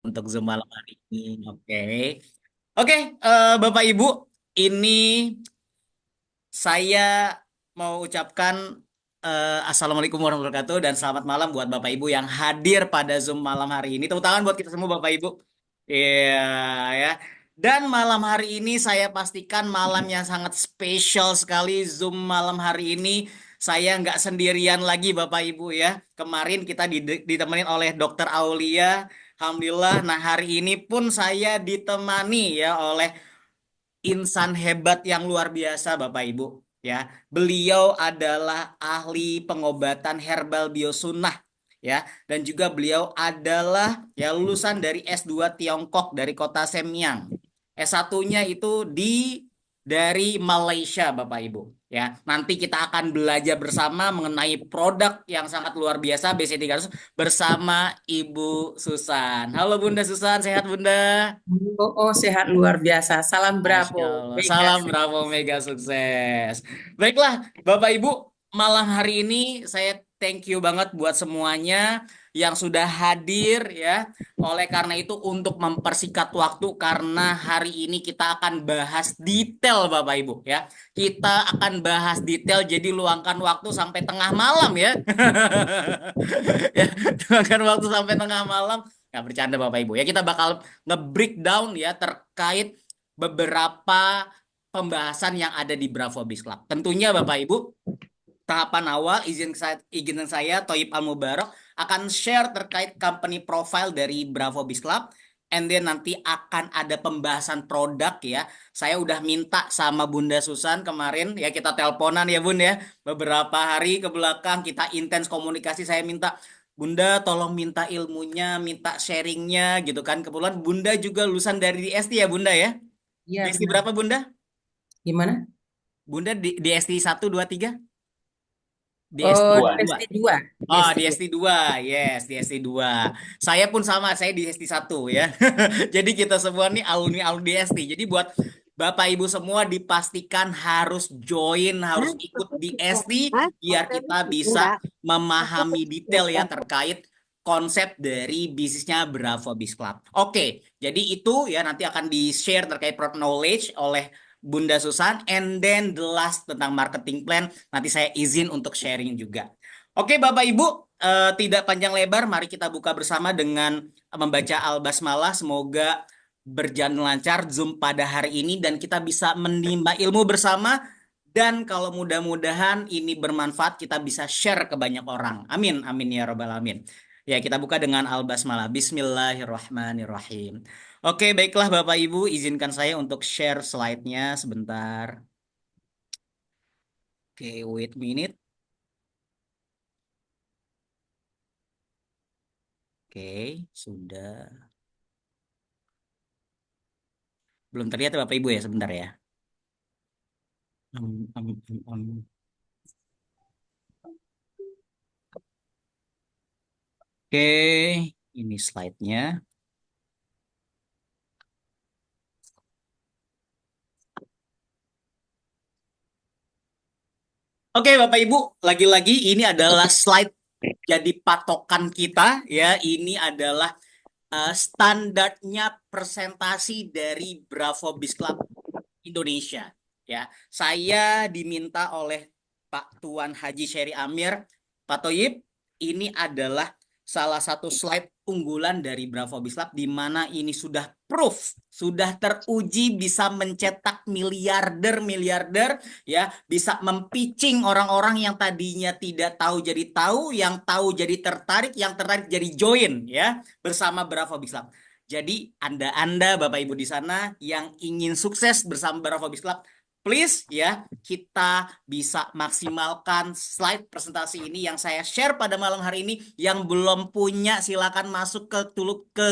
Untuk Zoom malam hari ini. Oke. Oke, Bapak Ibu, ini saya mau ucapkan Assalamualaikum warahmatullahi wabarakatuh dan selamat malam buat Bapak Ibu yang hadir pada Zoom malam hari ini. Tepuk tangan buat kita semua Bapak Ibu. Iya, ya. Dan malam hari ini saya pastikan malam yang sangat spesial sekali. Zoom malam hari ini saya nggak sendirian lagi Bapak Ibu ya. Kemarin kita ditemenin oleh Dokter Aulia. Alhamdulillah. Nah, hari ini pun saya ditemani ya oleh insan hebat yang luar biasa, Bapak Ibu. Ya, beliau adalah ahli pengobatan herbal biosunnah, ya, dan juga beliau adalah ya lulusan dari S2 Tiongkok dari kota Shenyang. S1-nya itu dari Malaysia, Bapak Ibu. Ya, nanti kita akan belajar bersama mengenai produk yang sangat luar biasa BC300 bersama Ibu Susan. Halo Bunda Susan, sehat Bunda? Oh, sehat luar biasa. Salam Masya Bravo. Allah. Mega Salam sukses. Bravo Mega sukses. Baiklah, Bapak Ibu, malam hari ini saya thank you banget buat semuanya yang sudah hadir ya. Oleh karena itu untuk mempersingkat waktu karena hari ini kita akan bahas detail Bapak Ibu ya. Kita akan bahas detail jadi luangkan waktu sampai tengah malam ya. Ya, luangkan waktu sampai tengah malam. Nggak bercanda Bapak Ibu ya. Kita bakal nge-breakdown ya terkait beberapa pembahasan yang ada di Bravo Biz Club. Tentunya Bapak Ibu, tahapan awal izin saya Toyib Al Mubarak akan share terkait company profile dari Bravo Biz Club. And then nanti akan ada pembahasan produk ya. Saya udah minta sama Bunda Susan kemarin ya kita teleponan ya Bun ya. Beberapa hari ke belakang kita intens komunikasi. Saya minta Bunda tolong minta ilmunya, minta sharingnya gitu kan. Kebetulan Bunda juga lulusan dari DST ya Bunda ya. Iya, DST benar. berapa Bunda? Gimana? Bunda di DST 1, 2, 3? DST Oh, di 2. ST2. Di Oh, di ST2. ST2. Yes, di ST2. Saya pun sama, saya di ST1 ya. Jadi kita semua nih alumni-alumni di ST. Jadi buat Bapak Ibu semua dipastikan harus join, harus ikut di ST biar kita bisa memahami detail ya terkait konsep dari bisnisnya Bravo Biz Club. Oke, jadi itu ya nanti akan di-share terkait product knowledge oleh Bunda Susan, and then the last tentang marketing plan nanti saya izin untuk sharing juga. Oke, Bapak Ibu, tidak panjang lebar, mari kita buka bersama dengan membaca Al-Basmalah. Semoga berjalan lancar Zoom pada hari ini dan kita bisa menimba ilmu bersama. Dan kalau mudah-mudahan ini bermanfaat, kita bisa share ke banyak orang. Amin, amin ya robbal alamin. Ya, kita buka dengan Al-Basmalah. Bismillahirrahmanirrahim. Oke, baiklah Bapak Ibu, izinkan saya untuk share slide-nya sebentar. Oke, wait a minute. Oke, sudah. Belum terlihat ya Bapak Ibu ya, sebentar ya. Em, em, em, em. Oke, ini slide-nya. Oke, Bapak Ibu, lagi-lagi ini adalah slide jadi patokan kita ya. Ini adalah standarnya presentasi dari Bravo Biz Club Indonesia ya. Saya diminta oleh Pak Tuan Haji Sherry Amir, Pak Toyib, ini adalah salah satu slide unggulan dari Bravo Biz Lab di mana ini sudah proof, sudah teruji bisa mencetak miliarder-miliarder ya, bisa mempitching orang-orang yang tadinya tidak tahu jadi tahu, yang tahu jadi tertarik, yang tertarik jadi join ya bersama Bravo Biz Lab. Jadi Anda Bapak Ibu di sana yang ingin sukses bersama Bravo Biz Club, please ya kita bisa maksimalkan slide presentasi ini yang saya share pada malam hari ini. Yang belum punya silakan masuk ke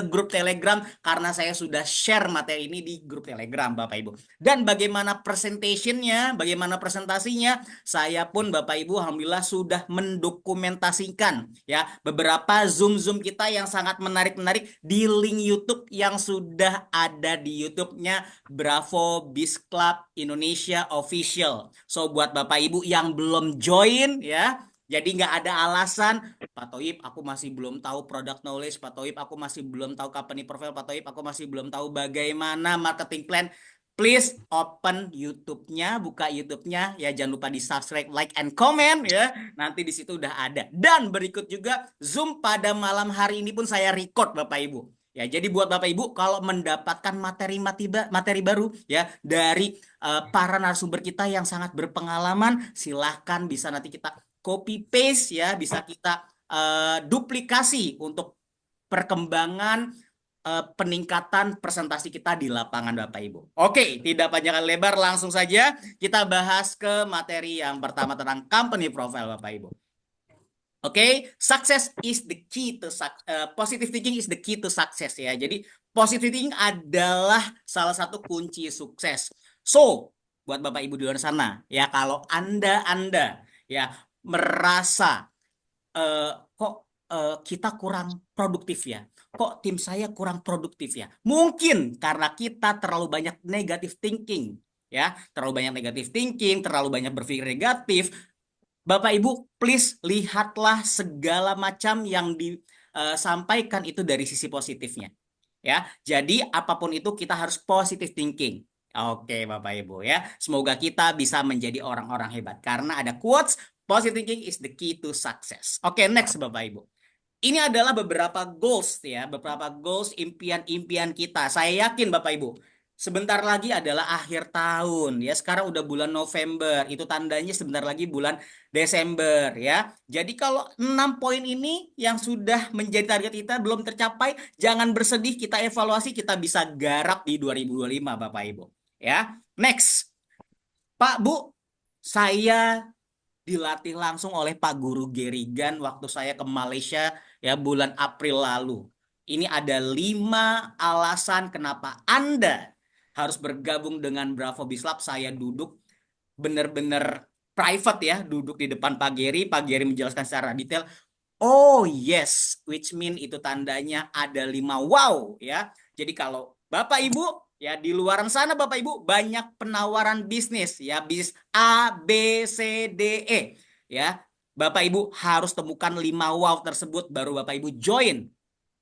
grup Telegram karena saya sudah share materi ini di grup Telegram Bapak Ibu. Dan bagaimana presentationnya, bagaimana presentasinya, saya pun Bapak Ibu alhamdulillah sudah mendokumentasikan ya beberapa zoom-zoom kita yang sangat menarik-menarik di link YouTube yang sudah ada di YouTube-nya Bravo Biz Club Indonesia Official. So buat Bapak Ibu yang belum join ya, Jadi nggak ada alasan, Pak Toib, aku masih belum tahu product knowledge, Pak Toib, aku masih belum tahu company profile, Pak Toib, aku masih belum tahu bagaimana marketing plan. Please open YouTube-nya, buka YouTube-nya, ya jangan lupa di subscribe, like, and comment ya. Nanti di situ udah ada. Dan berikut juga Zoom pada malam hari ini pun saya record Bapak Ibu. Ya, jadi buat Bapak Ibu kalau mendapatkan materi baru ya dari para narasumber kita yang sangat berpengalaman, silahkan bisa nanti kita copy paste ya, bisa kita duplikasi untuk perkembangan peningkatan presentasi kita di lapangan Bapak Ibu. Oke, tidak panjang lebar, langsung saja kita bahas ke materi yang pertama tentang company profile Bapak Ibu. Oke, success is the key to positive thinking is the key to success ya. Jadi positive thinking adalah salah satu kunci sukses. So, buat Bapak Ibu di luar sana ya, kalau Anda ya merasa kok kita kurang produktif ya. Kok tim saya kurang produktif ya? Mungkin karena kita terlalu banyak negative thinking ya, terlalu banyak negative thinking, terlalu banyak berpikir negatif. Bapak Ibu, please lihatlah segala macam yang disampaikan itu dari sisi positifnya. Ya, jadi apapun itu kita harus positive thinking. Oke, Bapak Ibu ya. Semoga kita bisa menjadi orang-orang hebat karena ada quotes, positive thinking is the key to success. Oke, next Bapak Ibu. Ini adalah beberapa goals ya, beberapa goals impian-impian kita. Saya yakin Bapak Ibu, sebentar lagi adalah akhir tahun ya. Sekarang udah bulan November, itu tandanya sebentar lagi bulan Desember ya. Jadi kalau 6 poin ini yang sudah menjadi target kita belum tercapai, jangan bersedih, kita evaluasi, kita bisa garap di 2025 Bapak Ibu. Ya. Next. Pak Bu, saya dilatih langsung oleh Pak Guru Gerigan waktu saya ke Malaysia ya bulan April lalu. Ini ada 5 alasan kenapa Anda harus bergabung dengan Bravo Bislab. Saya duduk benar-benar private ya, duduk di depan Pak Geri. Pak Geri menjelaskan secara detail. Oh yes, which mean itu tandanya ada 5 wow ya. Jadi kalau Bapak Ibu ya di luar sana Bapak Ibu banyak penawaran bisnis ya, bis A, B, C, D, E ya. Bapak Ibu harus temukan 5 wow tersebut baru Bapak Ibu join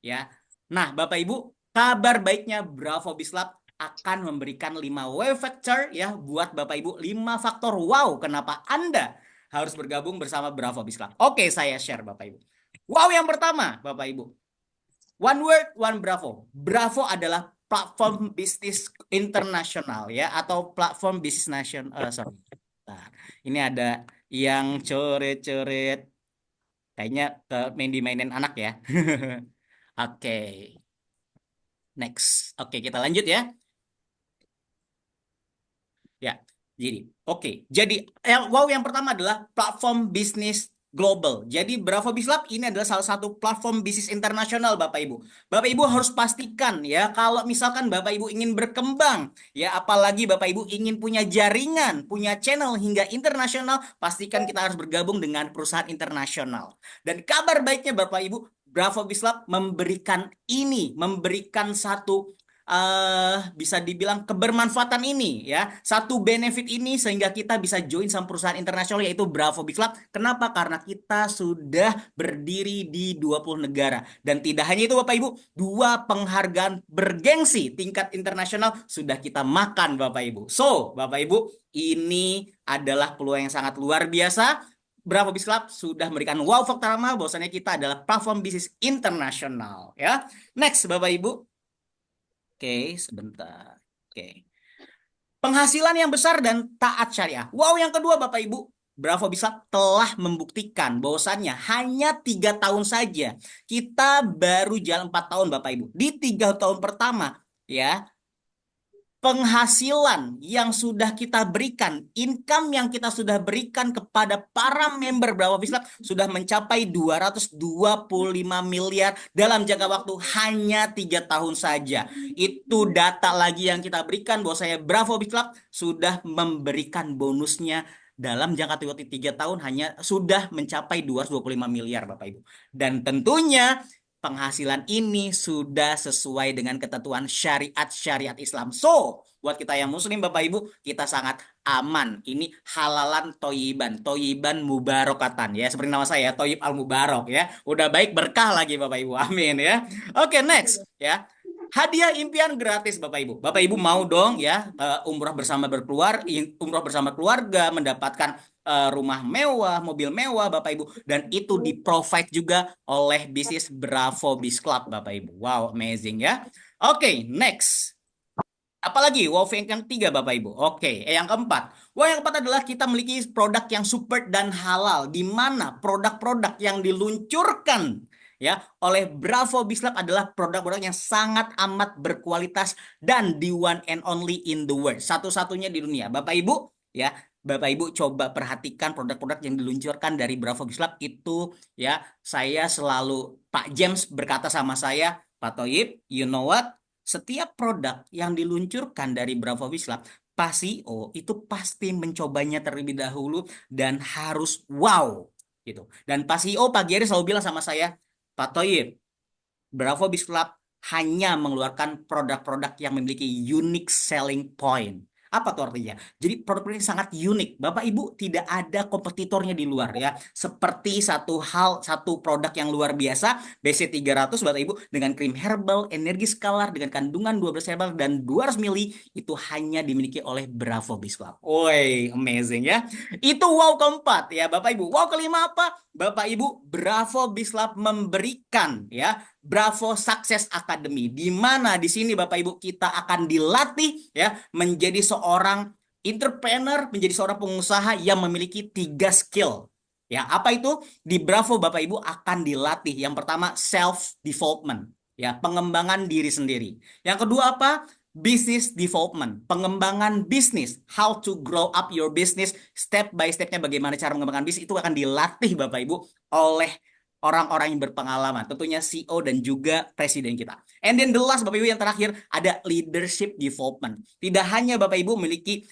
ya. Nah, Bapak Ibu, kabar baiknya Bravo Bislab akan memberikan 5 wow factor ya buat Bapak Ibu, 5 faktor wow kenapa Anda harus bergabung bersama Bravo Bislab. Oke, saya share Bapak Ibu. Wow yang pertama, Bapak Ibu. One word, one Bravo. Bravo adalah platform bisnis internasional ya, atau platform bisnis nasional. Sorry. Nah, ini ada yang coret-coret. Kayaknya main dimainin anak ya. Oke. Next. Oke, kita lanjut ya. Ya, jadi oke. Jadi wow yang pertama adalah platform bisnis global. Jadi Bravo Bislab ini adalah salah satu platform bisnis internasional Bapak Ibu. Bapak Ibu harus pastikan ya kalau misalkan Bapak Ibu ingin berkembang ya, apalagi Bapak Ibu ingin punya jaringan, punya channel hingga internasional, pastikan kita harus bergabung dengan perusahaan internasional. Dan kabar baiknya Bapak Ibu, Bravo Bislab memberikan satu bisa dibilang kebermanfaatan ini ya, satu benefit ini sehingga kita bisa join sama perusahaan internasional yaitu Bravo Big Club. Kenapa? Karena kita sudah berdiri di 20 negara dan tidak hanya itu Bapak Ibu, 2 penghargaan bergengsi tingkat internasional sudah kita makan Bapak Ibu. So, Bapak Ibu, ini adalah peluang yang sangat luar biasa. Bravo Biz Club sudah memberikan wow faktor pertama bahwasanya kita adalah platform bisnis internasional ya. Next Bapak Ibu. Oke, sebentar. Oke. Penghasilan yang besar dan taat syariah. Wow, yang kedua Bapak Ibu, Bravo Bisa telah membuktikan bahwasannya hanya 3 tahun saja. Kita baru jalan 4 tahun Bapak Ibu. Di 3 tahun pertama, ya, penghasilan yang sudah kita berikan, income yang kita sudah berikan kepada para member Bravo Bislab sudah mencapai 225 miliar dalam jangka waktu hanya 3 tahun saja. Itu data lagi yang kita berikan bahwa saya Bravo Bislab sudah memberikan bonusnya dalam jangka waktu 3 tahun hanya sudah mencapai 225 miliar Bapak Ibu. Dan tentunya penghasilan ini sudah sesuai dengan ketentuan syariat Islam. So, buat kita yang muslim Bapak Ibu, kita sangat aman. Ini halalan toyiban, toyiban mubarokatan ya. Seperti nama saya, Toyib Al Mubarok ya. Udah baik berkah lagi Bapak Ibu. Amin ya. Oke, next ya. Hadiah impian gratis Bapak Ibu. Bapak Ibu mau dong ya umroh bersama umroh bersama keluarga, mendapatkan rumah mewah, mobil mewah Bapak Ibu, dan itu di-provide juga oleh bisnis Bravo Biz Club Bapak Ibu. Wow, amazing ya. Oke, next. Apalagi wow yang ketiga Bapak Ibu. Oke, yang keempat. Wow yang keempat adalah kita memiliki produk yang super dan halal, di mana produk-produk yang diluncurkan ya oleh Bravo Bislab adalah produk-produk yang sangat amat berkualitas dan the one and only in the world, satu-satunya di dunia. Bapak Ibu ya, Bapak Ibu coba perhatikan produk-produk yang diluncurkan dari Bravo Bislab itu ya. Saya selalu, Pak James berkata sama saya, Pak Toyib, you know what? Setiap produk yang diluncurkan dari Bravo Bislab, Pak CEO itu pasti mencobanya terlebih dahulu dan harus wow gitu. Dan Pak CEO Pak Geri selalu bilang sama saya, Pak Toyib, Bravo Biz Club hanya mengeluarkan produk-produk yang memiliki unique selling point. Apa tuh artinya? Jadi produk ini sangat unik. Bapak Ibu tidak ada kompetitornya di luar ya. Seperti satu produk yang luar biasa, BC300 Bapak Ibu dengan krim herbal, energi scalar dengan kandungan 12 herbal dan 200 mili itu hanya dimiliki oleh Bravo Biz Club. Woi, amazing ya. Itu wow keempat ya Bapak Ibu. Wow kelima apa? Bapak Ibu, Bravo Biz Club memberikan ya Bravo Success Academy, di mana di sini Bapak Ibu kita akan dilatih ya menjadi seorang entrepreneur, menjadi seorang pengusaha yang memiliki 3 skill. Ya, apa itu? Di Bravo Bapak Ibu akan dilatih. Yang pertama self development, ya, pengembangan diri sendiri. Yang kedua apa? Business development, pengembangan bisnis, how to grow up your business, step by stepnya bagaimana cara mengembangkan bisnis itu akan dilatih Bapak Ibu oleh orang-orang yang berpengalaman, tentunya CEO dan juga presiden kita. And then the last Bapak Ibu yang terakhir ada leadership development. Tidak hanya Bapak Ibu memiliki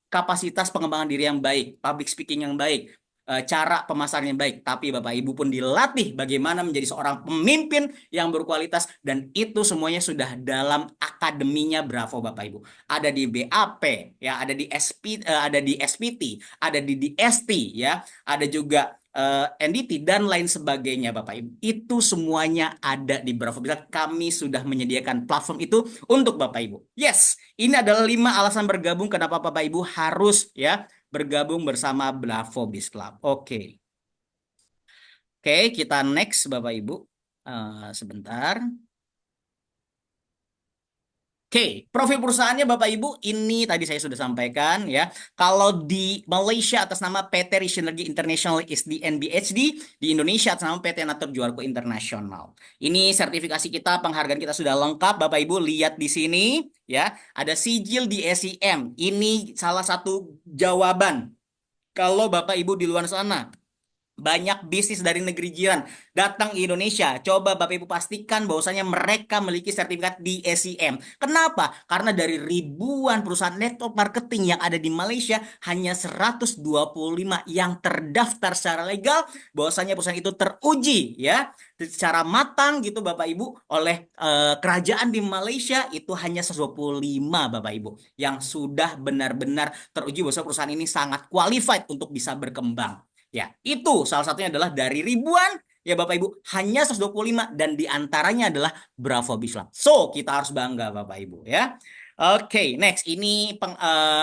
kapasitas pengembangan diri yang baik, public speaking yang baik, cara pemasaran yang baik, tapi Bapak Ibu pun dilatih bagaimana menjadi seorang pemimpin yang berkualitas, dan itu semuanya sudah dalam akademinya Bravo Bapak Ibu. Ada di BAP ya, ada di ada di SPT, ada di DST ya, ada juga NDT dan lain sebagainya Bapak Ibu. Itu semuanya ada di Bravo Bisa. Kami sudah menyediakan platform itu untuk Bapak Ibu. Yes, ini adalah 5 alasan bergabung kenapa Bapak Ibu harus ya bergabung bersama Bravo Biz Club. Oke. Oke, kita next Bapak Ibu. Sebentar. Oke, profil perusahaannya Bapak Ibu ini tadi saya sudah sampaikan ya. Kalau di Malaysia atas nama PT Synergy International ISDN BHD, di Indonesia atas nama PT Natur Juarco Internasional. Ini sertifikasi kita, penghargaan kita sudah lengkap Bapak Ibu, lihat di sini ya. Ada sijil di SIM. Ini salah satu jawaban kalau Bapak Ibu di luar sana banyak bisnis dari negeri jiran datang ke Indonesia. Coba Bapak Ibu pastikan bahwasanya mereka memiliki sertifikat di SIM. Kenapa? Karena dari ribuan perusahaan network marketing yang ada di Malaysia, hanya 125 yang terdaftar secara legal, bahwasanya perusahaan itu teruji ya secara matang gitu Bapak Ibu oleh kerajaan di Malaysia. Itu hanya 125 Bapak Ibu yang sudah benar-benar teruji bahwa perusahaan ini sangat qualified untuk bisa berkembang. Ya, itu salah satunya adalah dari ribuan ya Bapak Ibu, hanya 125 dan diantaranya adalah Bravo Bislam. So, kita harus bangga Bapak Ibu ya. Oke, next. Ini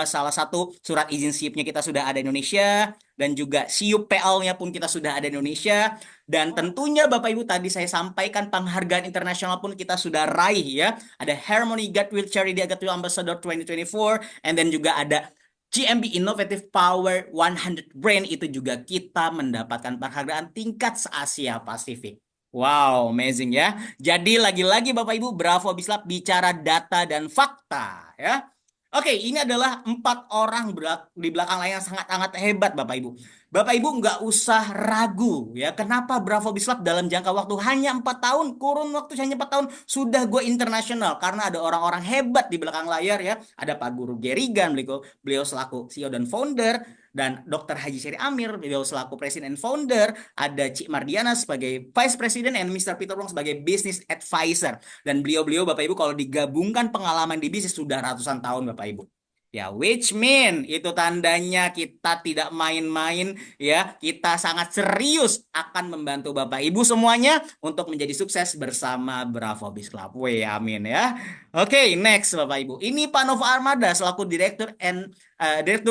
salah satu surat izin SIUP-nya kita sudah ada di Indonesia, dan juga SIUP PL-nya pun kita sudah ada di Indonesia. Dan tentunya Bapak Ibu tadi saya sampaikan penghargaan internasional pun kita sudah raih ya. Ada Harmony Gatwill Charity Gatwill Ambassador 2024, and then juga ada GMB Innovative Power 100 Brand, itu juga kita mendapatkan penghargaan tingkat se-Asia Pasifik. Wow, amazing ya. Jadi lagi-lagi Bapak Ibu, Bravo Bislab bicara data dan fakta ya. Oke, ini adalah 4 orang di belakang layar yang sangat-sangat hebat Bapak Ibu. Bapak Ibu nggak usah ragu ya. Kenapa Bravo Bislab dalam jangka waktu hanya 4 tahun, kurun waktu hanya 4 tahun, sudah go internasional. Karena ada orang-orang hebat di belakang layar ya. Ada Pak Guru Gerigan, beliau selaku CEO dan founder. dan Dr. Haji Syari Amir, beliau selaku Presiden and Founder, ada Cik Mardiana sebagai Vice President, and Mr. Peter Wong sebagai Business Advisor. Dan beliau-beliau Bapak Ibu kalau digabungkan pengalaman di bisnis sudah ratusan tahun Bapak Ibu. Ya, which mean itu tandanya kita tidak main-main ya, kita sangat serius akan membantu Bapak Ibu semuanya untuk menjadi sukses bersama Bravo Biz Club. Weh, amin ya. Oke, next Bapak Ibu. Ini Pak Nova Armada selaku Direktur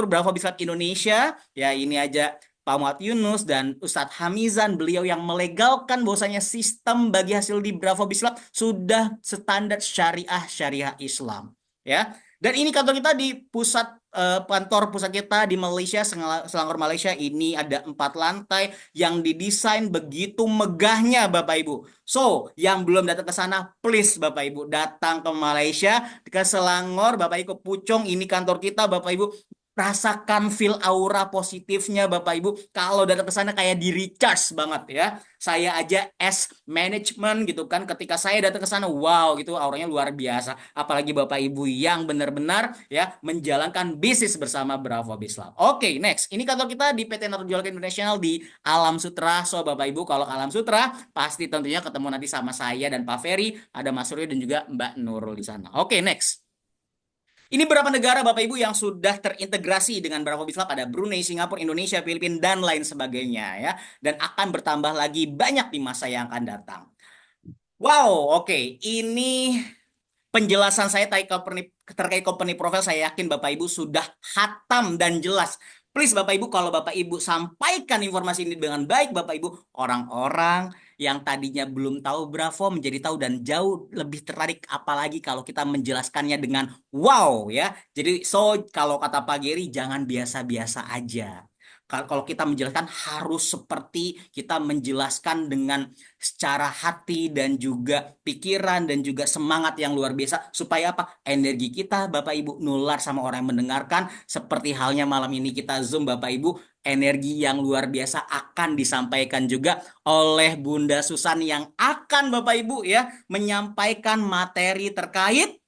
Bravo Biz Club Indonesia. Ya, ini aja Pak Muhammad Yunus dan Ustadz Hamizan, beliau yang melegalkan bahwasanya sistem bagi hasil di Bravo Biz Club sudah standar syariah Islam. Ya, dan ini kantor kita di kantor pusat kita di Malaysia, Selangor Malaysia. Ini ada 4 lantai yang didesain begitu megahnya Bapak Ibu. So, yang belum datang ke sana, please Bapak Ibu datang ke Malaysia, ke Selangor, Bapak Ibu, ke Puchong. Ini kantor kita Bapak Ibu. Rasakan feel aura positifnya Bapak Ibu. Kalau datang ke sana kayak di recharge banget ya. Saya aja as management gitu kan, ketika saya datang ke sana, wow gitu auranya luar biasa. Apalagi Bapak Ibu yang benar-benar ya menjalankan bisnis bersama Bravo Bislam. Oke, next. Ini kantor kita di PT Narjolka International di Alam Sutra. So Bapak Ibu kalau ke Alam Sutra pasti tentunya ketemu nanti sama saya dan Pak Ferry, ada Mas Suryo dan juga Mbak Nurul di sana. Oke, next. Ini beberapa negara Bapak Ibu yang sudah terintegrasi dengan Bravo Bizlab, ada Brunei, Singapura, Indonesia, Filipina, dan lain sebagainya ya. Dan akan bertambah lagi banyak di masa yang akan datang. Wow, oke. Ini penjelasan saya terkait company profile, saya yakin Bapak Ibu sudah hatam dan jelas. Please Bapak Ibu, kalau Bapak Ibu sampaikan informasi ini dengan baik, Bapak Ibu, orang-orang yang tadinya belum tahu Bravo menjadi tahu dan jauh lebih tertarik, apalagi kalau kita menjelaskannya dengan wow ya. Jadi kalau kata Pak Geri, jangan biasa-biasa aja. Kalau kita menjelaskan harus seperti kita menjelaskan dengan secara hati dan juga pikiran dan juga semangat yang luar biasa, supaya apa? Energi kita Bapak Ibu nular sama orang yang mendengarkan, seperti halnya malam ini kita Zoom Bapak Ibu, energi yang luar biasa akan disampaikan juga oleh Bunda Susan yang akan Bapak Ibu ya menyampaikan materi terkait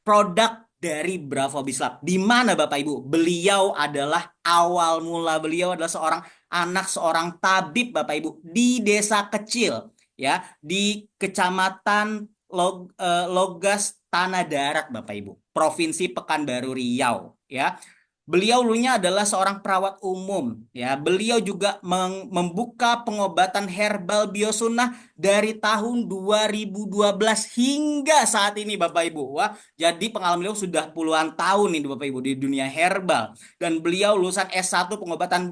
produk dari Bravo Bislab. Di mana Bapak Ibu? Beliau adalah awal mula beliau adalah seorang tabib Bapak Ibu di desa kecil ya, di Kecamatan Logas Tanah Darat Bapak Ibu, Provinsi Pekanbaru Riau ya. Beliau dulunya adalah seorang perawat umum ya. Beliau juga membuka pengobatan herbal biosunnah dari tahun 2012 hingga saat ini Bapak Ibu. Wah, jadi pengalaman beliau sudah puluhan tahun nih Bapak Ibu di dunia herbal. Dan beliau lulusan S1 pengobatan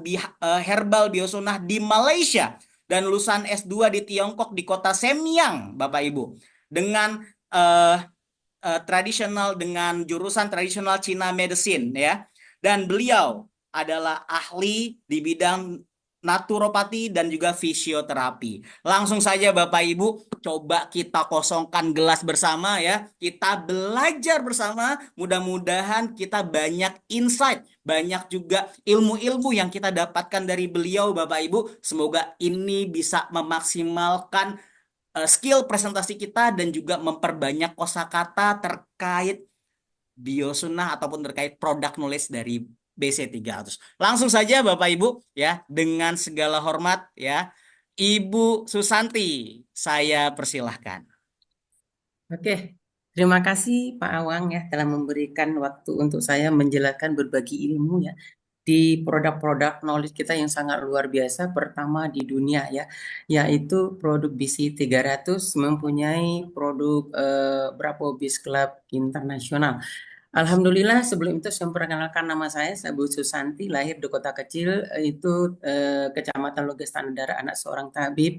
herbal biosunnah di Malaysia dan lulusan S2 di Tiongkok di kota Shenyang Bapak Ibu. Dengan eh, tradisional dengan jurusan tradisional Cina medicine ya. Dan beliau adalah ahli di bidang naturopati dan juga fisioterapi. Langsung saja Bapak Ibu, coba kita kosongkan gelas bersama ya. Kita belajar bersama, mudah-mudahan kita banyak insight, banyak juga ilmu-ilmu yang kita dapatkan dari beliau Bapak Ibu. Semoga ini bisa memaksimalkan skill presentasi kita dan juga memperbanyak kosakata terkait biosunnah ataupun terkait produk knowledge dari BC300. Langsung saja Bapak Ibu ya, dengan segala hormat ya, Ibu Susanti, saya persilahkan. Oke, terima kasih Pak Awang ya telah memberikan waktu untuk saya menjelaskan berbagi ilmu ya di produk-produk knowledge kita yang sangat luar biasa pertama di dunia ya, yaitu produk BC300 mempunyai produk Bravo Biz Club Internasional. Alhamdulillah, sebelum itu saya memperkenalkan nama saya Bu Susanti, lahir di kota kecil, itu Kecamatan Logas Tanah, anak seorang tabib.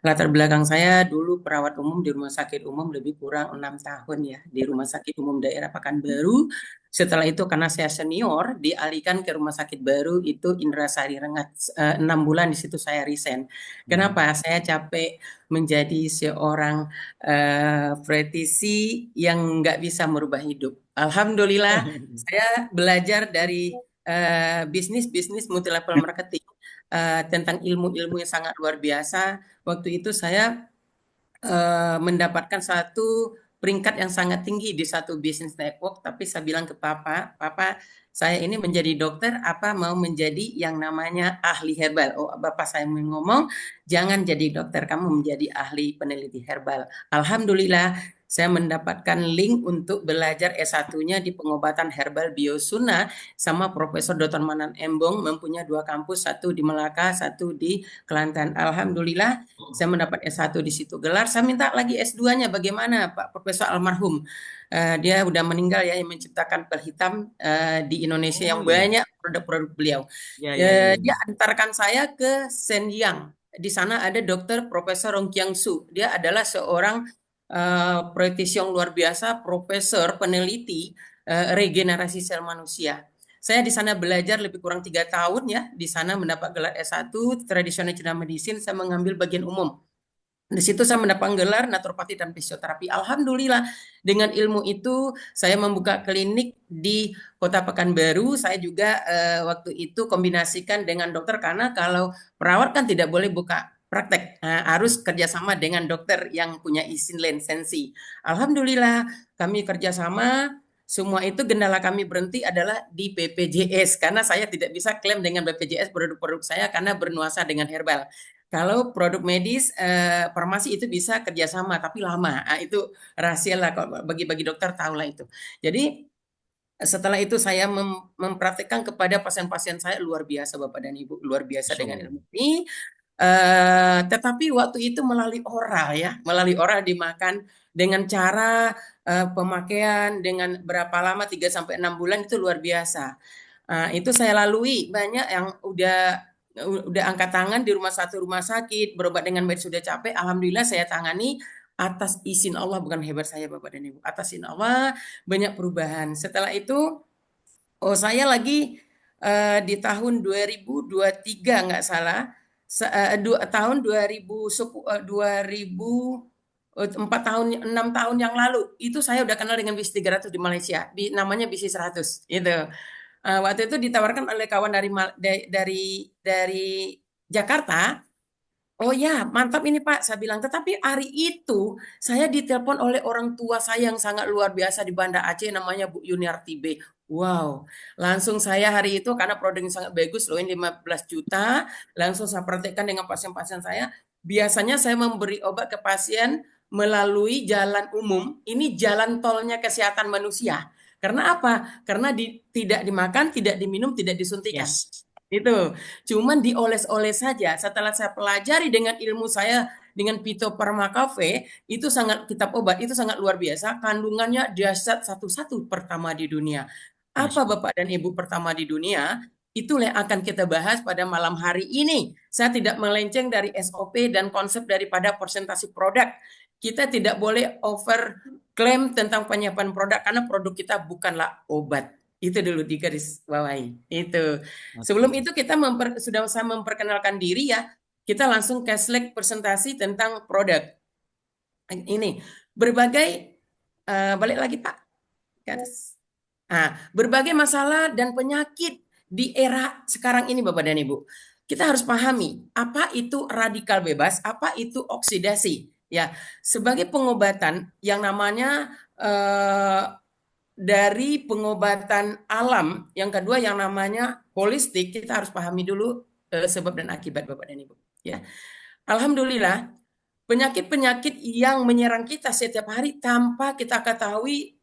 Latar belakang saya dulu perawat umum di rumah sakit umum lebih kurang 6 tahun ya, di rumah sakit umum daerah Pekanbaru. Setelah itu karena saya senior, dialihkan ke rumah sakit baru itu Indrasari Rengat. 6 bulan di situ saya resign. Kenapa? Saya capek menjadi seorang praktisi yang nggak bisa merubah hidup. Alhamdulillah, saya belajar dari bisnis multi-level marketing tentang ilmu-ilmu yang sangat luar biasa. Waktu itu saya mendapatkan satu peringkat yang sangat tinggi di satu bisnis network, tapi saya bilang ke Papa, saya ini menjadi dokter, apa mau menjadi yang namanya ahli herbal. Oh, Bapak saya ngomong, jangan jadi dokter, kamu menjadi ahli peneliti herbal. Alhamdulillah, saya mendapatkan link untuk belajar S1-nya di pengobatan herbal biosuna sama Profesor Dr. Manan Embong, mempunyai 2 kampus, satu di Melaka, satu di Kelantan. Alhamdulillah, saya mendapat S1 di situ gelar. Saya minta lagi S2-nya. Bagaimana Pak Profesor almarhum? Dia udah meninggal ya, yang menciptakan pel hitam di Indonesia Oh yang ya, banyak produk-produk beliau. ya, ya, ya, Dia ya. antarkan saya ke Shenyang. Di sana ada Dokter Profesor Rong Qiang Su. Dia adalah seorang praktisi yang luar biasa, profesor peneliti regenerasi sel manusia. Saya di sana belajar lebih kurang 3 tahun ya. Di sana mendapat gelar S1 tradisional Cina medicine. Saya mengambil bagian umum. Di situ saya mendapat gelar naturopati dan fisioterapi. Alhamdulillah, dengan ilmu itu saya membuka klinik di Kota Pekanbaru. Saya juga waktu itu kombinasikan dengan dokter karena kalau perawat kan tidak boleh buka praktek. Harus kerjasama dengan dokter yang punya izin lisensi. Alhamdulillah, kami kerjasama. Semua itu kendala kami berhenti adalah di BPJS karena saya tidak bisa klaim dengan BPJS produk-produk saya karena bernuansa dengan herbal. Kalau produk medis, farmasi itu bisa kerjasama, tapi lama. Itu rahasia lah, kalau bagi-bagi dokter tahu lah itu. Jadi setelah itu saya mempraktekkan kepada pasien-pasien saya luar biasa Bapak dan Ibu, luar biasa Masya dengan Allah. ilmu ini. Tetapi waktu itu melalui oral ya, melalui oral dimakan dengan cara pemakaian dengan berapa lama 3 sampai 6 bulan itu luar biasa. Itu saya lalui banyak yang udah angkat tangan di rumah sakit berobat dengan medis sudah capek. Alhamdulillah saya tangani atas izin Allah, bukan hebat saya Bapak dan Ibu. Atas izin Allah banyak perubahan. Setelah itu saya lagi di tahun 2023 nggak salah, tahun 4 tahun 6 tahun yang lalu itu saya udah kenal dengan bis 300 di Malaysia, namanya bis 100 itu. Waktu itu ditawarkan oleh kawan dari Jakarta. Oh ya, mantap ini Pak, saya bilang. Tetapi hari itu saya ditelepon oleh orang tua saya yang sangat luar biasa di Banda Aceh, namanya Bu Yuniarti B. Wow, langsung saya hari itu karena produknya sangat bagus loh, ini 15 juta, langsung saya praktekkan dengan pasien-pasien saya. Biasanya saya memberi obat ke pasien melalui jalan umum, ini jalan tolnya kesehatan manusia. Karena apa? Karena tidak dimakan, tidak diminum, tidak disuntikan. Yes. Itu cuman dioles-oles saja. Setelah saya pelajari dengan ilmu saya dengan Phytopharmacophae, itu sangat kitab obat itu sangat luar biasa. Kandungannya dahsyat, satu-satu pertama di dunia. Apa Masya Allah. Bapak dan Ibu pertama di dunia? Itulah yang akan kita bahas pada malam hari ini. Saya tidak melenceng dari SOP dan konsep daripada presentasi produk. Kita tidak boleh over klaim tentang penyiapan produk karena produk kita bukanlah obat. Itu dulu di garis bawahi. Itu. Sebelum Oke. itu kita sudah usah memperkenalkan diri ya. Kita langsung ke slide presentasi tentang produk. Ini berbagai balik lagi Pak. Berbagai masalah dan penyakit di era sekarang ini Bapak dan Ibu. Kita harus pahami apa itu radikal bebas, apa itu oksidasi. Ya, sebagai pengobatan yang namanya dari pengobatan alam, yang kedua yang namanya holistik, kita harus pahami dulu sebab dan akibat Bapak dan Ibu. Ya, Alhamdulillah penyakit-penyakit yang menyerang kita setiap hari tanpa kita ketahui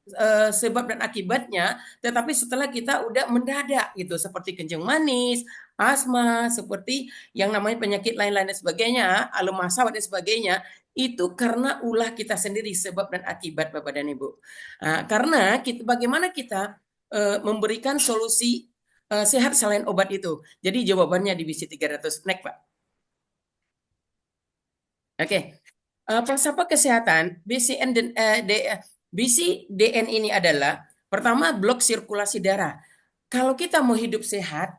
sebab dan akibatnya, tetapi setelah kita udah mendadak gitu, seperti kencing manis, asma, seperti yang namanya penyakit lain-lain dan sebagainya, alumasa dan sebagainya, itu karena ulah kita sendiri sebab dan akibat Bapak dan Ibu. Karena bagaimana kita memberikan solusi sehat selain obat itu. Jadi jawabannya di BC 300. Next, Pak. Oke. Falsafah kesehatan BCDN ini adalah pertama blok sirkulasi darah. Kalau kita mau hidup sehat,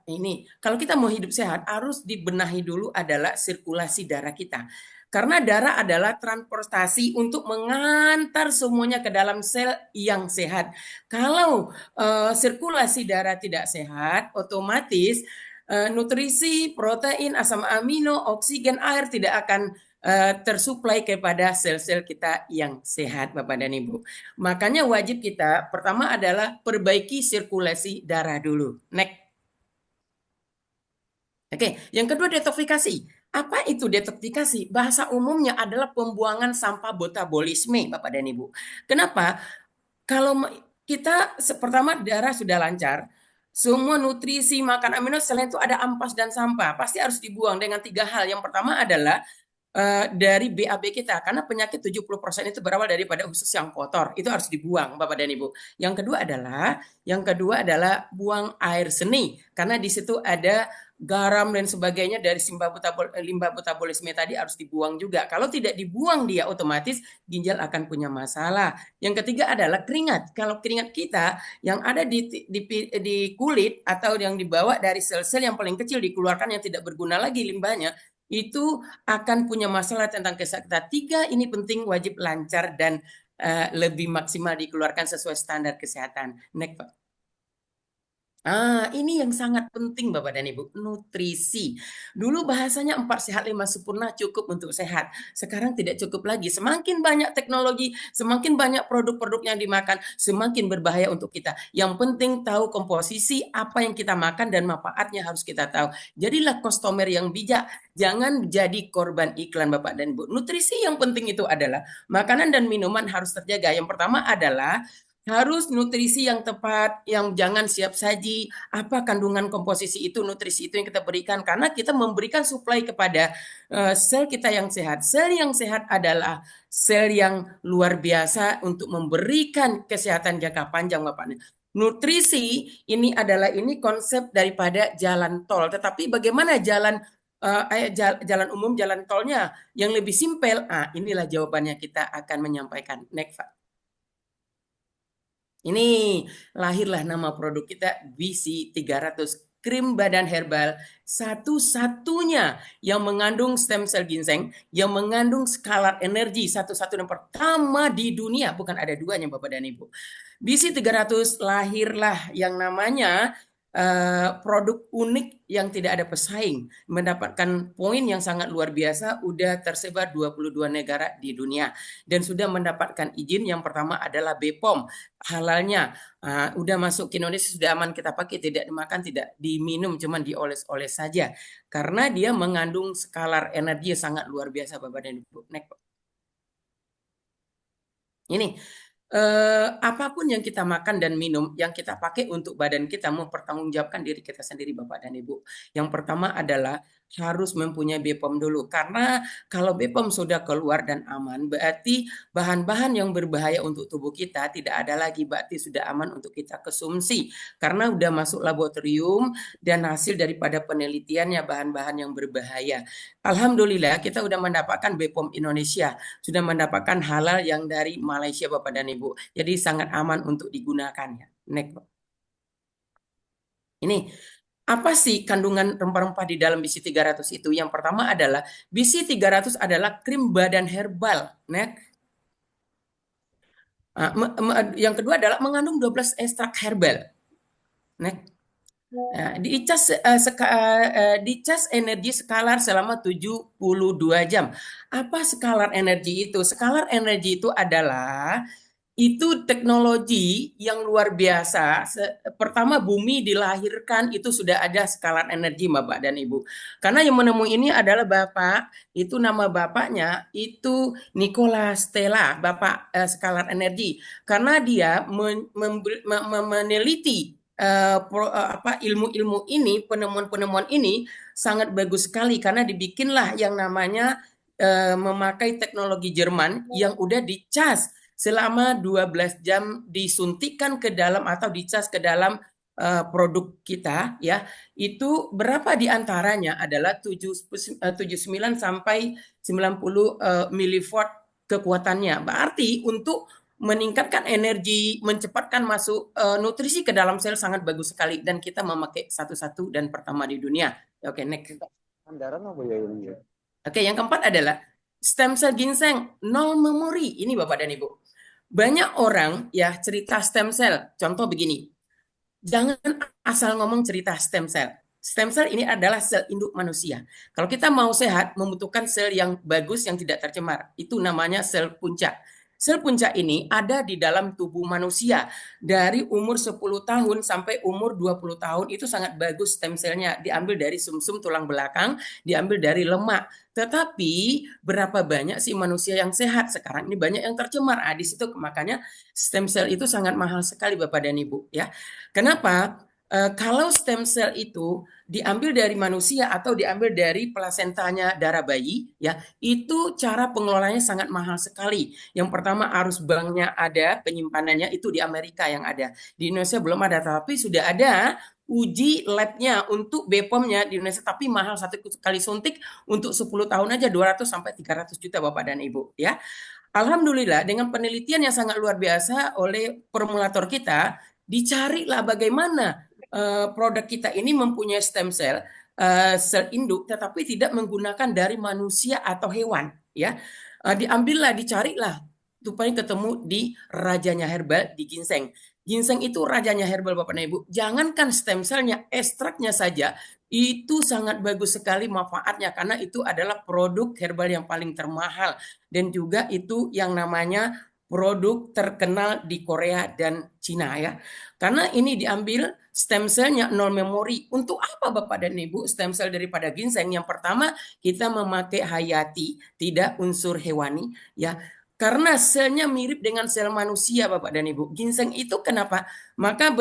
kalau kita mau hidup sehat harus dibenahi dulu adalah sirkulasi darah kita. Karena darah adalah transportasi untuk mengantar semuanya ke dalam sel yang sehat. Kalau sirkulasi darah tidak sehat, otomatis nutrisi, protein, asam amino, oksigen, air tidak akan tersuplai kepada sel-sel kita yang sehat, Bapak dan Ibu. Makanya wajib kita pertama adalah perbaiki sirkulasi darah dulu. Next. Oke, yang kedua detoksifikasi. Apa itu detoksifikasi? Bahasa umumnya adalah pembuangan sampah botabolisme, Bapak dan Ibu. Kenapa? Kalau kita pertama darah sudah lancar, semua nutrisi, makan amino selain itu ada ampas dan sampah, pasti harus dibuang dengan tiga hal. Yang pertama adalah dari BAB kita karena penyakit 70% itu berawal daripada usus yang kotor. Itu harus dibuang Bapak dan Ibu. Yang kedua adalah buang air seni karena di situ ada garam dan sebagainya dari limbah metabolisme tadi harus dibuang juga. Kalau tidak dibuang dia otomatis ginjal akan punya masalah. Yang ketiga adalah keringat. Kalau keringat kita yang ada di kulit atau yang dibawa dari sel-sel yang paling kecil dikeluarkan yang tidak berguna lagi limbahnya, itu akan punya masalah tentang kesehatan. Tiga ini penting, wajib lancar dan lebih maksimal dikeluarkan sesuai standar kesehatan. Next, Pak. Ini yang sangat penting Bapak dan Ibu, nutrisi. Dulu bahasanya 4 sehat 5 sempurna cukup untuk sehat. Sekarang tidak cukup lagi. Semakin banyak teknologi, semakin banyak produk-produk yang dimakan, semakin berbahaya untuk kita. Yang penting tahu komposisi apa yang kita makan dan manfaatnya harus kita tahu. Jadilah customer yang bijak, jangan jadi korban iklan Bapak dan Ibu. Nutrisi yang penting itu adalah makanan dan minuman harus terjaga. Yang pertama adalah harus nutrisi yang tepat, yang jangan siap saji. Apa kandungan komposisi itu, nutrisi itu yang kita berikan. Karena kita memberikan suplai kepada sel kita yang sehat. Sel yang sehat adalah sel yang luar biasa untuk memberikan kesehatan jangka panjang, Bapak. Nutrisi ini konsep daripada jalan tol. Tetapi bagaimana jalan umum, jalan tolnya yang lebih simpel? Inilah jawabannya kita akan menyampaikan. Next, Pak. Ini lahirlah nama produk kita BC 300 krim badan herbal satu-satunya yang mengandung stem cell ginseng, yang mengandung skalar energi satu-satunya pertama di dunia, bukan ada duanya Bapak dan Ibu. BC 300 lahirlah yang namanya produk unik yang tidak ada pesaing, mendapatkan poin yang sangat luar biasa, udah tersebar 22 negara di dunia dan sudah mendapatkan izin. Yang pertama adalah BPOM, halalnya. Udah masuk ke Indonesia, sudah aman kita pakai, tidak dimakan, tidak diminum, cuman dioles-oles saja karena dia mengandung skalar energi yang sangat luar biasa Bapak dan Ibu. Next. Ini apapun yang kita makan dan minum, yang kita pakai untuk badan kita, mempertanggungjawabkan diri kita sendiri Bapak dan Ibu. Yang pertama adalah harus mempunyai BPOM dulu. Karena kalau BPOM sudah keluar dan aman, berarti bahan-bahan yang berbahaya untuk tubuh kita tidak ada lagi, berarti sudah aman untuk kita konsumsi. Karena udah masuk laboratorium dan hasil daripada penelitiannya bahan-bahan yang berbahaya. Alhamdulillah kita sudah mendapatkan BPOM Indonesia, sudah mendapatkan halal yang dari Malaysia Bapak dan Ibu. Jadi sangat aman untuk digunakan ya. Next. Ini apa sih kandungan rempah-rempah di dalam BC 300 itu? Yang pertama adalah BC 300 adalah krim badan herbal. Next. Yang kedua adalah mengandung 12 ekstrak herbal. Next. Dicas energi skalar selama 72 jam. Apa skalar energi itu? Skalar energi itu adalah teknologi yang luar biasa. Pertama bumi dilahirkan itu sudah ada skalar energi Bapak dan Ibu. Karena yang menemui ini adalah Bapak, itu nama bapaknya itu Nikola Tesla, Bapak skalar energi. Karena dia meneliti ilmu-ilmu ini, penemuan-penemuan ini sangat bagus sekali karena dibikinlah yang namanya memakai teknologi Jerman yang udah dicas selama 12 jam, disuntikan ke dalam atau dicas ke dalam produk kita ya. Itu berapa diantaranya adalah 79 sampai 90 miliwatt kekuatannya. Berarti untuk meningkatkan energi, mencepatkan masuk nutrisi ke dalam sel sangat bagus sekali dan kita memakai satu-satu dan pertama di dunia. Oke, next. Oke, yang keempat adalah stem cell ginseng nol memori. Ini Bapak dan Ibu. Banyak orang ya cerita stem cell. Contoh begini. Jangan asal ngomong cerita stem cell. Stem cell ini adalah sel induk manusia. Kalau kita mau sehat, membutuhkan sel yang bagus yang tidak tercemar. Itu namanya sel puncak. Sel puncak ini ada di dalam tubuh manusia. Dari umur 10 tahun sampai umur 20 tahun itu sangat bagus stem cellnya. Diambil dari sumsum tulang belakang, diambil dari lemak. Tetapi berapa banyak sih manusia yang sehat? Sekarang ini banyak yang tercemar. Di situ makanya stem cell itu sangat mahal sekali Bapak dan Ibu ya. Kenapa? Kalau stem cell itu diambil dari manusia atau diambil dari plasentanya darah bayi, ya itu cara pengelolaannya sangat mahal sekali. Yang pertama arus banknya ada, penyimpanannya itu di Amerika yang ada. Di Indonesia belum ada, tapi sudah ada uji labnya untuk BPOM-nya di Indonesia, tapi mahal satu kali suntik untuk 10 tahun aja 200 sampai 300 juta Bapak dan Ibu ya. Alhamdulillah dengan penelitian yang sangat luar biasa oleh formulator kita, dicarilah bagaimana produk kita ini mempunyai stem cell, sel induk, tetapi tidak menggunakan dari manusia atau hewan, ya. Diambillah, dicarilah, supaya ketemu di rajanya herbal di ginseng. Ginseng itu rajanya herbal Bapak dan Ibu. Jangankan stem cellnya, ekstraknya saja itu sangat bagus sekali manfaatnya karena itu adalah produk herbal yang paling termahal dan juga itu yang namanya produk terkenal di Korea dan Cina ya. Karena ini diambil stem cellnya nol memori. Untuk apa Bapak dan Ibu stem cell daripada ginseng? Yang pertama kita memakai hayati, tidak unsur hewani ya. Karena selnya mirip dengan sel manusia Bapak dan Ibu. Ginseng itu kenapa? Maka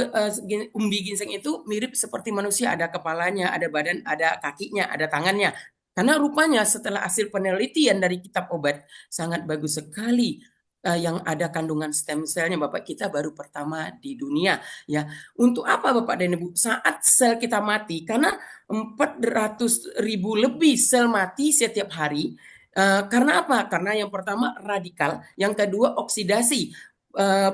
umbi ginseng itu mirip seperti manusia, ada kepalanya, ada badan, ada kakinya, ada tangannya. Karena rupanya setelah hasil penelitian dari kitab obat sangat bagus sekali yang ada kandungan stem cellnya Bapak, kita baru pertama di dunia ya. Untuk apa Bapak dan Ibu? Saat sel kita mati, karena 400.000 lebih sel mati setiap hari. Karena apa? Karena yang pertama radikal, yang kedua oksidasi.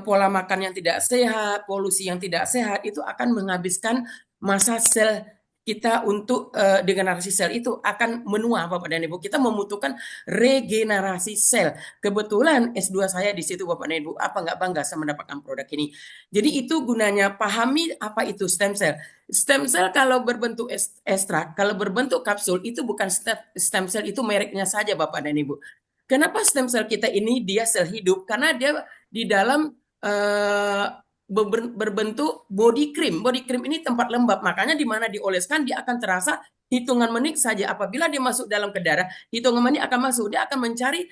Pola makan yang tidak sehat, polusi yang tidak sehat itu akan menghabiskan masa sel kita untuk degenerasi sel itu akan menua Bapak dan Ibu. Kita membutuhkan regenerasi sel. Kebetulan S2 saya di situ Bapak dan Ibu. Apa nggak bangga saya mendapatkan produk ini. Jadi itu gunanya pahami apa itu stem cell. Stem cell kalau berbentuk ekstrak, kalau berbentuk kapsul itu bukan stem cell, itu mereknya saja Bapak dan Ibu. Kenapa stem cell kita ini dia sel hidup? Karena dia di dalam eh, berbentuk body cream. Body cream ini tempat lembab, makanya di mana dioleskan dia akan terasa hitungan menit saja. Apabila dia masuk dalam ke darah, hitungan menit akan masuk. Dia akan mencari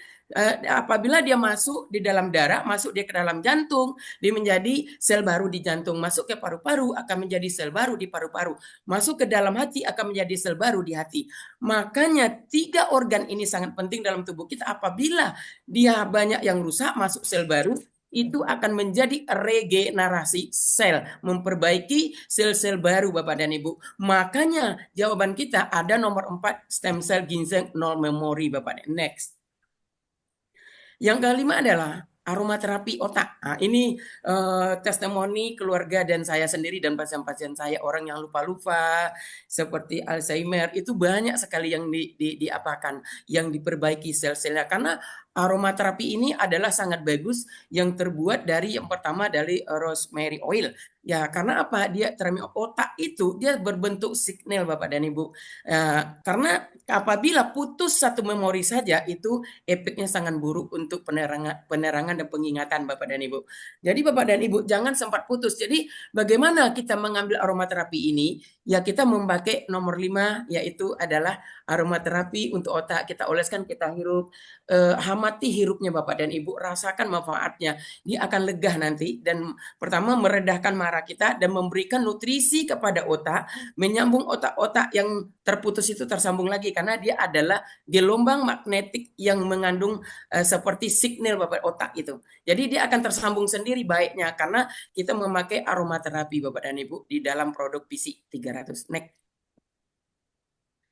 apabila dia masuk di dalam darah, masuk dia ke dalam jantung, dia menjadi sel baru di jantung, masuk ke paru-paru akan menjadi sel baru di paru-paru, masuk ke dalam hati akan menjadi sel baru di hati. Makanya 3 organ ini sangat penting dalam tubuh kita. Apabila dia banyak yang rusak, masuk sel baru, itu akan menjadi regenerasi sel, memperbaiki sel-sel baru Bapak dan Ibu. Makanya jawaban kita ada nomor 4 stem cell ginseng nol memori Bapak dan next. Yang kelima adalah aromaterapi otak. Nah, ini testimoni keluarga dan saya sendiri dan pasien-pasien saya, orang yang lupa-lupa seperti Alzheimer itu banyak sekali yang diapakan, yang diperbaiki sel-selnya karena aromaterapi ini adalah sangat bagus yang terbuat dari yang pertama dari rosemary oil. Ya, karena apa? Dia terapi otak itu dia berbentuk signal Bapak dan Ibu. Karena apabila putus satu memori saja itu efeknya sangat buruk untuk penerangan dan pengingatan Bapak dan Ibu. Jadi Bapak dan Ibu jangan sempat putus. Jadi bagaimana kita mengambil aromaterapi ini? Ya kita memakai nomor 5 yaitu adalah aromaterapi untuk otak. Kita oleskan, kita hirup. Hamati hirupnya Bapak dan Ibu, rasakan manfaatnya. Dia akan lega nanti dan pertama meredahkan marah kita dan memberikan nutrisi kepada otak, menyambung otak-otak yang terputus itu tersambung lagi karena dia adalah gelombang magnetik yang mengandung seperti signal Bapak otak itu. Jadi dia akan tersambung sendiri baiknya karena kita memakai aromaterapi Bapak dan Ibu di dalam produk PC 300. Next.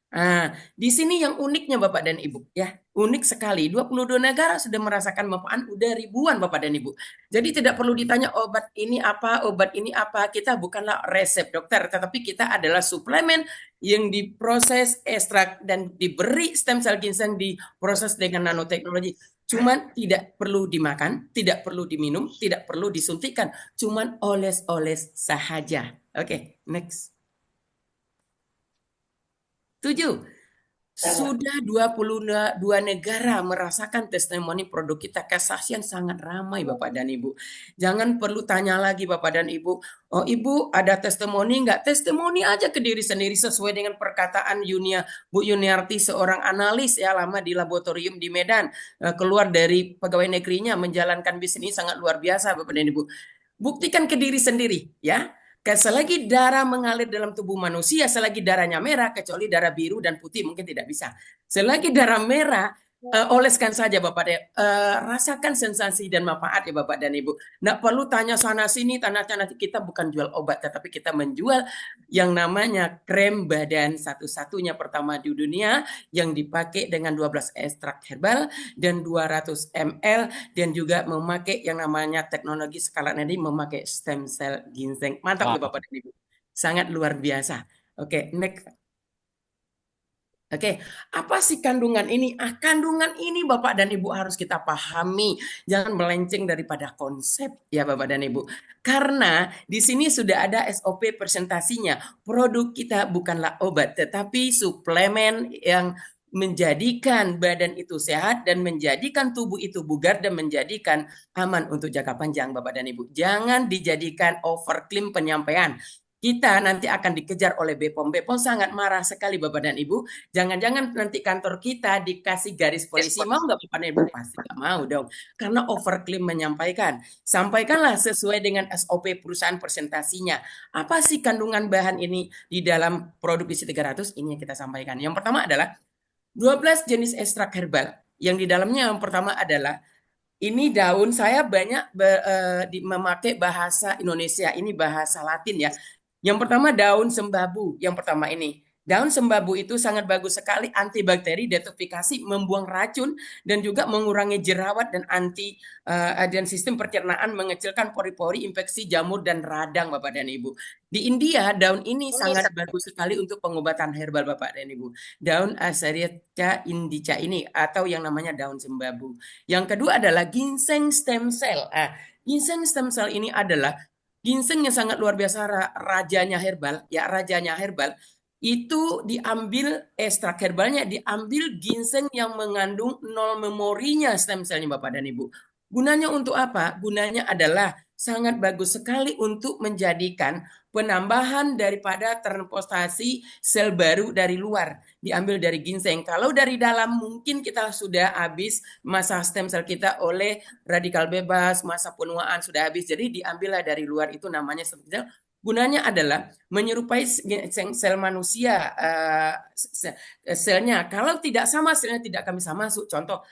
Nah, di sini yang uniknya Bapak dan Ibu, ya. Unik sekali. 22 negara sudah merasakan manfaat, udah ribuan Bapak dan Ibu. Jadi tidak perlu ditanya obat ini apa, obat ini apa. Kita bukanlah resep dokter, tetapi kita adalah suplemen yang diproses, ekstrak, dan diberi stem cell ginseng diproses dengan nanoteknologi. Cuman tidak perlu dimakan, tidak perlu diminum, tidak perlu disuntikkan. Cuman oles-oles sahaja. Oke, next. Setuju? Sudah 22 negara merasakan testimoni produk kita. Kesaksian sangat ramai Bapak dan Ibu. Jangan perlu tanya lagi Bapak dan Ibu. Oh Ibu ada testimoni nggak? Testimoni aja ke diri sendiri sesuai dengan perkataan Bu Yuniarti, seorang analis ya lama di laboratorium di Medan. Keluar dari pegawai negerinya menjalankan bisnis sangat luar biasa Bapak dan Ibu. Buktikan ke diri sendiri ya. Selagi darah mengalir dalam tubuh manusia, selagi darahnya merah, kecuali darah biru dan putih mungkin tidak bisa. Selagi darah merah, oleskan saja Bapak dan rasakan sensasi dan manfaat ya Bapak dan Ibu. Nggak perlu tanya sana sini, tanya kita bukan jual obat, tetapi kita menjual yang namanya krem badan satu-satunya pertama di dunia yang dipakai dengan 12 ekstrak herbal dan 200 ml dan juga memakai yang namanya teknologi skala nadi memakai stem cell ginseng. Mantap ya Wow. Bapak dan Ibu. Sangat luar biasa. Oke, next. Oke, apa sih kandungan ini? Kandungan ini Bapak dan Ibu harus kita pahami. Jangan melenceng daripada konsep ya Bapak dan Ibu. Karena di sini sudah ada SOP presentasinya. Produk kita bukanlah obat, tetapi suplemen yang menjadikan badan itu sehat dan menjadikan tubuh itu bugar dan menjadikan aman untuk jangka panjang Bapak dan Ibu. Jangan dijadikan overclaim penyampaian. Kita nanti akan dikejar oleh BPOM. BPOM sangat marah sekali Bapak dan Ibu. Jangan-jangan nanti kantor kita dikasih garis polisi, mau nggak Bapak dan Ibu? Pasti nggak mau dong. Karena overclaim menyampaikan. Sampaikanlah sesuai dengan SOP perusahaan presentasinya. Apa sih kandungan bahan ini di dalam produk isi 300? Ini yang kita sampaikan. Yang pertama adalah 12 jenis ekstrak herbal. Yang di dalamnya yang pertama adalah ini daun, saya banyak memakai bahasa Indonesia, ini bahasa Latin ya. Yang pertama daun sembabu, yang pertama ini. Daun sembabu itu sangat bagus sekali, antibakteri, detoksifikasi, membuang racun, dan juga mengurangi jerawat dan dan sistem pencernaan, mengecilkan pori-pori, infeksi, jamur, dan radang Bapak dan Ibu. Di India, daun ini sangat bagus sekali untuk pengobatan herbal Bapak dan Ibu. Daun Azadirachta indica ini, atau yang namanya daun sembabu. Yang kedua adalah ginseng stem cell. Ginseng stem cell ini adalah ginseng yang sangat luar biasa, rajanya herbal, ya rajanya herbal. Itu diambil ekstrak herbalnya, diambil ginseng yang mengandung nol memorinya stem cellnya Bapak dan Ibu. Gunanya untuk apa? Gunanya adalah sangat bagus sekali untuk menjadikan penambahan daripada transpostasi sel baru dari luar diambil dari ginseng. Kalau dari dalam mungkin kita sudah habis masa stem cell kita oleh radikal bebas, masa penuaan sudah habis. Jadi diambillah dari luar itu namanya stem cell. Gunanya adalah menyerupai sel manusia selnya. Kalau tidak sama selnya tidak akan bisa masuk. Contoh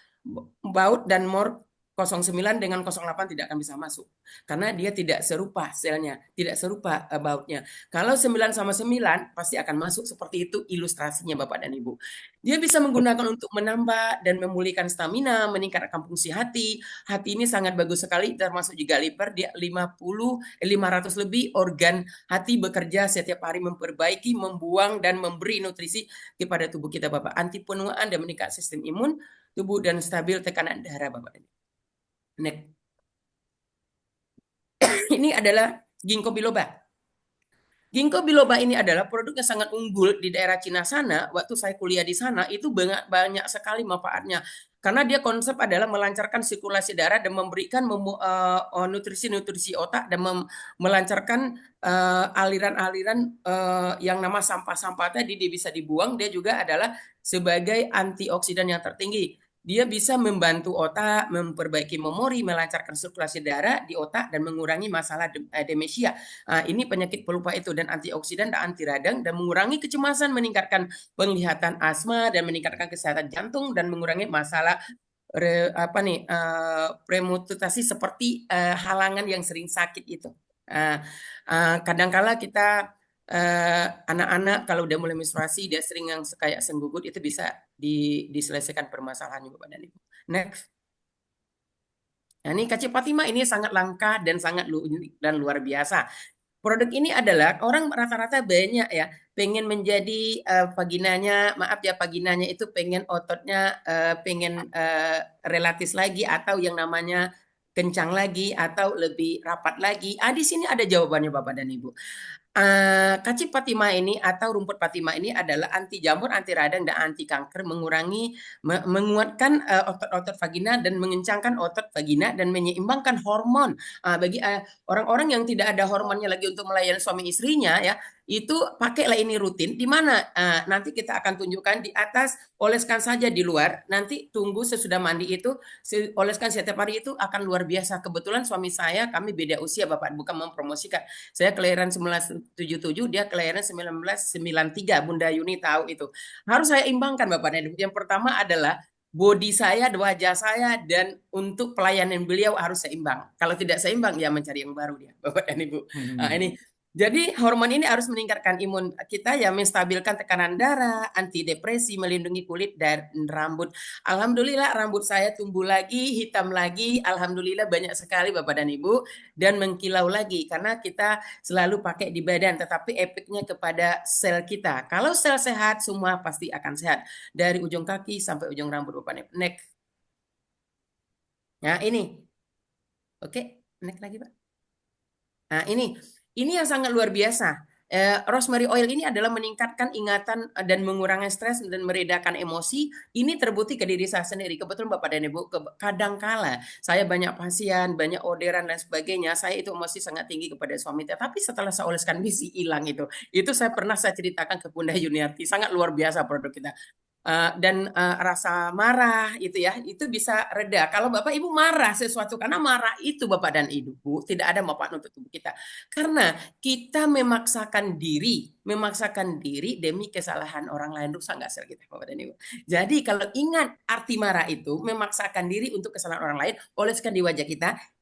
baut dan mor 09 dengan 08 tidak akan bisa masuk karena dia tidak serupa selnya, tidak serupa bautnya. Kalau 9 sama 9 pasti akan masuk, seperti itu ilustrasinya Bapak dan Ibu. Dia bisa menggunakan untuk menambah dan memulihkan stamina, meningkatkan fungsi hati. Hati ini sangat bagus sekali, termasuk juga liver. Dia 500 lebih organ hati bekerja setiap hari memperbaiki, membuang dan memberi nutrisi kepada tubuh kita Bapak. Anti penuaan dan meningkatkan sistem imun tubuh dan stabil tekanan darah Bapak. Next. Ini adalah ginkgo biloba. Ginkgo biloba ini adalah produk yang sangat unggul di daerah Cina sana. Waktu saya kuliah di sana itu banyak sekali manfaatnya. Karena dia konsep adalah melancarkan sirkulasi darah dan memberikan nutrisi-nutrisi otak dan melancarkan aliran-aliran yang nama sampah-sampah tadi dia bisa dibuang. Dia juga adalah sebagai antioksidan yang tertinggi. Dia bisa membantu otak, memperbaiki memori, melancarkan sirkulasi darah di otak dan mengurangi masalah demensia. Ini penyakit pelupa itu, dan antioksidan dan anti radang dan mengurangi kecemasan, meningkatkan penglihatan, asma dan meningkatkan kesehatan jantung dan mengurangi masalah premutasi seperti halangan yang sering sakit itu. Kadangkala kita anak-anak kalau udah mulai menstruasi dia sering yang kayak senggugut, itu bisa diselesaikan permasalahannya Bapak dan Ibu. Next. Nah, ini KC Fatima ini sangat langka dan sangat unik dan luar biasa. Produk ini adalah orang rata-rata banyak ya pengen menjadi vaginanya, maaf ya, vaginanya itu pengen ototnya pengen relatis lagi atau yang namanya kencang lagi atau lebih rapat lagi. Di sini ada jawabannya Bapak dan Ibu. Kaci Fatima ini atau rumput Fatima ini adalah anti jamur, anti radang, dan anti kanker, menguatkan otot-otot vagina dan mengencangkan otot vagina dan menyeimbangkan hormon. Bagi orang-orang yang tidak ada hormonnya lagi untuk melayani suami istrinya ya, itu pakailah ini rutin. Di mana nanti kita akan tunjukkan di atas, oleskan saja di luar. Nanti tunggu sesudah mandi itu, oleskan setiap hari itu akan luar biasa. Kebetulan suami saya, kami beda usia Bapak, bukan mempromosikan. Saya kelahiran 1977, dia kelahiran 1993. Bunda Yuni tahu itu. Harus saya imbangkan Bapak dan Ibu. Yang pertama adalah body saya, wajah saya, dan untuk pelayanan beliau harus seimbang. Kalau tidak seimbang, ya mencari yang baru dia, Bapak dan Ibu. Hmm. Ini jadi hormon ini harus meningkatkan imun kita ya, menstabilkan tekanan darah, antidepresi, melindungi kulit dan rambut. Alhamdulillah rambut saya tumbuh lagi, hitam lagi. Alhamdulillah banyak sekali Bapak dan Ibu, dan mengkilau lagi karena kita selalu pakai di badan, tetapi efeknya kepada sel kita. Kalau sel sehat, semua pasti akan sehat. Dari ujung kaki sampai ujung rambut Bapak. Next. Nah, ini. Oke, next lagi, Pak. Nah, ini yang sangat luar biasa. Rosemary oil ini adalah meningkatkan ingatan dan mengurangi stres dan meredakan emosi. Ini terbukti ke diri saya sendiri. Kebetulan Bapak dan Ibu, kadangkala saya banyak pasien, banyak orderan dan sebagainya. Saya itu emosi sangat tinggi kepada suami. Tapi setelah saya oleskan misi hilang itu. Itu saya pernah saya ceritakan ke Bunda Yuniarti. Sangat luar biasa produk kita. Dan rasa marah itu ya, itu bisa reda. Kalau Bapak Ibu marah sesuatu, karena marah itu Bapak dan Ibu tidak ada manfaat untuk tubuh kita. Karena kita memaksakan diri demi kesalahan orang lain, rusak nggak sel kita Bapak dan Ibu. Jadi kalau ingat arti marah itu memaksakan diri untuk kesalahan orang lain, oleskan di wajah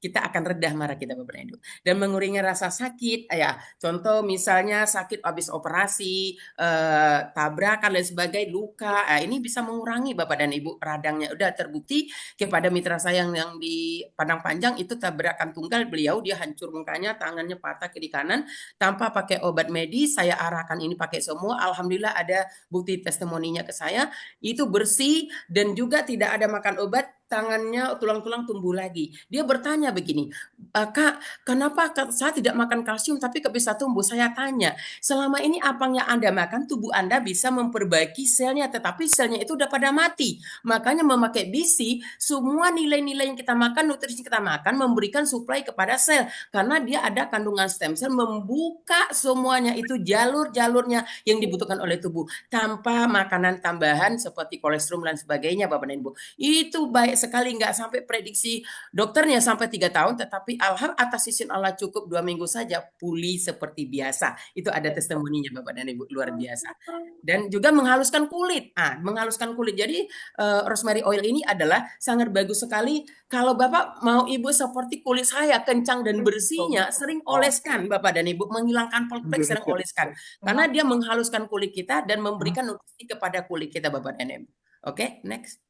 kita akan redah marah kita Bapak dan Ibu. Dan mengurangi rasa sakit, ya contoh misalnya sakit habis operasi, tabrakan dan sebagainya, luka. Ini bisa mengurangi Bapak dan Ibu radangnya. Udah terbukti kepada mitra saya yang di Padang Panjang itu tabrakan tunggal, beliau dia hancur mukanya, tangannya patah kiri kanan tanpa pakai obat medis. Saya arahkan ini pakai semua. Alhamdulillah ada bukti testimoninya ke saya. Itu bersih dan juga tidak ada makan obat, tangannya tulang-tulang tumbuh lagi. Dia bertanya begini, Kak, kenapa saya tidak makan kalsium tapi kok bisa tumbuh? Saya tanya, selama ini apa yang Anda makan, tubuh Anda bisa memperbaiki selnya, tetapi selnya itu udah pada mati. Makanya memakai BC, semua nilai-nilai yang kita makan, nutrisi kita makan, memberikan suplai kepada sel. Karena dia ada kandungan stem cell, membuka semuanya itu jalur-jalurnya yang dibutuhkan oleh tubuh. Tanpa makanan tambahan seperti kolesterol dan sebagainya, Bapak dan Ibu. Itu baik sekali, nggak sampai prediksi dokternya sampai 3 tahun, tetapi alhamdulillah atas izin Allah cukup 2 minggu saja pulih seperti biasa. Itu ada testimoninya Bapak dan Ibu, luar biasa. Dan juga menghaluskan kulit. Menghaluskan kulit. Jadi rosemary oil ini adalah sangat bagus sekali. Kalau Bapak mau Ibu seperti kulit saya kencang dan bersihnya, sering oleskan Bapak dan Ibu, menghilangkan plek sering oleskan. Karena dia menghaluskan kulit kita dan memberikan nutrisi kepada kulit kita Bapak dan Ibu. Oke, next.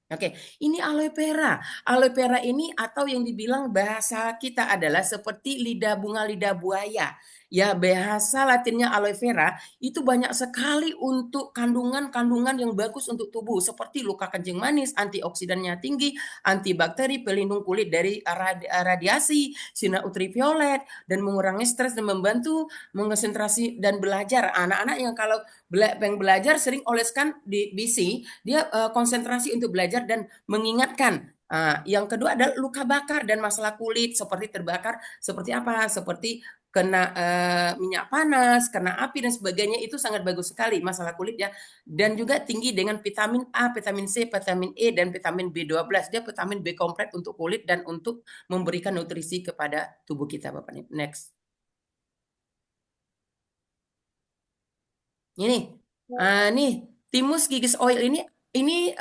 Oke, ini aloe vera. Aloe vera ini atau yang dibilang bahasa kita adalah seperti bunga lidah buaya. Ya, bahasa latinnya aloe vera itu banyak sekali untuk kandungan-kandungan yang bagus untuk tubuh seperti luka kencing manis, antioksidannya tinggi, antibakteri, pelindung kulit dari radiasi, sinar ultraviolet, dan mengurangi stres dan membantu mengonsentrasi dan belajar. Anak-anak yang kalau pengen belajar sering oleskan di BC, dia konsentrasi untuk belajar dan mengingatkan. Yang kedua adalah luka bakar dan masalah kulit seperti terbakar, seperti apa? Seperti kena minyak panas, kena api dan sebagainya, itu sangat bagus sekali masalah kulit ya. Dan juga tinggi dengan vitamin A, vitamin C, vitamin E dan vitamin B12. Dia vitamin B komplit untuk kulit dan untuk memberikan nutrisi kepada tubuh kita Bapak. Next. Ini, nih Timus Gigis Oil ini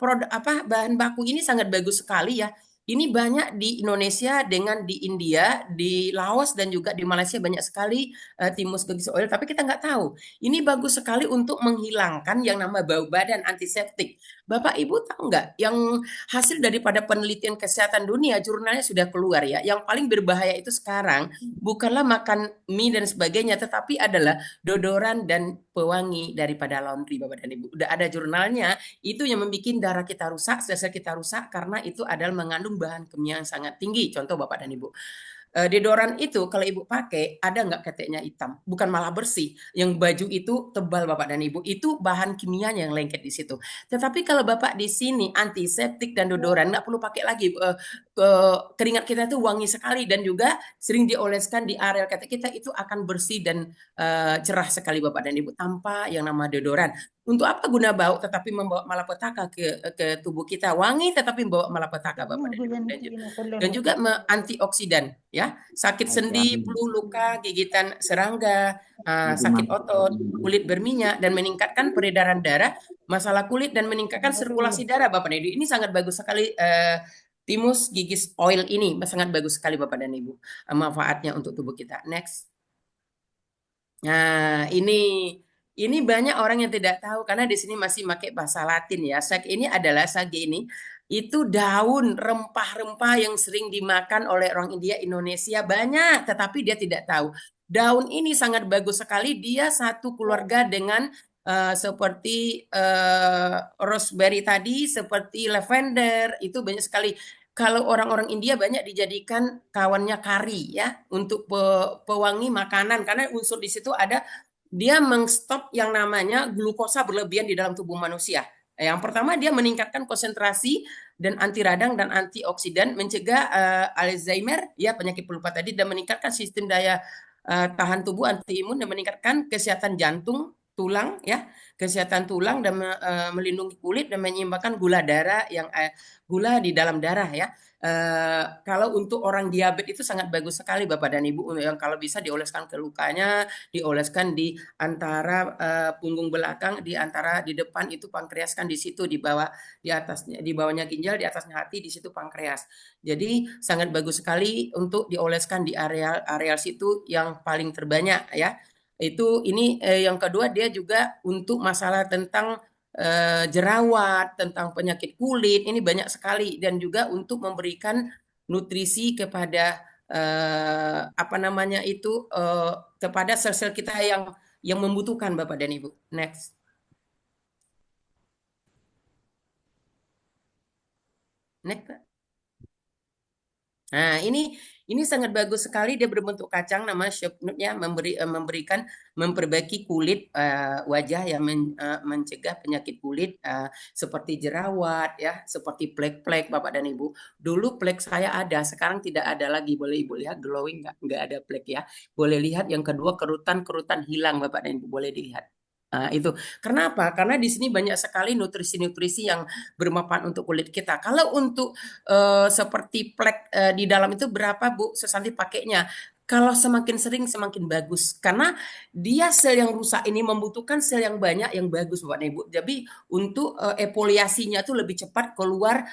produk apa, bahan baku ini sangat bagus sekali ya. Ini banyak di Indonesia dengan di India, di Laos dan juga di Malaysia banyak sekali Timus Gigis Oil. Tapi kita nggak tahu. Ini bagus sekali untuk menghilangkan yang nama bau badan, antiseptik. Bapak Ibu tahu nggak? Yang hasil daripada penelitian kesehatan dunia, jurnalnya sudah keluar ya. Yang paling berbahaya itu sekarang bukanlah makan mie dan sebagainya, tetapi adalah deodoran dan pewangi daripada laundry Bapak dan Ibu. Udah ada jurnalnya, itu yang membuat darah kita rusak, sel-sel kita rusak karena itu adalah mengandung bahan kimia yang sangat tinggi. Contoh Bapak dan Ibu. Deodoran itu kalau ibu pakai ada nggak keteknya hitam, bukan malah bersih. Yang baju itu tebal bapak dan ibu, itu bahan kimianya yang lengket di situ. Tetapi kalau bapak di sini antiseptik dan deodoran nggak perlu pakai lagi. Keringat kita itu wangi sekali dan juga sering dioleskan di area ketek kita itu akan bersih dan cerah sekali bapak dan ibu tanpa yang nama deodoran. Untuk apa guna bau tetapi membawa malapetaka ke tubuh kita, wangi tetapi membawa malapetaka bapak dan ibu, dan juga antioksidan ya, sakit sendi, flu, luka, gigitan serangga, sakit otot, kulit berminyak dan meningkatkan peredaran darah, masalah kulit dan meningkatkan sirkulasi darah bapak dan ibu. Ini sangat bagus sekali. Timus gigis oil ini sangat bagus sekali bapak dan ibu, manfaatnya untuk tubuh kita. Next. Nah, ini banyak orang yang tidak tahu karena di sini masih pakai bahasa Latin ya. Sage ini itu daun rempah-rempah yang sering dimakan oleh orang India, Indonesia banyak, tetapi dia tidak tahu. Daun ini sangat bagus sekali. Dia satu keluarga dengan seperti rosemary tadi, seperti lavender, itu banyak sekali. Kalau orang-orang India banyak dijadikan kawannya kari ya untuk pewangi makanan karena unsur di situ ada, dia mengstop yang namanya glukosa berlebihan di dalam tubuh manusia. Yang pertama dia meningkatkan konsentrasi dan anti radang dan antioksidan, mencegah Alzheimer ya penyakit pelupa tadi, dan meningkatkan sistem daya tahan tubuh, anti imun, dan meningkatkan kesehatan jantung, tulang ya, kesehatan tulang, dan melindungi kulit dan menyeimbangkan gula darah yang gula di dalam darah ya. Kalau untuk orang diabetes itu sangat bagus sekali Bapak dan Ibu, yang kalau bisa dioleskan ke lukanya, dioleskan di antara punggung belakang, di antara di depan itu pankreas kan di situ, di bawah, di atasnya, di bawahnya ginjal, di atasnya hati, di situ pankreas. Jadi sangat bagus sekali untuk dioleskan di areal situ yang paling terbanyak ya. Itu ini yang kedua, dia juga untuk masalah tentang jerawat, tentang penyakit kulit, ini banyak sekali, dan juga untuk memberikan nutrisi kepada apa namanya itu kepada sel-sel kita yang membutuhkan Bapak dan Ibu. Next. Next, Pak. Nah, ini sangat bagus sekali. Dia berbentuk kacang, nama Shopnut-nya memberikan memperbaiki kulit wajah yang mencegah penyakit kulit seperti jerawat ya, seperti plek-plek Bapak dan Ibu. Dulu plek saya ada, sekarang tidak ada lagi. Boleh Ibu lihat glowing nggak ada plek ya. Boleh lihat yang kedua, kerutan-kerutan hilang Bapak dan Ibu, boleh dilihat. Nah, itu kenapa? Karena di sini banyak sekali nutrisi-nutrisi yang bermanfaat untuk kulit kita. Kalau untuk seperti plek di dalam itu berapa Bu Susanti pakainya? Kalau semakin sering semakin bagus karena dia sel yang rusak ini membutuhkan sel yang banyak yang bagus Bapak dan Ibu. Jadi untuk epoliasinya tuh lebih cepat keluar,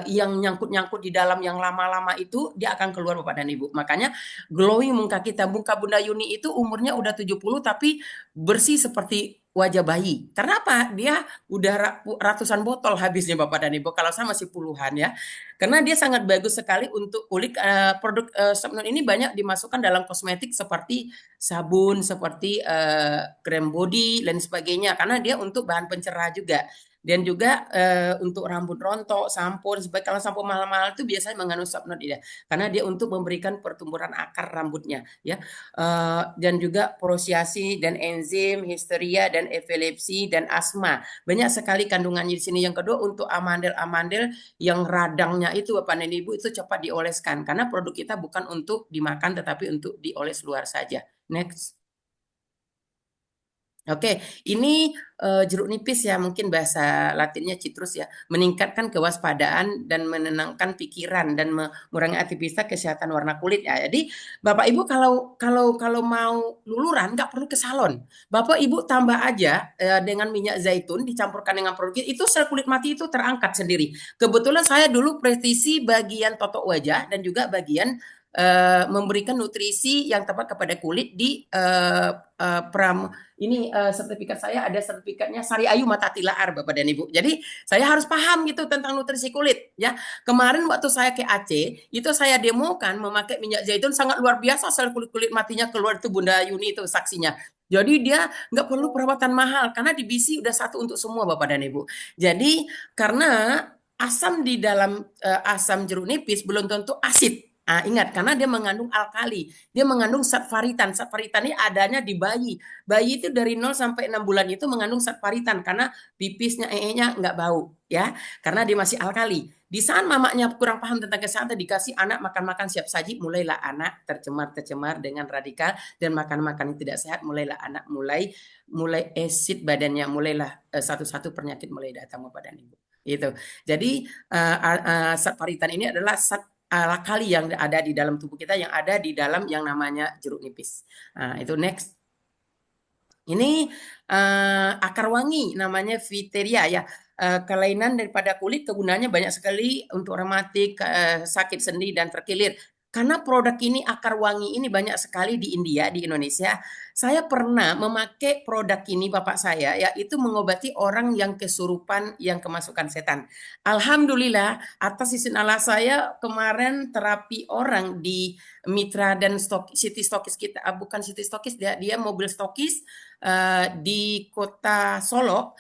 yang nyangkut-nyangkut di dalam yang lama-lama itu dia akan keluar Bapak dan Ibu. Makanya glowing muka kita, muka Bunda Yuni itu umurnya udah 70 tapi bersih seperti wajah bayi. Karena apa? Dia udah ratusan botol habisnya Bapak dan Ibu. Kalau saya masih puluhan ya. Karena dia sangat bagus sekali untuk kulit. Produk Sabun ini banyak dimasukkan dalam kosmetik seperti sabun, seperti krem body dan sebagainya. Karena dia untuk bahan pencerah juga. Dan juga untuk rambut rontok, sampo, kalau sampo mahal-mahal itu biasanya mengandung sabun ya. Karena dia untuk memberikan pertumbuhan akar rambutnya ya. Dan juga prosiasi dan enzim, histeria dan epilepsi dan asma. Banyak sekali kandungannya di sini. Yang kedua untuk amandel-amandel yang radangnya itu Bapak dan Ibu itu cepat dioleskan karena produk kita bukan untuk dimakan tetapi untuk dioles luar saja. Next. Oke, ini jeruk nipis ya, mungkin bahasa Latinnya citrus ya, meningkatkan kewaspadaan dan menenangkan pikiran dan mengurangi aktivitas kesehatan warna kulit ya. Jadi Bapak Ibu kalau mau luluran nggak perlu ke salon. Bapak Ibu tambah aja dengan minyak zaitun dicampurkan dengan produk itu, sel kulit mati itu terangkat sendiri. Kebetulan saya dulu praktisi bagian totok wajah dan juga bagian memberikan nutrisi yang tepat kepada kulit di ini sertifikat saya ada sertifikatnya Sari Ayu Mata Tilaar Bapak dan Ibu. Jadi saya harus paham gitu tentang nutrisi kulit ya. Kemarin waktu saya ke Aceh itu saya demokan memakai minyak zaitun, sangat luar biasa sel kulit matinya keluar, itu Bunda Yuni itu saksinya. Jadi dia nggak perlu perawatan mahal karena di BC udah satu untuk semua Bapak dan Ibu. Jadi karena asam di dalam asam jeruk nipis belum tentu asid. Ingat, karena dia mengandung alkali, dia mengandung satparitan. Satparitan ini adanya di bayi. Bayi itu dari 0 sampai 6 bulan itu mengandung satparitan karena pipisnya, nya nggak bau, ya, karena dia masih alkali. Di saat mamanya kurang paham tentang kesehatan, dikasih anak makan-makan siap saji, mulailah anak tercemar-tercemar dengan radikal dan makan-makan yang tidak sehat, mulailah anak mulai mulai acid badannya, mulailah satu-satu penyakit mulai datang ke badan ibu. Itu. Jadi satparitan ini adalah kali yang ada di dalam tubuh kita, yang ada di dalam yang namanya jeruk nipis. Itu next. Ini akar wangi namanya Viteria ya. Kelainan daripada kulit kegunaannya banyak sekali untuk rematik, sakit sendi dan terkilir. Karena produk ini akar wangi ini banyak sekali di India, di Indonesia. Saya pernah memakai produk ini bapak saya ya, itu mengobati orang yang kesurupan, yang kemasukan setan. Alhamdulillah atas izin Allah saya kemarin terapi orang di Mitra dan City Stokis kita, bukan City Stokis, dia mobil stokis di kota Solo.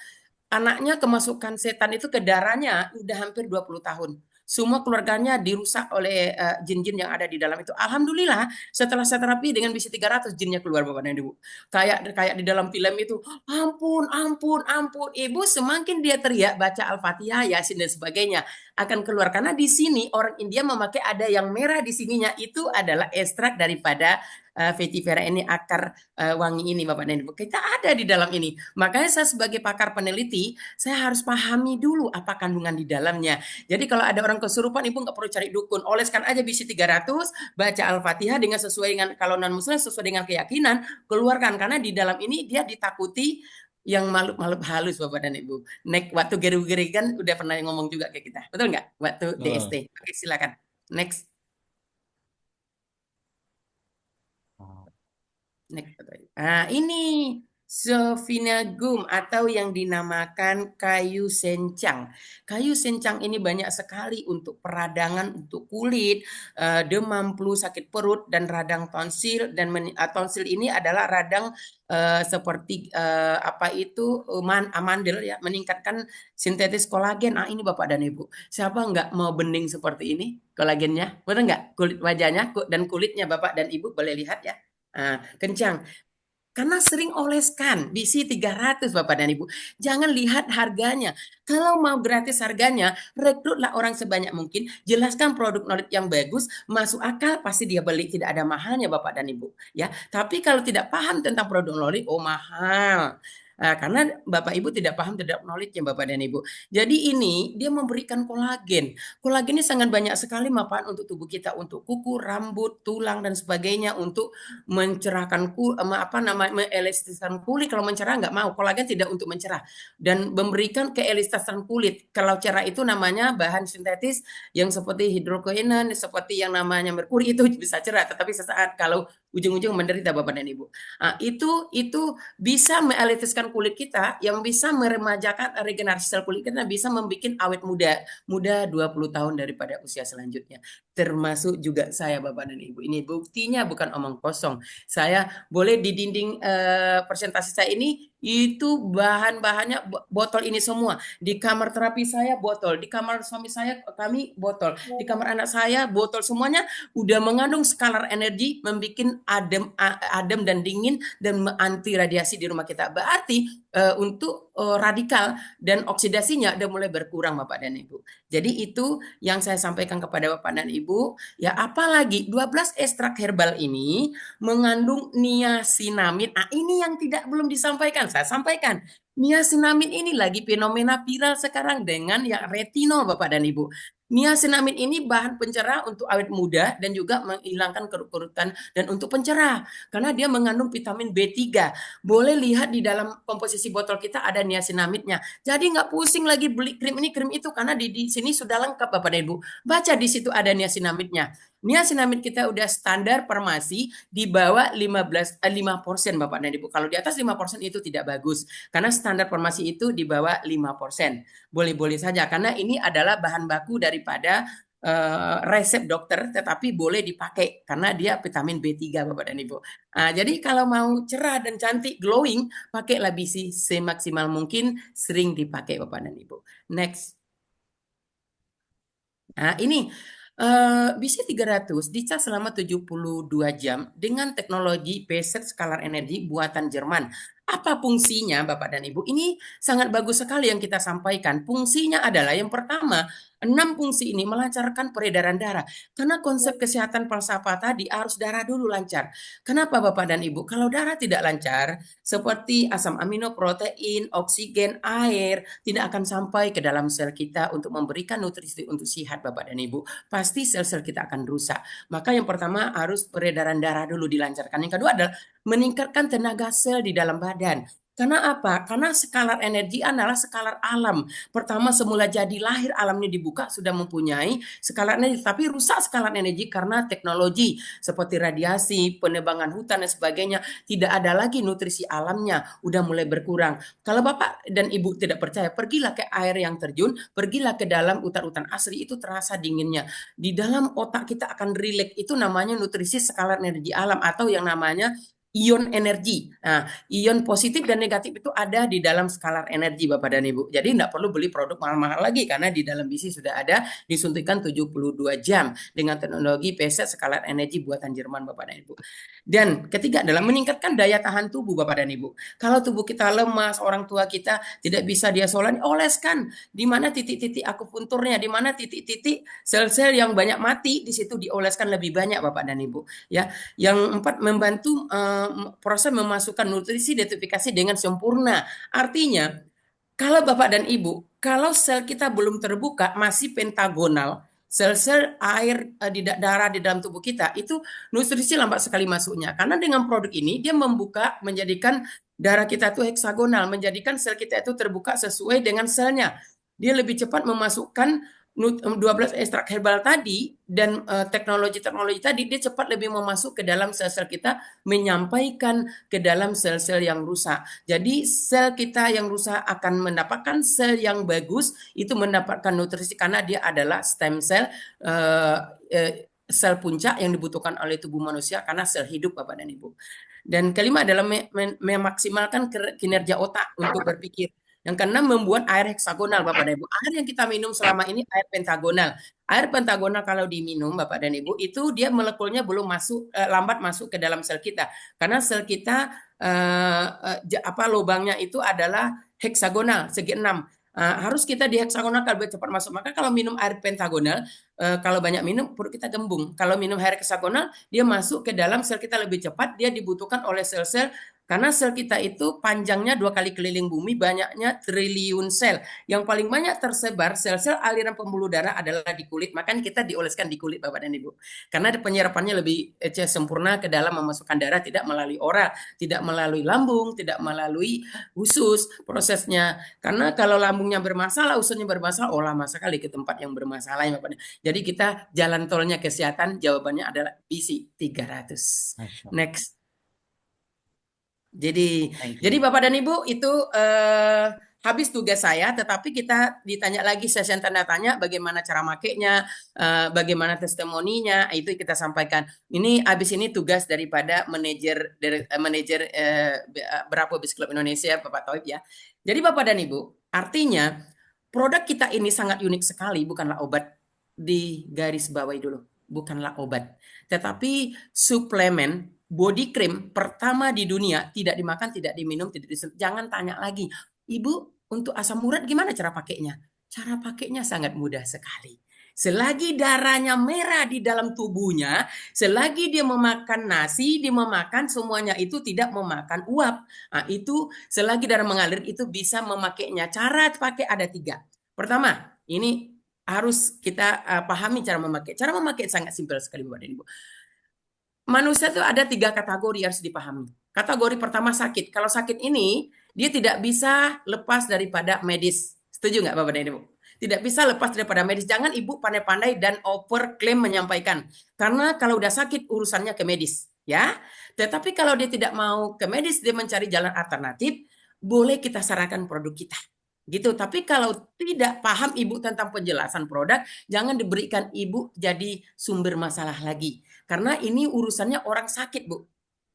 Anaknya kemasukan setan itu ke darahnya udah hampir 20 tahun. Semua keluarganya dirusak oleh jin-jin yang ada di dalam itu. Alhamdulillah setelah saya terapi dengan bisi 300 jinnya keluar Bapak dan Ibu. Kayak kayak di dalam film itu, ampun, ampun, ampun. Ibu semakin dia teriak baca Al-Fatihah, Yasin dan sebagainya akan keluar, karena di sini orang India memakai ada yang merah di sininya, itu adalah ekstrak daripada vetiver ini, akar wangi ini Bapak dan Ibu. Kita ada di dalam ini. Makanya saya sebagai pakar peneliti, saya harus pahami dulu apa kandungan di dalamnya. Jadi kalau ada orang kesurupan, Ibu nggak perlu cari dukun. Oleskan aja bisi 300, baca Al-Fatihah dengan sesuai dengan, kalau non muslim sesuai dengan keyakinan, keluarkan. Karena di dalam ini dia ditakuti yang makhluk-makhluk halus Bapak dan Ibu. Next, waktu geri-geri kan udah pernah ngomong juga ke kita. Betul nggak? Waktu DST. Betul. Oke, silakan. Next. Next. Ini Sofinagum atau yang dinamakan kayu sencang. Kayu sencang ini banyak sekali untuk peradangan, untuk kulit, demam, flu, sakit perut, dan radang tonsil. Dan tonsil ini adalah radang seperti apa itu amandel ya, meningkatkan sintetis kolagen. Ini Bapak dan Ibu. Siapa nggak mau bening seperti ini kolagennya? Betul nggak? Kulit wajahnya dan kulitnya Bapak dan Ibu boleh lihat ya. Kencang. Karena sering oleskan bisi 300 Bapak dan Ibu. Jangan lihat harganya. Kalau mau gratis harganya, rekrutlah orang sebanyak mungkin, jelaskan produk knowledge yang bagus, masuk akal, pasti dia beli, tidak ada mahalnya Bapak dan Ibu, ya. Tapi kalau tidak paham tentang produk knowledge, oh mahal. Karena Bapak Ibu tidak paham terhadap knowledge-nya Bapak dan Ibu. Jadi ini dia memberikan kolagen. Kolagen ini sangat banyak sekali manfaat untuk tubuh kita, untuk kuku, rambut, tulang dan sebagainya, untuk mencerahkan apa namanya, mengelastikan kulit. Kalau mencerah nggak mau, kolagen tidak untuk mencerah dan memberikan keelastisan kulit. Kalau cerah itu namanya bahan sintetis yang seperti hidrokoinon, seperti yang namanya merkuri, itu bisa cerah, tetapi sesaat kalau ujung-ujung menderita Bapak dan Ibu. Itu bisa mengelastikan kulit kita, yang bisa meremajakan regenerasi sel kulit kita, bisa membuat awet muda, muda 20 tahun daripada usia selanjutnya. Termasuk juga saya Bapak dan Ibu. Ini buktinya, bukan omong kosong. Saya boleh di dinding presentasi saya ini itu bahan-bahannya botol ini semua. Di kamar terapi saya botol, di kamar suami saya kami botol, di kamar anak saya botol, semuanya udah mengandung skalar energi, membuat adem dan dingin dan anti radiasi di rumah kita. Berarti untuk radikal dan oksidasinya udah mulai berkurang Bapak dan Ibu. Jadi itu yang saya sampaikan kepada Bapak dan Ibu. Ya, apalagi 12 ekstrak herbal ini mengandung niacinamide. Ini yang belum disampaikan, saya sampaikan. Niacinamide ini lagi fenomena viral sekarang dengan yang retinol Bapak dan Ibu. Niacinamide ini bahan pencerah untuk awet muda dan juga menghilangkan kerut-kerutan dan untuk pencerah karena dia mengandung vitamin B3. Boleh lihat di dalam komposisi botol kita ada niacinamide-nya. Jadi nggak pusing lagi beli krim ini krim itu karena di sini sudah lengkap Bapak dan Ibu. Baca di situ ada niacinamide-nya. Niacinamide kita udah standar farmasi di bawah 5% Bapak dan Ibu. Kalau di atas 5% itu tidak bagus. Karena standar farmasi itu di bawah 5%. Boleh-boleh saja karena ini adalah bahan baku daripada resep dokter, tetapi boleh dipakai karena dia vitamin B3 Bapak dan Ibu. Jadi kalau mau cerah dan cantik glowing, pakailah BC semaksimal mungkin, sering dipakai Bapak dan Ibu. Next. Ini BC 300 dicas selama 72 jam dengan teknologi Beset Scalar Energy buatan Jerman. Apa fungsinya, Bapak dan Ibu? Ini sangat bagus sekali yang kita sampaikan. Fungsinya adalah yang pertama, 6 fungsi ini melancarkan peredaran darah. Karena konsep kesehatan falsafah tadi harus darah dulu lancar. Kenapa, Bapak dan Ibu? Kalau darah tidak lancar, seperti asam amino, protein, oksigen, air, tidak akan sampai ke dalam sel kita untuk memberikan nutrisi untuk sehat, Bapak dan Ibu, pasti sel-sel kita akan rusak. Maka yang pertama harus peredaran darah dulu dilancarkan. Yang kedua adalah meningkatkan tenaga sel di dalam badan. Karena apa? Karena skalar energi adalah skalar alam. Pertama semula jadi lahir alamnya dibuka sudah mempunyai skalar energi, tapi rusak skalar energi karena teknologi seperti radiasi, penebangan hutan dan sebagainya. Tidak ada lagi nutrisi alamnya, udah mulai berkurang. Kalau Bapak dan Ibu tidak percaya, pergilah ke air yang terjun, pergilah ke dalam hutan-hutan asri, itu terasa dinginnya. Di dalam otak kita akan rileks, itu namanya nutrisi skalar energi alam atau yang namanya ion energi. Nah, ion positif dan negatif itu ada di dalam skalar energi, Bapak dan Ibu. Jadi tidak perlu beli produk mahal-mahal lagi karena di dalam BC sudah ada disuntikan 72 jam dengan teknologi PZ skalar energi buatan Jerman, Bapak dan Ibu. Dan ketiga adalah meningkatkan daya tahan tubuh, Bapak dan Ibu. Kalau tubuh kita lemas, orang tua kita tidak bisa dia diasolan, oleskan. Di mana titik-titik akupunturnya, di mana titik-titik sel-sel yang banyak mati, di situ dioleskan lebih banyak, Bapak dan Ibu. Ya, yang empat, membantu proses memasukkan nutrisi detoksifikasi dengan sempurna. Artinya, kalau Bapak dan Ibu, kalau sel kita belum terbuka, masih pentagonal, sel-sel air di darah di dalam tubuh kita, itu nutrisi lambat sekali masuknya. Karena dengan produk ini, dia membuka, menjadikan darah kita itu heksagonal, menjadikan sel kita itu terbuka sesuai dengan selnya. Dia lebih cepat memasukkan 12 ekstrak herbal tadi dan teknologi-teknologi tadi, dia cepat lebih memasuk ke dalam sel-sel kita, menyampaikan ke dalam sel-sel yang rusak. Jadi sel kita yang rusak akan mendapatkan sel yang bagus, itu mendapatkan nutrisi karena dia adalah stem cell, sel puncak yang dibutuhkan oleh tubuh manusia karena sel hidup, Bapak dan Ibu. Dan kelima adalah memaksimalkan kinerja otak untuk berpikir. Yang keenam, membuat air heksagonal, Bapak dan Ibu. Air yang kita minum selama ini air pentagonal. Air pentagonal kalau diminum, Bapak dan Ibu, itu dia molekulnya belum masuk, lambat masuk ke dalam sel kita. Karena sel kita lubangnya itu adalah heksagonal, segi 6. Harus kita di heksagonal kalau cepat masuk. Maka kalau minum air pentagonal, kalau banyak minum perut kita gembung. Kalau minum air heksagonal, dia masuk ke dalam sel kita lebih cepat. Dia dibutuhkan oleh sel-sel karena sel kita itu panjangnya 2 kali keliling bumi, banyaknya triliun sel. Yang paling banyak tersebar sel-sel aliran pembuluh darah adalah di kulit. Makanya kita dioleskan di kulit, Bapak dan Ibu. Karena penyerapannya lebih sempurna ke dalam memasukkan darah, tidak melalui oral, tidak melalui lambung, tidak melalui usus prosesnya. Karena kalau lambungnya bermasalah, ususnya bermasalah, lama sekali ke tempat yang bermasalah, Bapak. Jadi kita jalan tolnya kesehatan, jawabannya adalah BC 300. Next. Jadi Bapak dan Ibu itu habis tugas saya, tetapi kita ditanya lagi sesi tanda tanya bagaimana cara makainya, bagaimana testimoninya, itu kita sampaikan. Ini habis ini tugas daripada manajer Bravo Biz Club Indonesia, Bapak Toib ya. Jadi Bapak dan Ibu, artinya produk kita ini sangat unik sekali, bukanlah obat, di garis bawahi dulu, bukanlah obat, tetapi suplemen body cream pertama di dunia, tidak dimakan, tidak diminum, tidak disentuh. Jangan tanya lagi, Ibu, untuk asam urat gimana cara pakainya? Cara pakainya sangat mudah sekali. Selagi darahnya merah di dalam tubuhnya, selagi dia memakan nasi, dia memakan semuanya itu tidak memakan uap. Nah, itu selagi darah mengalir itu bisa memakainya. Cara pakai ada 3. Pertama, ini harus kita pahami cara memakai. Cara memakai sangat simpel sekali, Bapak dan Ibu. Manusia itu ada 3 kategori yang harus dipahami. Kategori pertama sakit. Kalau sakit ini, dia tidak bisa lepas daripada medis. Setuju nggak Bapak dan Ibu? Tidak bisa lepas daripada medis. Jangan Ibu pandai-pandai dan overklaim menyampaikan. Karena kalau udah sakit, urusannya ke medis. Ya. Tetapi kalau dia tidak mau ke medis, dia mencari jalan alternatif, boleh kita sarankan produk kita. Gitu. Tapi kalau tidak paham Ibu tentang penjelasan produk, jangan diberikan Ibu jadi sumber masalah lagi. Karena ini urusannya orang sakit, Bu.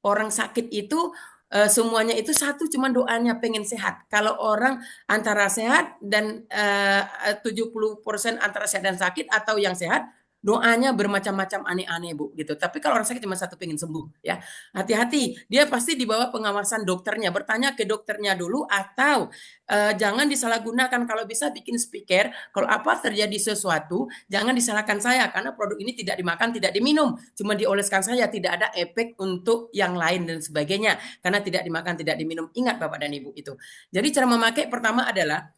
Orang sakit itu semuanya itu satu, cuma doanya pengen sehat. Kalau orang antara sehat dan 70% antara sehat dan sakit atau yang sehat, doanya bermacam-macam aneh-aneh Bu gitu. Tapi kalau orang sakit cuma satu pengen sembuh ya. Hati-hati, dia pasti di bawah pengawasan dokternya. Bertanya ke dokternya dulu atau jangan disalahgunakan kalau bisa bikin speaker. Kalau apa terjadi sesuatu, jangan disalahkan saya karena produk ini tidak dimakan, tidak diminum, cuma dioleskan saja, tidak ada efek untuk yang lain dan sebagainya karena tidak dimakan, tidak diminum. Ingat Bapak dan Ibu itu. Jadi cara memakai pertama adalah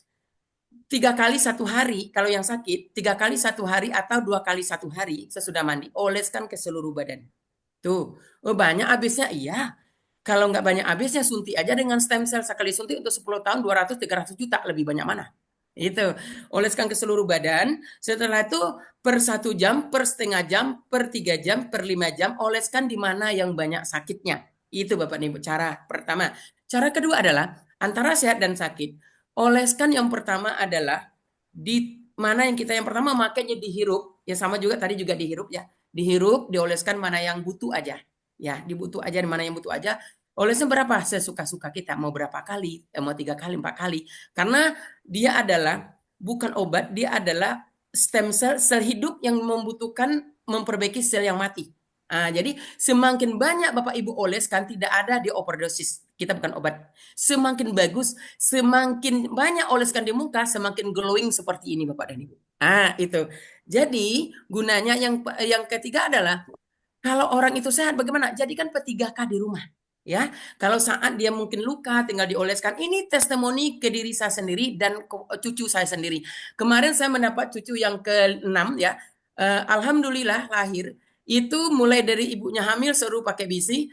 3 kali 1 hari kalau yang sakit, 3 kali 1 hari atau 2 kali 1 hari sesudah mandi, oleskan ke seluruh badan. Tuh, oh banyak habisnya iya. Kalau nggak banyak habisnya suntik aja dengan stem cell sekali suntik untuk 10 tahun 200-300 juta lebih banyak mana? Itu oleskan ke seluruh badan. Setelah itu per 1 jam, per setengah jam, per 3 jam, per 5 jam oleskan di mana yang banyak sakitnya. Itu Bapak Ibu cara pertama. Cara kedua adalah antara sehat dan sakit. Oleskan yang pertama adalah di mana yang kita yang pertama makanya dihirup ya sama juga tadi juga dihirup ya dihirup dioleskan mana yang butuh aja ya dibutuh aja mana yang butuh aja olesnya berapa sesuka-suka kita mau berapa kali mau 3 kali 4 kali karena dia adalah bukan obat dia adalah stem cell sel hidup yang membutuhkan memperbaiki sel yang mati. Jadi semakin banyak Bapak Ibu oleskan tidak ada di overdosis kita bukan obat semakin bagus semakin banyak oleskan di muka semakin glowing seperti ini Bapak dan Ibu. Itu. Jadi gunanya yang ketiga adalah kalau orang itu sehat bagaimana? Jadikan P3K di rumah. Ya, kalau saat dia mungkin luka tinggal dioleskan. Ini testimoni ke diri saya sendiri dan cucu saya sendiri. Kemarin saya mendapat cucu yang ke-6 ya. Alhamdulillah lahir. Itu mulai dari ibunya hamil suruh pakai BISI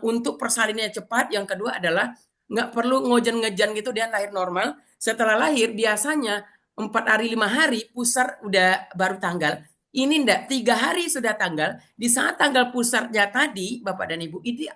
untuk persalinannya cepat. Yang kedua adalah nggak perlu ngojen-ngejan gitu dia lahir normal. Setelah lahir biasanya 4 hari 5 hari pusar udah baru tanggal. Ini enggak, 3 hari sudah tanggal. Di saat tanggal pusarnya tadi, Bapak dan Ibu, ini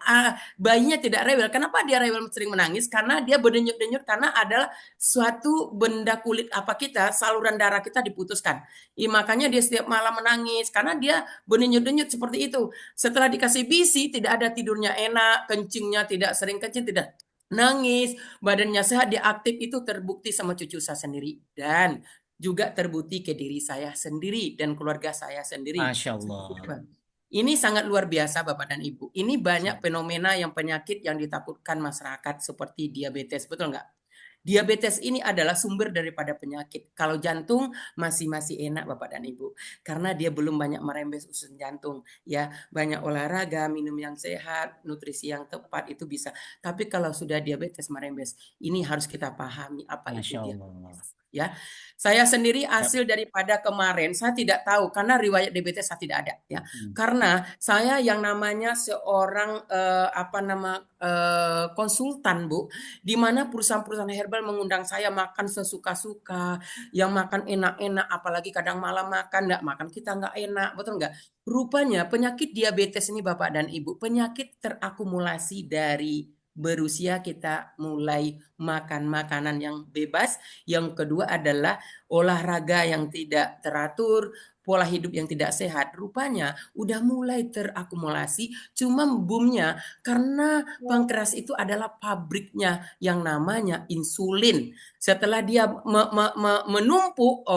bayinya tidak rewel. Kenapa dia rewel sering menangis? Karena dia berdenyut-denyut karena adalah suatu benda kulit apa kita, saluran darah kita diputuskan. Makanya dia setiap malam menangis karena dia berdenyut-denyut seperti itu. Setelah dikasih BISI, tidak ada tidurnya enak, kencingnya tidak sering kencing, tidak nangis, badannya sehat, dia aktif itu terbukti sama cucu saya sendiri. Dan juga terbukti ke diri saya sendiri dan keluarga saya sendiri. Masya Allah. Ini sangat luar biasa Bapak dan Ibu. Ini banyak fenomena yang penyakit yang ditakutkan masyarakat seperti diabetes, betul nggak? Diabetes ini adalah sumber daripada penyakit. Kalau jantung masih enak Bapak dan Ibu, karena dia belum banyak merembes usus jantung. Ya, banyak olahraga, minum yang sehat, nutrisi yang tepat itu bisa. Tapi kalau sudah diabetes merembes, ini harus kita pahami apa itu Masya Allah. diabetes. Ya, saya sendiri Yap. hasil daripada kemarin saya tidak tahu karena riwayat diabetes saya tidak ada. Ya, karena saya yang namanya seorang konsultan Bu di mana perusahaan-perusahaan herbal mengundang saya makan sesuka-suka, yang makan enak-enak, apalagi kadang malam makan, nggak makan kita nggak enak, betul nggak? Rupanya penyakit diabetes ini Bapak dan Ibu, penyakit terakumulasi dari berusia kita mulai makan makanan yang bebas, yang kedua adalah olahraga yang tidak teratur, pola hidup yang tidak sehat, rupanya udah mulai terakumulasi, cuma boomnya karena pankreas itu adalah pabriknya yang namanya insulin. Setelah dia menumpuk,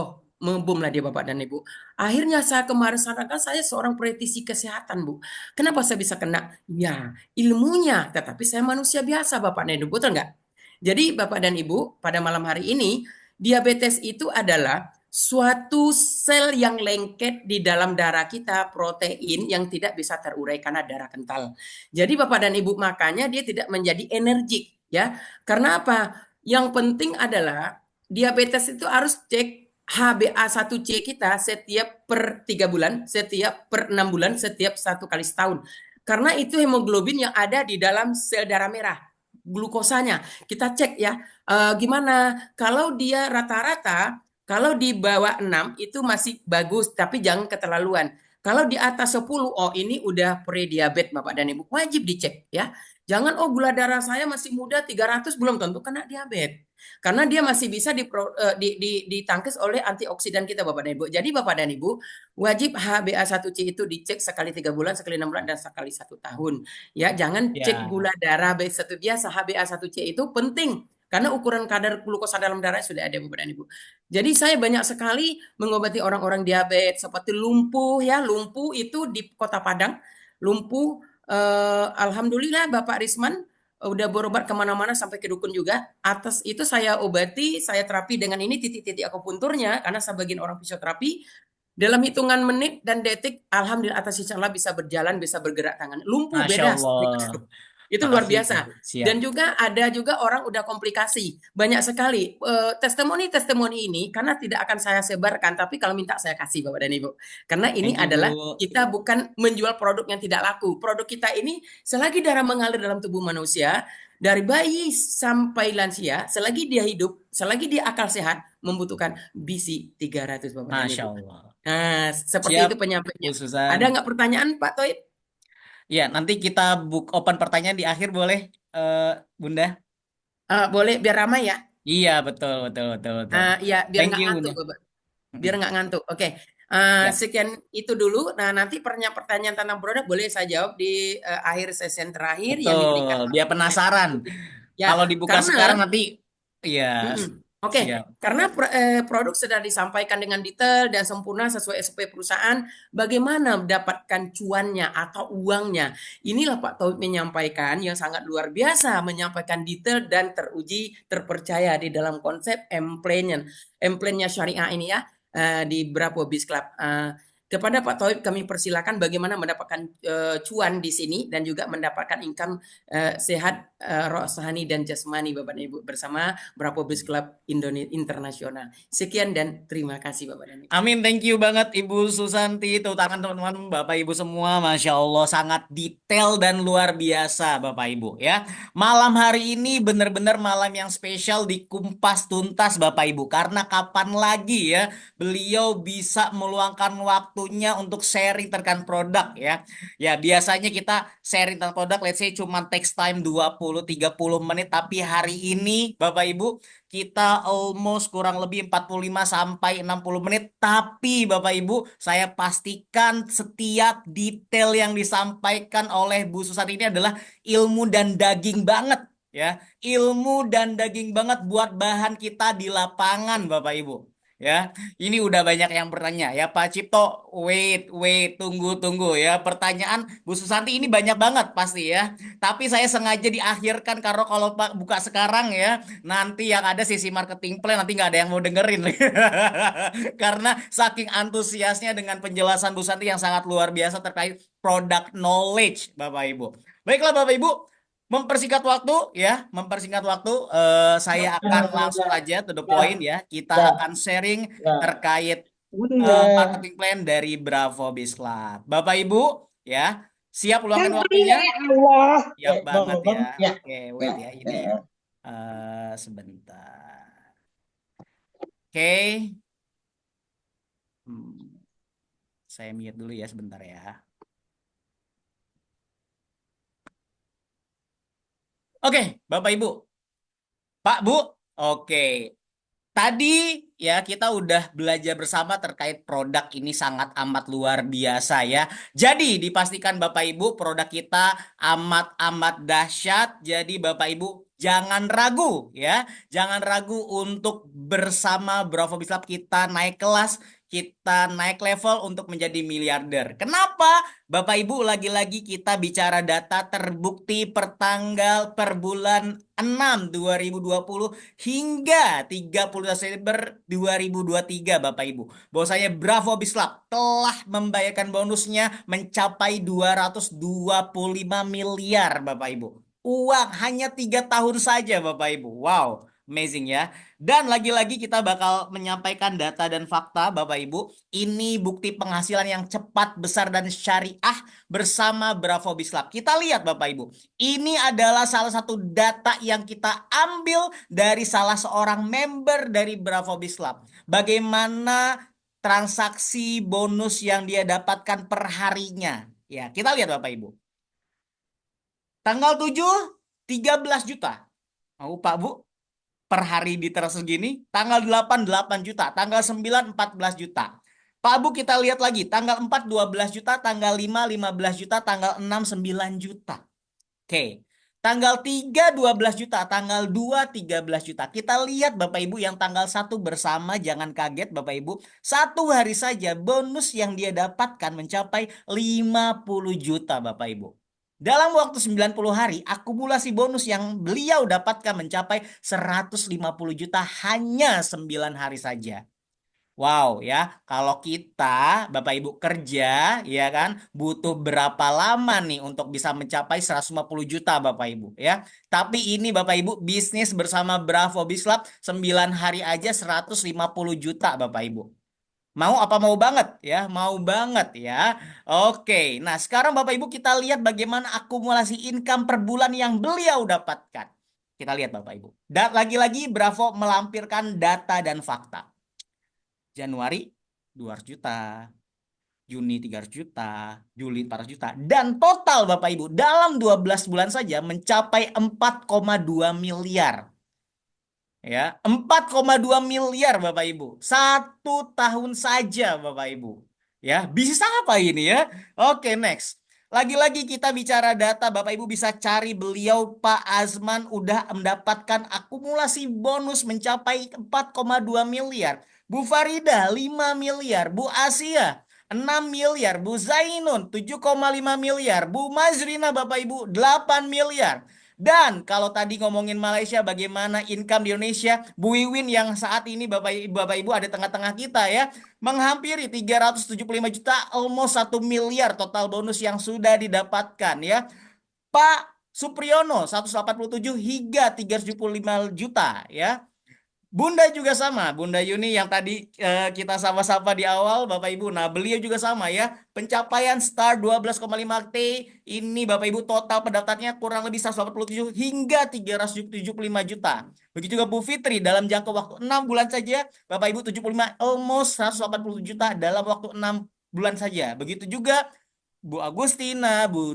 membum lah dia Bapak dan Ibu. Akhirnya saya kemarin sarankan saya seorang praktisi kesehatan Bu. Kenapa saya bisa kena? Ya ilmunya, tetapi saya manusia biasa Bapak dan Ibu, betul nggak? Jadi Bapak dan Ibu pada malam hari ini diabetes itu adalah suatu sel yang lengket di dalam darah kita, protein yang tidak bisa terurai karena darah kental. Jadi Bapak dan Ibu makanya dia tidak menjadi energik ya. Karena apa? Yang penting adalah diabetes itu harus cek HbA1c kita setiap per 3 bulan, setiap per 6 bulan, setiap 1 kali setahun. Karena itu hemoglobin yang ada di dalam sel darah merah, glukosanya. Kita cek ya, gimana kalau dia rata-rata, kalau di bawah 6 itu masih bagus, tapi jangan keterlaluan. Kalau di atas 10, ini udah prediabetes Bapak dan Ibu. Wajib dicek ya. Jangan, gula darah saya masih muda 300 belum tentu kena diabetes. Karena dia masih bisa ditangkis oleh antioksidan kita Bapak dan Ibu. Jadi Bapak dan Ibu, wajib HbA1c itu dicek sekali 3 bulan, sekali 6 bulan, dan sekali 1 tahun. Ya, jangan cek Ya. gula darah B1 biasa. HbA1c itu penting Karena ukuran kadar glukosa dalam darah sudah ada Bapak dan Ibu. Jadi saya banyak sekali mengobati orang-orang diabetes seperti lumpuh ya, lumpuh itu di Kota Padang, lumpuh alhamdulillah Bapak Risman udah berobat kemana-mana sampai ke dukun juga. Atas itu saya obati, saya terapi dengan ini titik-titik akupunturnya karena sebagian orang fisioterapi dalam hitungan menit dan detik, alhamdulillah atas izin Allah bisa berjalan, bisa bergerak tangan. Lumpuh Masya beda. Allah. Itu luar Makasih Ibu. biasa. Siap. Dan juga ada juga orang udah komplikasi. Banyak sekali testimoni-testimoni ini karena tidak akan saya sebarkan, tapi kalau minta saya kasih Bapak dan Ibu. Karena ini Thank you adalah Bu. kita bukan menjual produk yang tidak laku. Produk kita ini selagi darah mengalir dalam tubuh manusia, dari bayi sampai lansia, selagi dia hidup, selagi dia akal sehat, membutuhkan BC 300 Bapak dan Masya Ibu. Allah. Nah, seperti Siap itu Bu penyampainya. Susan. Ada nggak pertanyaan Pak Toib? Ya, nanti kita open pertanyaan di akhir boleh, eh, Bunda? Boleh biar ramai ya. Iya, betul, betul, betul, betul. Ya biar Thank nggak you, ngantuk, Bunda. Bapak. Mm-mm. Biar nggak ngantuk. Oke. Ya, Sekian itu dulu. Nah, nanti pertanyaan tentang produk boleh saya jawab di akhir sesi terakhir yang diberikan betul. Biar langsung oleh Pak penasaran. Budi. Ya, Kalau dibuka sekarang karena nanti, ya, mm-mm. Oke, siap. karena produk sudah disampaikan dengan detail dan sempurna sesuai SOP perusahaan, bagaimana mendapatkan cuannya atau uangnya? Inilah Pak Taufik menyampaikan yang sangat luar biasa, menyampaikan detail dan teruji, terpercaya di dalam konsep M-Plan-nya syariah ini ya, di Bravo Biz Club. Kepada Pak Taufik kami persilakan bagaimana mendapatkan cuan di sini dan juga mendapatkan income sehat rohani dan jasmani Bapak dan Ibu bersama Bravo Biz Club Indonesia Internasional. Sekian dan terima kasih Bapak dan Ibu. Amin, thank you banget Ibu Susanti. Tepuk tangan teman-teman, Bapak Ibu semua. Masya Allah, sangat detail dan luar biasa Bapak Ibu ya. Malam hari ini benar-benar malam yang spesial dikumpas tuntas Bapak Ibu. Karena kapan lagi ya beliau bisa meluangkan waktunya untuk sharing terkait produk ya. Ya, biasanya kita sharing tentang produk, let's say cuma text time 20-30 menit. Tapi hari ini Bapak Ibu kita almost kurang lebih 45 sampai 60 menit. Tapi Bapak Ibu, saya pastikan setiap detail yang disampaikan oleh Bu Susan ini adalah ilmu dan daging banget ya. Ilmu dan daging banget buat bahan kita di lapangan Bapak Ibu. Ya, ini udah banyak yang bertanya ya Pak Cipto. Tunggu ya. Pertanyaan Bu Susanti ini banyak banget pasti ya. Tapi saya sengaja diakhirkan karena kalau Pak buka sekarang ya, nanti yang ada sisi marketing plan nanti nggak ada yang mau dengerin. Karena saking antusiasnya dengan penjelasan Bu Santi yang sangat luar biasa terkait product knowledge Bapak Ibu. Baiklah Bapak Ibu, mempersingkat waktu, saya akan langsung aja to the point ya. Kita akan sharing terkait marketing plan dari Bravo Biz Club. Bapak Ibu ya, siap luangkan waktunya? Siap banget ya. Oke, wait ya ini. Sebentar. Oke. Hmm, saya mute dulu ya sebentar ya. Oke, Bapak Ibu. Pak Bu. Oke. Tadi ya kita udah belajar bersama terkait produk ini sangat amat luar biasa ya. Jadi dipastikan Bapak Ibu produk kita amat-amat dahsyat. Jadi Bapak Ibu jangan ragu ya. Jangan ragu untuk bersama Bravo Bislab kita naik kelas, kita naik level untuk menjadi miliarder. Kenapa? Bapak Ibu lagi-lagi kita bicara data terbukti per bulan 6 2020 hingga 30 Desember 2023 Bapak Ibu. Bahwasanya Bravo Bislab telah membayarkan bonusnya mencapai 225 miliar Bapak Ibu. Uang hanya 3 tahun saja Bapak Ibu. Wow, amazing ya. Dan lagi-lagi kita bakal menyampaikan data dan fakta Bapak Ibu. Ini bukti penghasilan yang cepat, besar, dan syariah bersama Bravo Bislab. Kita lihat Bapak Ibu. Ini adalah salah satu data yang kita ambil dari salah seorang member dari Bravo Bislab. Bagaimana transaksi bonus yang dia dapatkan per harinya. Ya, kita lihat Bapak Ibu. Tanggal 7, 13 juta. Mau Pak Bu? Per hari di teras segini. Tanggal 8, 8 juta. Tanggal 9, 14 juta. Pak Bu kita lihat lagi. Tanggal 4, 12 juta. Tanggal 5, 15 juta. Tanggal 6, 9 juta. Oke. Tanggal 3 12 juta, tanggal 2 13 juta. Kita lihat Bapak Ibu yang tanggal 1 bersama, jangan kaget Bapak Ibu. Satu hari saja bonus yang dia dapatkan mencapai 50 juta Bapak Ibu. Dalam waktu 90 hari, akumulasi bonus yang beliau dapatkan mencapai 150 juta hanya 9 hari saja. Wow ya, kalau kita Bapak Ibu kerja ya kan butuh berapa lama nih untuk bisa mencapai 150 juta Bapak Ibu ya. Tapi ini Bapak Ibu bisnis bersama Bravo Bislab 9 hari aja 150 juta Bapak Ibu. Mau apa mau banget ya, mau banget ya. Oke, nah sekarang Bapak Ibu kita lihat bagaimana akumulasi income per bulan yang beliau dapatkan. Kita lihat Bapak Ibu. Dan lagi-lagi Bravo melampirkan data dan fakta. Januari 200 juta, Juni 300 juta, Juli 400 juta. Dan total Bapak Ibu dalam 12 bulan saja mencapai 4,2 miliar. Ya, 4,2 miliar Bapak Ibu. Satu tahun saja Bapak Ibu. Ya, bisa apa ini ya? Oke, next. Lagi-lagi kita bicara data, Bapak Ibu bisa cari beliau Pak Azman udah mendapatkan akumulasi bonus mencapai 4,2 miliar. Bu Farida 5 miliar, Bu Asia 6 miliar, Bu Zainun 7,5 miliar, Bu Mazrina Bapak Ibu 8 miliar. Dan kalau tadi ngomongin Malaysia, bagaimana income di Indonesia, Bu Wiwin yang saat ini Bapak Ibu ada tengah-tengah kita ya, menghampiri 375 juta, almost 1 miliar total bonus yang sudah didapatkan ya. Pak Supriyono 187 hingga 375 juta ya. Bunda juga sama, Bunda Yuni yang tadi kita sama-sama di awal, Bapak Ibu. Nah, beliau juga sama ya. Pencapaian STAR 12,5T ini Bapak Ibu total pendaftarnya kurang lebih 187 hingga 375 juta. Begitu juga Bu Fitri dalam jangka waktu 6 bulan saja, Bapak Ibu 75 almost 180 juta dalam waktu 6 bulan saja. Begitu juga Bu Agustina, Bu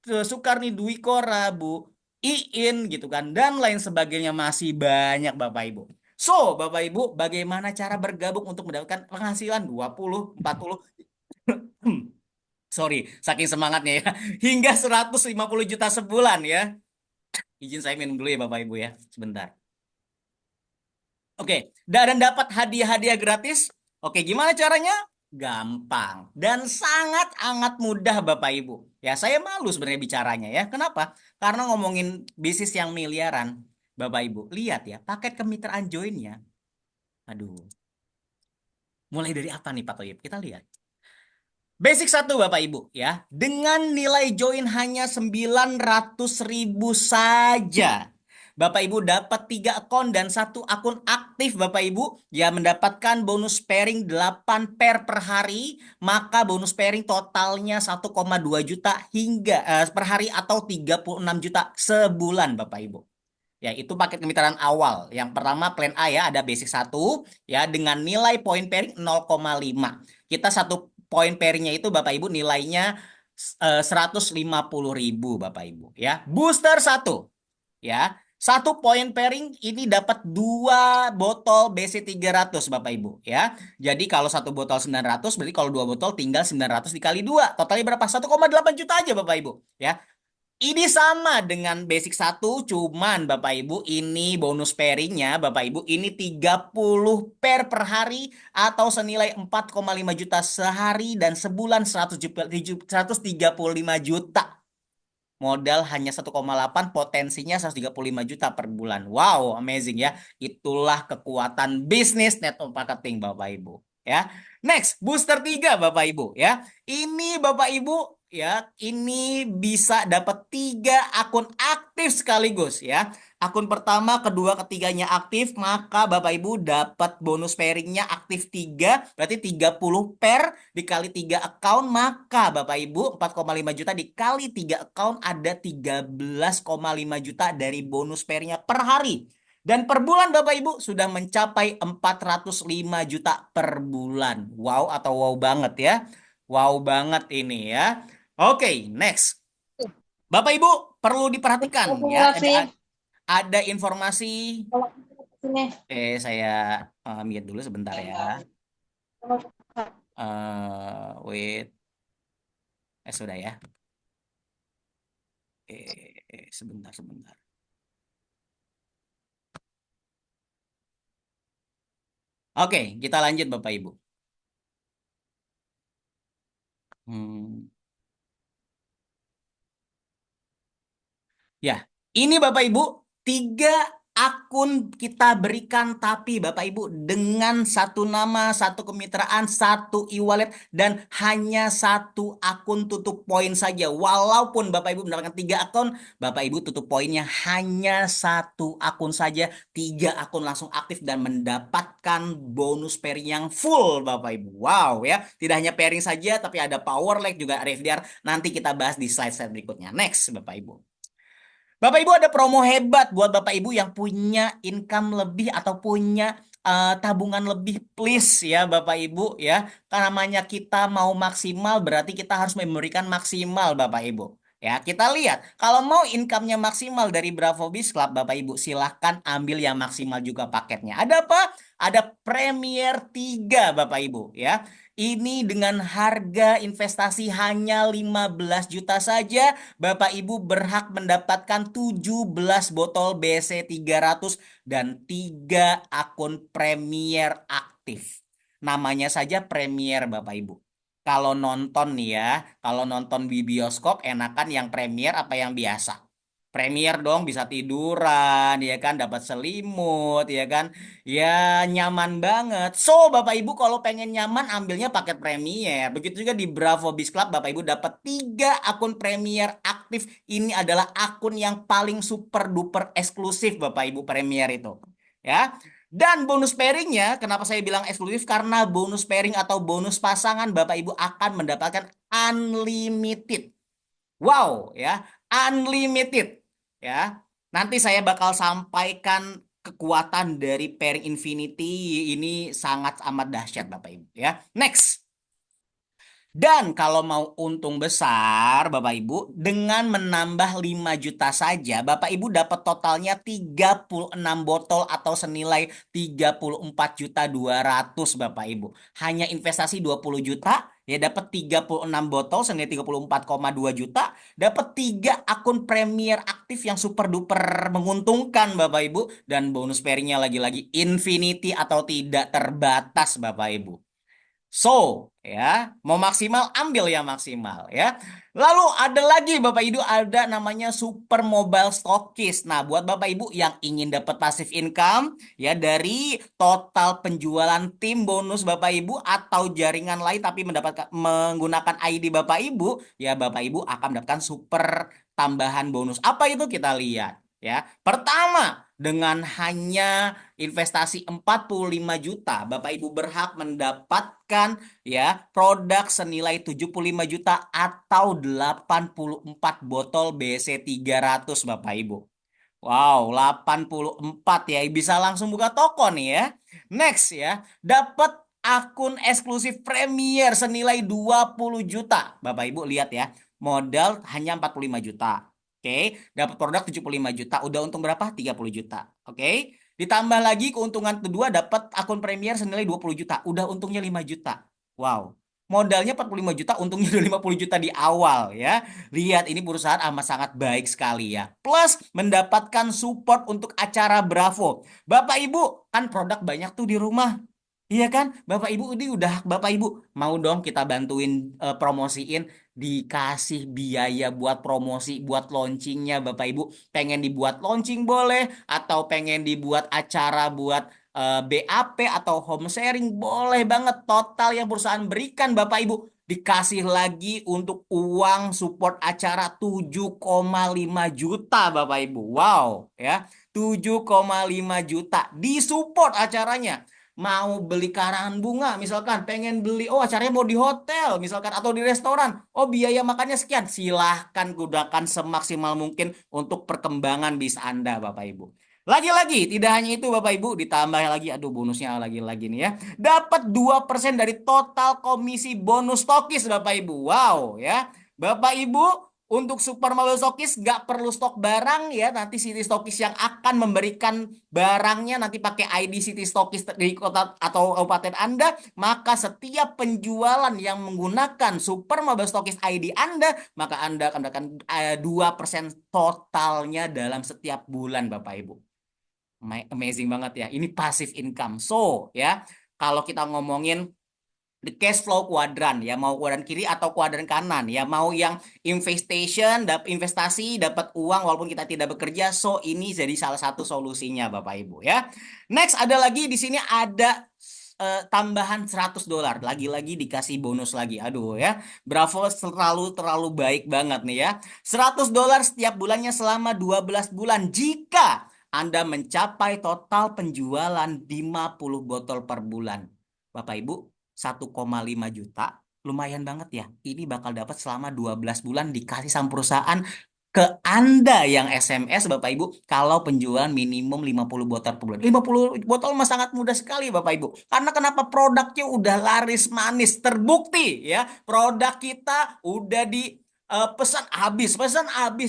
Sukarni Dwi Kora, Bu Iin gitu kan dan lain sebagainya masih banyak Bapak Ibu. So, Bapak Ibu, bagaimana cara bergabung untuk mendapatkan penghasilan 20, 40, sorry, saking semangatnya ya, hingga 150 juta sebulan ya. Izin saya minum dulu ya Bapak Ibu ya, sebentar. Oke, dan dapat hadiah-hadiah gratis. Oke, gimana caranya? Gampang dan sangat amat mudah Bapak Ibu. Ya, saya malu sebenarnya bicaranya ya. Kenapa? Karena ngomongin bisnis yang miliaran, Bapak Ibu. Lihat ya, paket kemitraan joinnya. Aduh, mulai dari apa nih Pak Toyib? Kita lihat. Basic satu Bapak Ibu ya. Dengan nilai join hanya 900.000 saja. Bapak Ibu dapat 3 akun dan 1 akun aktif Bapak Ibu. Ya mendapatkan bonus pairing 8 pair per hari. Maka bonus pairing totalnya 1,2 juta hingga per hari atau 36 juta sebulan Bapak Ibu. Ya, itu paket kemitraan awal. Yang pertama plan A ya, ada basic satu ya dengan nilai poin pairing 0,5. Kita satu poin pairingnya itu Bapak Ibu nilainya 150.000 Bapak Ibu ya. Booster satu ya. Satu poin pairing ini dapat 2 botol BC300 Bapak Ibu ya. Jadi kalau satu botol 900 berarti kalau 2 botol tinggal 900 dikali 2. Totalnya berapa? 1,8 juta aja Bapak Ibu ya. Ini sama dengan basic satu, cuman Bapak Ibu ini bonus pairingnya Bapak Ibu ini 30 pair per hari atau senilai 4,5 juta sehari dan sebulan 135 juta. Modal hanya 1,8, potensinya 135 juta per bulan. Wow, amazing ya. Itulah kekuatan bisnis network marketing Bapak Ibu. Ya. Next, booster 3 Bapak Ibu ya. Ini Bapak Ibu ya, ini bisa dapat 3 akun aktif sekaligus ya. Akun pertama, kedua, ketiganya aktif, maka Bapak Ibu dapat bonus pairingnya aktif 3, berarti 30 pair dikali 3 account, maka Bapak Ibu 4,5 juta dikali 3 account ada 13,5 juta dari bonus pairnya per hari. Dan per bulan Bapak Ibu sudah mencapai 405 juta per bulan. Wow atau wow banget ya. Wow banget ini ya. Oke, next. Bapak Ibu perlu diperhatikan ya. Akumulasi Ada informasi. sini. Saya mute dulu sebentar ya. Wait. Sudah ya. Sebentar, sebentar. Oke, kita lanjut Bapak Ibu. Hmm. Ya, ini Bapak Ibu, tiga akun kita berikan, tapi Bapak Ibu dengan satu nama, satu kemitraan, satu e-wallet, dan hanya satu akun tutup poin saja. Walaupun Bapak Ibu mendapatkan tiga akun, Bapak Ibu tutup poinnya hanya satu akun saja, tiga akun langsung aktif dan mendapatkan bonus pairing yang full Bapak Ibu. Wow ya, tidak hanya pairing saja, tapi ada power leg juga ada FDR. Nanti kita bahas di slide-slide berikutnya. Next Bapak Ibu. Bapak Ibu ada promo hebat buat Bapak Ibu yang punya income lebih atau punya tabungan lebih, please ya Bapak Ibu ya. Karena namanya kita mau maksimal berarti kita harus memberikan maksimal Bapak Ibu. Ya, kita lihat kalau mau income-nya maksimal dari Bravo Biz Club Bapak Ibu silahkan ambil yang maksimal juga paketnya. Ada apa? Ada Premier 3 Bapak Ibu ya. Ini dengan harga investasi hanya 15 juta saja Bapak Ibu berhak mendapatkan 17 botol BC 300 dan 3 akun Premier aktif. Namanya saja Premier Bapak Ibu. Kalau nonton nih ya, kalau nonton di bioskop enakan yang Premier apa yang biasa? Premier dong, bisa tiduran ya kan, dapat selimut ya kan. Ya nyaman banget. So Bapak Ibu kalau pengen nyaman ambilnya paket Premier. Begitu juga di Bravo Biz Club Bapak Ibu dapat 3 akun Premier aktif. Ini adalah akun yang paling super duper eksklusif Bapak Ibu Premier itu. Ya. Dan bonus pairingnya, kenapa saya bilang eksklusif? Karena bonus pairing atau bonus pasangan Bapak Ibu akan mendapatkan unlimited. Wow, ya, unlimited, ya. Nanti saya bakal sampaikan kekuatan dari pairing infinity ini sangat amat dahsyat, Bapak Ibu, ya. Next. Dan kalau mau untung besar, Bapak Ibu, dengan menambah 5 juta saja, Bapak Ibu dapat totalnya 36 botol atau senilai 34.200.000 Bapak Ibu. Hanya investasi 20 juta, ya dapat 36 botol senilai 34,2 juta, dapat 3 akun Premier aktif yang super duper menguntungkan Bapak Ibu, dan bonus pairingnya lagi-lagi infinity atau tidak terbatas Bapak Ibu. So, ya, mau maksimal ambil yang maksimal ya. Lalu ada lagi Bapak Ibu ada namanya Super Mobile Stockist. Nah, buat Bapak Ibu yang ingin dapat passive income ya dari total penjualan tim bonus Bapak Ibu atau jaringan lain tapi mendapatkan menggunakan ID Bapak Ibu, ya Bapak Ibu akan mendapatkan super tambahan bonus. Apa itu kita lihat ya. Pertama, dengan hanya investasi 45 juta, Bapak Ibu berhak mendapatkan ya produk senilai 75 juta atau 84 botol BC 300 Bapak Ibu. Wow, 84 ya. Bisa langsung buka toko nih ya. Next ya, dapat akun eksklusif Premier senilai 20 juta. Bapak Ibu lihat ya, modal hanya 45 juta. Oke, dapat produk 75 juta. Udah untung berapa? 30 juta. Oke. Ditambah lagi keuntungan kedua dapat akun Premier senilai 20 juta. Udah untungnya 5 juta. Wow. Modalnya 45 juta, untungnya udah 50 juta di awal ya. Lihat ini perusahaan amat sangat baik sekali ya. Plus mendapatkan support untuk acara Bravo. Bapak Ibu kan produk banyak tuh di rumah. Iya kan? Bapak Ibu ini udah Bapak Ibu mau dong kita bantuin promosiin dikasih biaya buat promosi buat launchingnya Bapak Ibu pengen dibuat launching boleh atau pengen dibuat acara buat BAP atau home sharing boleh banget total yang perusahaan berikan Bapak Ibu dikasih lagi untuk uang support acara 7,5 juta Bapak Ibu. Wow ya 7,5 juta disupport acaranya mau beli karangan bunga misalkan pengen beli oh acaranya mau di hotel misalkan atau di restoran oh biaya makannya sekian silahkan gunakan semaksimal mungkin untuk perkembangan bis Anda Bapak Ibu lagi-lagi tidak hanya itu Bapak Ibu ditambah lagi aduh bonusnya lagi-lagi nih ya dapat 2% dari total komisi bonus tokis Bapak Ibu wow ya Bapak Ibu Untuk super mobile stokis nggak perlu stok barang ya. Nanti City Stokis yang akan memberikan barangnya nanti pakai ID City Stokis di kota atau kabupaten Anda. Maka setiap penjualan yang menggunakan super mobile stokis ID Anda, maka Anda akan mendapatkan 2% totalnya dalam setiap bulan, Bapak Ibu. Amazing banget ya. Ini passive income. So, ya, kalau kita ngomongin the cash flow kuadran ya, mau kuadran kiri atau kuadran kanan ya, mau yang investasi dapat uang walaupun kita tidak bekerja, so ini jadi salah satu solusinya Bapak Ibu ya. Next ada lagi di sini ada tambahan $100, lagi-lagi dikasih bonus lagi. Aduh ya, Bravo terlalu terlalu baik banget nih ya. $100 setiap bulannya selama 12 bulan jika Anda mencapai total penjualan 50 botol per bulan. Bapak Ibu, 1,5 juta. Lumayan banget ya. Ini bakal dapat selama 12 bulan dikasih sama perusahaan ke Anda yang SMS Bapak Ibu kalau penjualan minimum 50 botol per bulan. 50 botol mah sangat mudah sekali Bapak Ibu. Karena kenapa produknya udah laris manis, terbukti ya. Produk kita udah di pesan habis,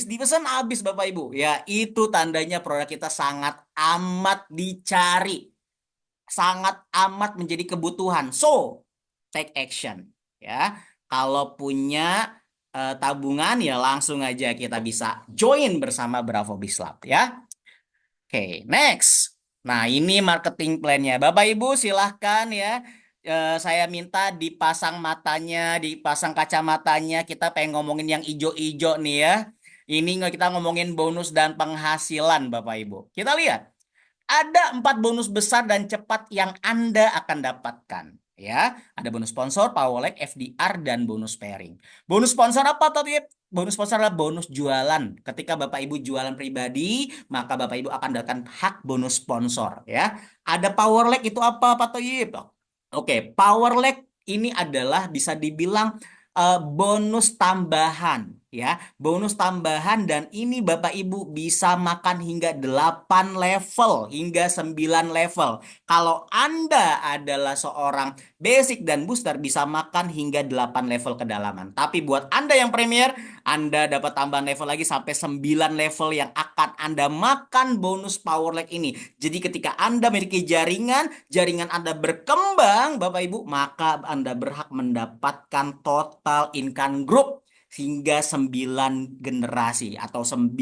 dipesan habis Bapak Ibu. Ya, itu tandanya produk kita sangat amat dicari, sangat amat menjadi kebutuhan. So, take action ya. Kalau punya tabungan ya langsung aja kita bisa join bersama Bravo Bislab ya. Oke, next. Nah, ini marketing plan-nya. Bapak Ibu silahkan ya. Saya minta dipasang matanya, dipasang kacamatanya. Kita pengen ngomongin yang ijo-ijo nih ya. Ini kita ngomongin bonus dan penghasilan Bapak Ibu. Kita lihat. Ada 4 bonus besar dan cepat yang Anda akan dapatkan. Ya, ada bonus sponsor, Powerleg, FDR, dan bonus pairing. Bonus sponsor apa tadi? Bonus sponsor adalah bonus jualan. Ketika Bapak Ibu jualan pribadi, maka Bapak Ibu akan mendapatkan hak bonus sponsor. Ya, ada Powerleg itu apa, Pak Toyib? Oke, Powerleg ini adalah bisa dibilang bonus tambahan ya, bonus tambahan dan ini Bapak Ibu bisa makan hingga 8 level hingga 9 level. Kalau Anda adalah seorang basic dan booster bisa makan hingga 8 level kedalaman. Tapi buat Anda yang premier, Anda dapat tambahan level lagi sampai 9 level yang akan Anda makan bonus power leg ini. Jadi ketika Anda memiliki jaringan, jaringan Anda berkembang Bapak Ibu, maka Anda berhak mendapatkan total income group hingga 9 generasi atau 9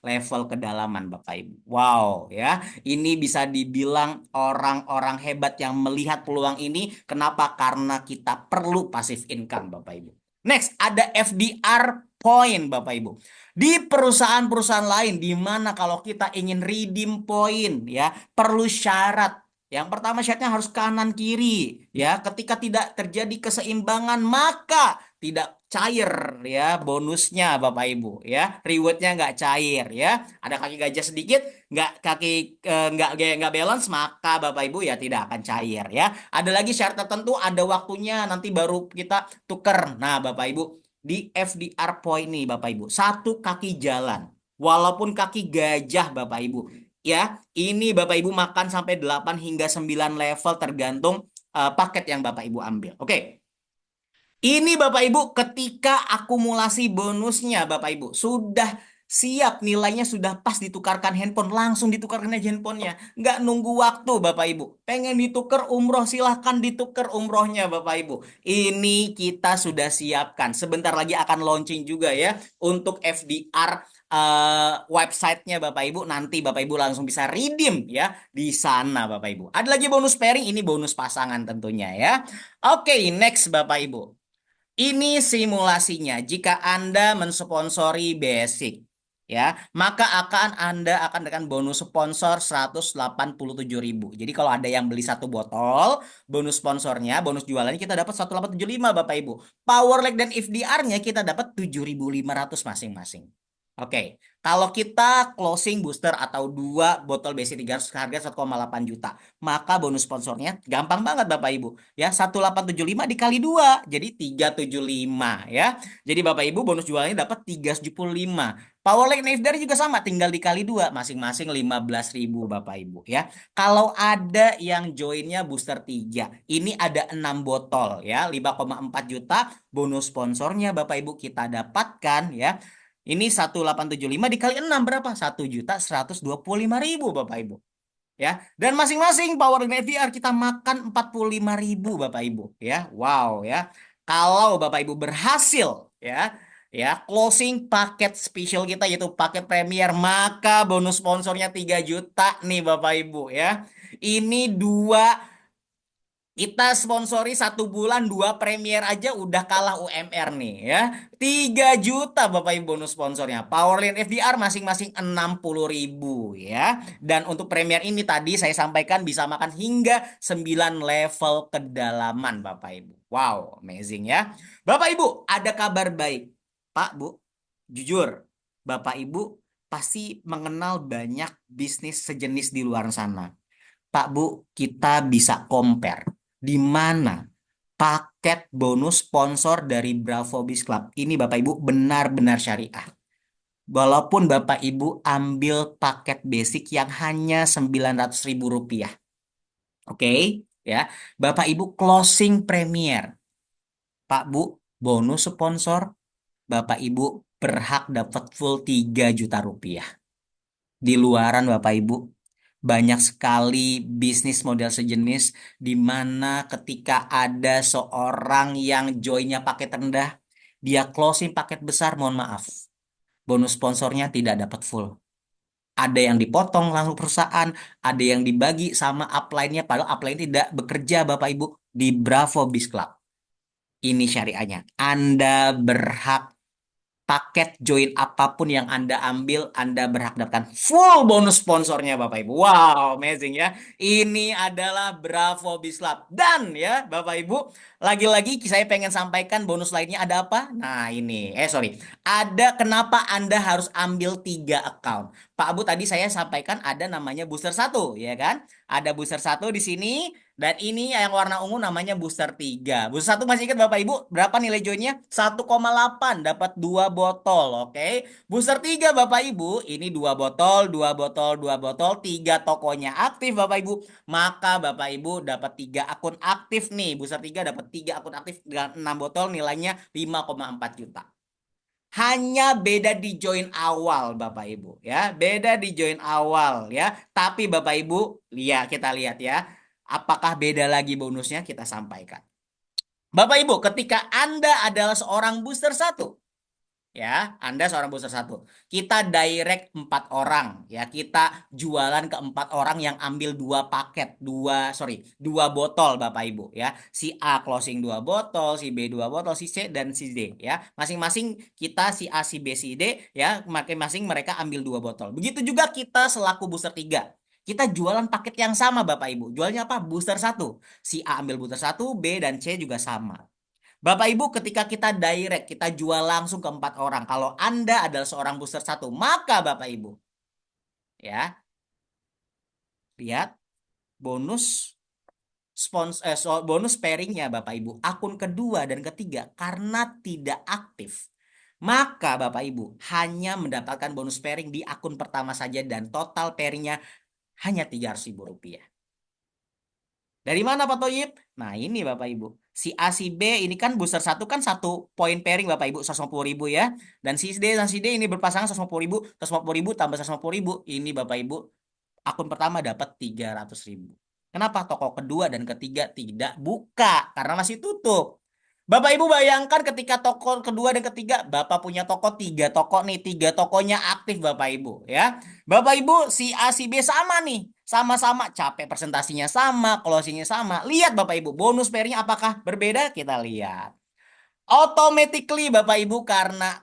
level kedalaman Bapak Ibu. Wow ya, ini bisa dibilang orang-orang hebat yang melihat peluang ini. Kenapa? Karena kita perlu passive income Bapak Ibu. Next, ada FDR point Bapak Ibu. Di perusahaan-perusahaan lain di mana kalau kita ingin redeem point ya, perlu syarat. Yang pertama syaratnya harus kanan kiri ya. Ketika tidak terjadi keseimbangan maka tidak cair ya bonusnya Bapak Ibu ya, rewardnya nggak cair ya, ada kaki gajah sedikit nggak kaki nggak balance maka Bapak Ibu ya tidak akan cair ya. Ada lagi syarat tertentu, ada waktunya nanti baru kita tuker. Nah Bapak Ibu di FDR point nih Bapak Ibu, satu kaki jalan walaupun kaki gajah Bapak Ibu ya, ini Bapak Ibu makan sampai 8 hingga 9 level tergantung paket yang Bapak Ibu ambil. Oke. Ini Bapak Ibu ketika akumulasi bonusnya Bapak Ibu sudah siap, nilainya sudah pas ditukarkan handphone, langsung ditukarkan aja handphonenya. Nggak nunggu waktu Bapak Ibu. Pengen ditukar umroh silahkan ditukar umrohnya Bapak Ibu. Ini kita sudah siapkan. Sebentar lagi akan launching juga ya untuk FDR websitenya Bapak Ibu. Nanti Bapak Ibu langsung bisa redeem ya di sana Bapak Ibu. Ada lagi bonus pairing, ini bonus pasangan tentunya ya. Oke, next Bapak Ibu. Ini simulasinya. Jika Anda mensponsori Basic, ya, maka Anda akan dengan bonus sponsor 187.000. Jadi kalau ada yang beli satu botol, bonus sponsornya, bonus jualannya kita dapat 1.875 Bapak Ibu. Power Leg dan FDR-nya kita dapat 7.500 masing-masing. Oke, kalau kita closing booster atau dua botol BC 300 harga 1,8 juta, maka bonus sponsornya gampang banget Bapak Ibu. Ya, 1875 dikali dua, jadi 375 ya. Jadi Bapak Ibu bonus jualnya dapat 375. Powerlink Navy juga sama, tinggal dikali dua, masing-masing 15.000 Bapak Ibu ya. Kalau ada yang joinnya booster 3, ini ada 6 botol ya, 5,4 juta bonus sponsornya Bapak Ibu kita dapatkan ya. Ini 1875 dikali 6 berapa? 1.125.000 Bapak Ibu. Ya, dan masing-masing Power Grid VR kita makan 45.000 Bapak Ibu ya. Wow ya. Kalau Bapak Ibu berhasil ya closing paket spesial kita yaitu paket premier, maka bonus sponsornya 3 juta nih Bapak Ibu ya. Ini dua, kita sponsori 1 bulan 2 premier aja udah kalah UMR nih ya. 3 juta Bapak Ibu bonus sponsornya. Powerline FDR masing-masing 60.000 ya. Dan untuk premier ini tadi saya sampaikan bisa makan hingga 9 level kedalaman Bapak Ibu. Wow, amazing ya. Bapak Ibu, ada kabar baik. Pak, Bu, jujur, Bapak Ibu pasti mengenal banyak bisnis sejenis di luar sana. Pak Bu, kita bisa compare di mana paket bonus sponsor dari Bravo Biz Club ini Bapak Ibu benar-benar syariah. Walaupun Bapak Ibu ambil paket basic yang hanya 900.000 rupiah. Oke, ya. Bapak Ibu closing premier. Pak Bu, bonus sponsor. Bapak Ibu berhak dapat full 3 juta rupiah. Di luaran Bapak Ibu, banyak sekali bisnis model sejenis di mana ketika ada seorang yang joinnya paket rendah, dia closing paket besar, mohon maaf, bonus sponsornya tidak dapat full. Ada yang dipotong langsung perusahaan, ada yang dibagi sama upline-nya, padahal upline tidak bekerja Bapak Ibu di Bravo Biz Club. Ini syariahnya. Anda berhak paket join apapun yang Anda ambil, Anda berhak dapatkan full bonus sponsornya Bapak Ibu. Wow, amazing ya. Ini adalah Bravo Bislab. Dan ya Bapak Ibu, lagi-lagi saya pengen sampaikan bonus lainnya ada apa? Nah ini, sorry. Ada kenapa Anda harus ambil 3 account. Pak Abu tadi saya sampaikan ada namanya booster 1, ya kan? Ada booster 1 di sini. Dan ini yang warna ungu namanya booster 3. Booster 1 masih ingat Bapak Ibu? Berapa nilai joinnya? 1,8 dapat 2 botol. Oke. Booster 3 Bapak Ibu, ini 2 botol, 2 botol, 2 botol, 3 tokonya aktif Bapak Ibu. Maka Bapak Ibu dapat 3 akun aktif nih. Booster 3 dapat 3 akun aktif dengan 6 botol nilainya 5,4 juta. Hanya beda di join awal Bapak Ibu ya. Beda di join awal ya. Tapi Bapak Ibu, lihat kita lihat ya. Apakah beda lagi bonusnya kita sampaikan. Bapak Ibu, ketika Anda adalah seorang booster 1, ya, Anda seorang booster 1. Kita direct 4 orang, ya, kita jualan ke 4 orang yang ambil 2 paket, 2 botol, Bapak Ibu, ya. Si A closing 2 botol, si B 2 botol, si C dan si D, ya. Masing-masing kita si A, si B, si D, ya, masing-masing mereka ambil 2 botol. Begitu juga kita selaku booster 3. Kita jualan paket yang sama, Bapak Ibu. Jualnya apa? Booster 1. Si A ambil booster 1, B dan C juga sama. Bapak Ibu, ketika kita direct, kita jual langsung ke 4 orang. Kalau Anda adalah seorang booster 1, maka Bapak Ibu, ya, lihat bonus bonus pairingnya Bapak Ibu, akun kedua dan ketiga karena tidak aktif. Maka Bapak Ibu hanya mendapatkan bonus pairing di akun pertama saja dan total pairingnya hanya 300.000 rupiah. Dari mana Pak Toyib? Nah ini Bapak Ibu. Si A, si B ini kan booster 1 kan 1 poin pairing Bapak Ibu 150.000 ya. Dan si D dan si D ini berpasangan 150.000, 150.000 tambah 150.000. Ini Bapak Ibu akun pertama dapat 300.000. Kenapa toko kedua dan ketiga tidak buka? Karena masih tutup. Bapak Ibu bayangkan ketika toko kedua dan ketiga, Bapak punya toko 3 toko nih, 3 tokonya aktif Bapak Ibu ya. Bapak Ibu si A si B sama nih, sama-sama capek presentasinya sama, closingnya sama. Lihat Bapak Ibu, bonus pairnya apakah berbeda? Kita lihat. Automatically Bapak Ibu karena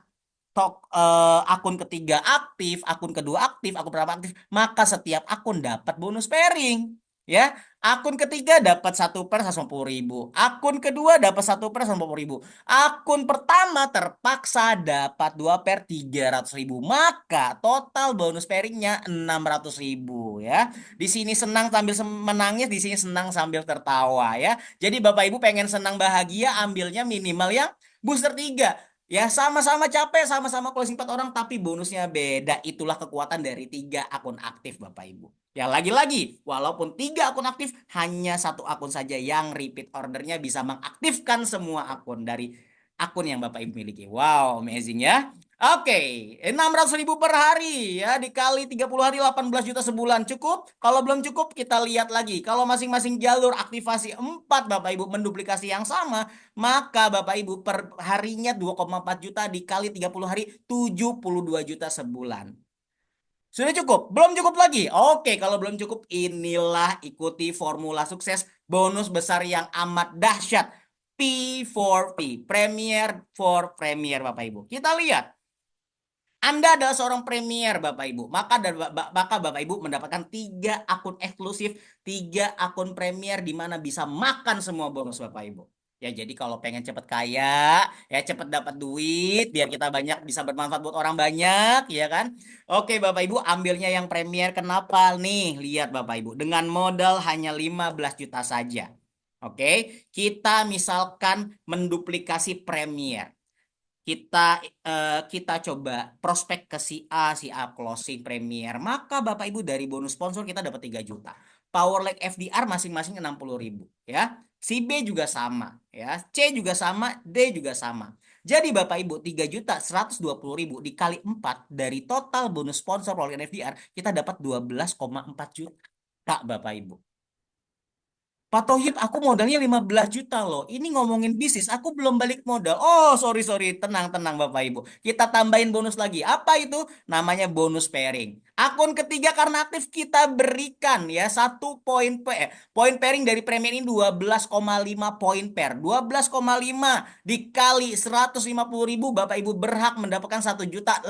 akun ketiga aktif, akun kedua aktif, akun pertama aktif, maka setiap akun dapat bonus pairing. ya. Akun ketiga dapat 1 per 150.000. Akun kedua dapat 1 per 150.000. Akun pertama terpaksa dapat 2 per 300.000. Maka total bonus pairingnya 600.000 ya. Di sini senang sambil menangis, di sini senang sambil tertawa ya. Jadi Bapak Ibu pengen senang bahagia, ambilnya minimal yang booster 3. Ya, sama-sama capek, sama-sama closing 4 orang, tapi bonusnya beda. Itulah kekuatan dari 3 akun aktif, Bapak Ibu. Ya, lagi-lagi, walaupun 3 akun aktif, hanya 1 akun saja yang repeat ordernya bisa mengaktifkan semua akun dari akun yang Bapak Ibu miliki. Wow, amazing ya. Oke, 600.000 per hari ya, dikali 30 hari 18 juta sebulan. Cukup? Kalau belum cukup, kita lihat lagi. Kalau masing-masing jalur aktivasi 4 Bapak Ibu menduplikasi yang sama, maka Bapak Ibu per harinya 2,4 juta dikali 30 hari 72 juta sebulan. Sudah cukup? Belum cukup lagi? Oke, kalau belum cukup inilah ikuti formula sukses bonus besar yang amat dahsyat. P4P, Premier for Premier Bapak Ibu. Kita lihat. Anda adalah seorang premier Bapak Ibu. Maka Bapak Ibu mendapatkan 3 akun eksklusif, 3 akun premier di mana bisa makan semua bonus Bapak Ibu. Ya jadi kalau pengen cepet kaya, ya cepet dapat duit, biar kita banyak bisa bermanfaat buat orang banyak, ya kan? Oke Bapak Ibu ambilnya yang premier. Kenapa nih? Lihat Bapak Ibu, dengan modal hanya 15 juta saja. Oke, kita misalkan menduplikasi premier. Kita coba prospek ke si A closing premier, maka Bapak Ibu dari bonus sponsor kita dapat 3 juta. Power Leg FDR masing-masing 60.000 ya. Si B juga sama ya, C juga sama, D juga sama. Jadi Bapak Ibu 3 juta 120.000 dikali 4 dari total bonus sponsor Power Leg FDR kita dapat 12,4 juta Bapak Ibu. Pak Tohib, aku modalnya 15 juta loh. Ini ngomongin bisnis, aku belum balik modal. Oh, sorry, sorry. Tenang, tenang Bapak Ibu. Kita tambahin bonus lagi. Apa itu? Namanya bonus pairing. Akun ketiga karena aktif kita berikan ya 1 poin pairing dari premier ini 12,5 poin pair. 12,5 dikali 150.000 Bapak Ibu berhak mendapatkan 1.850.000.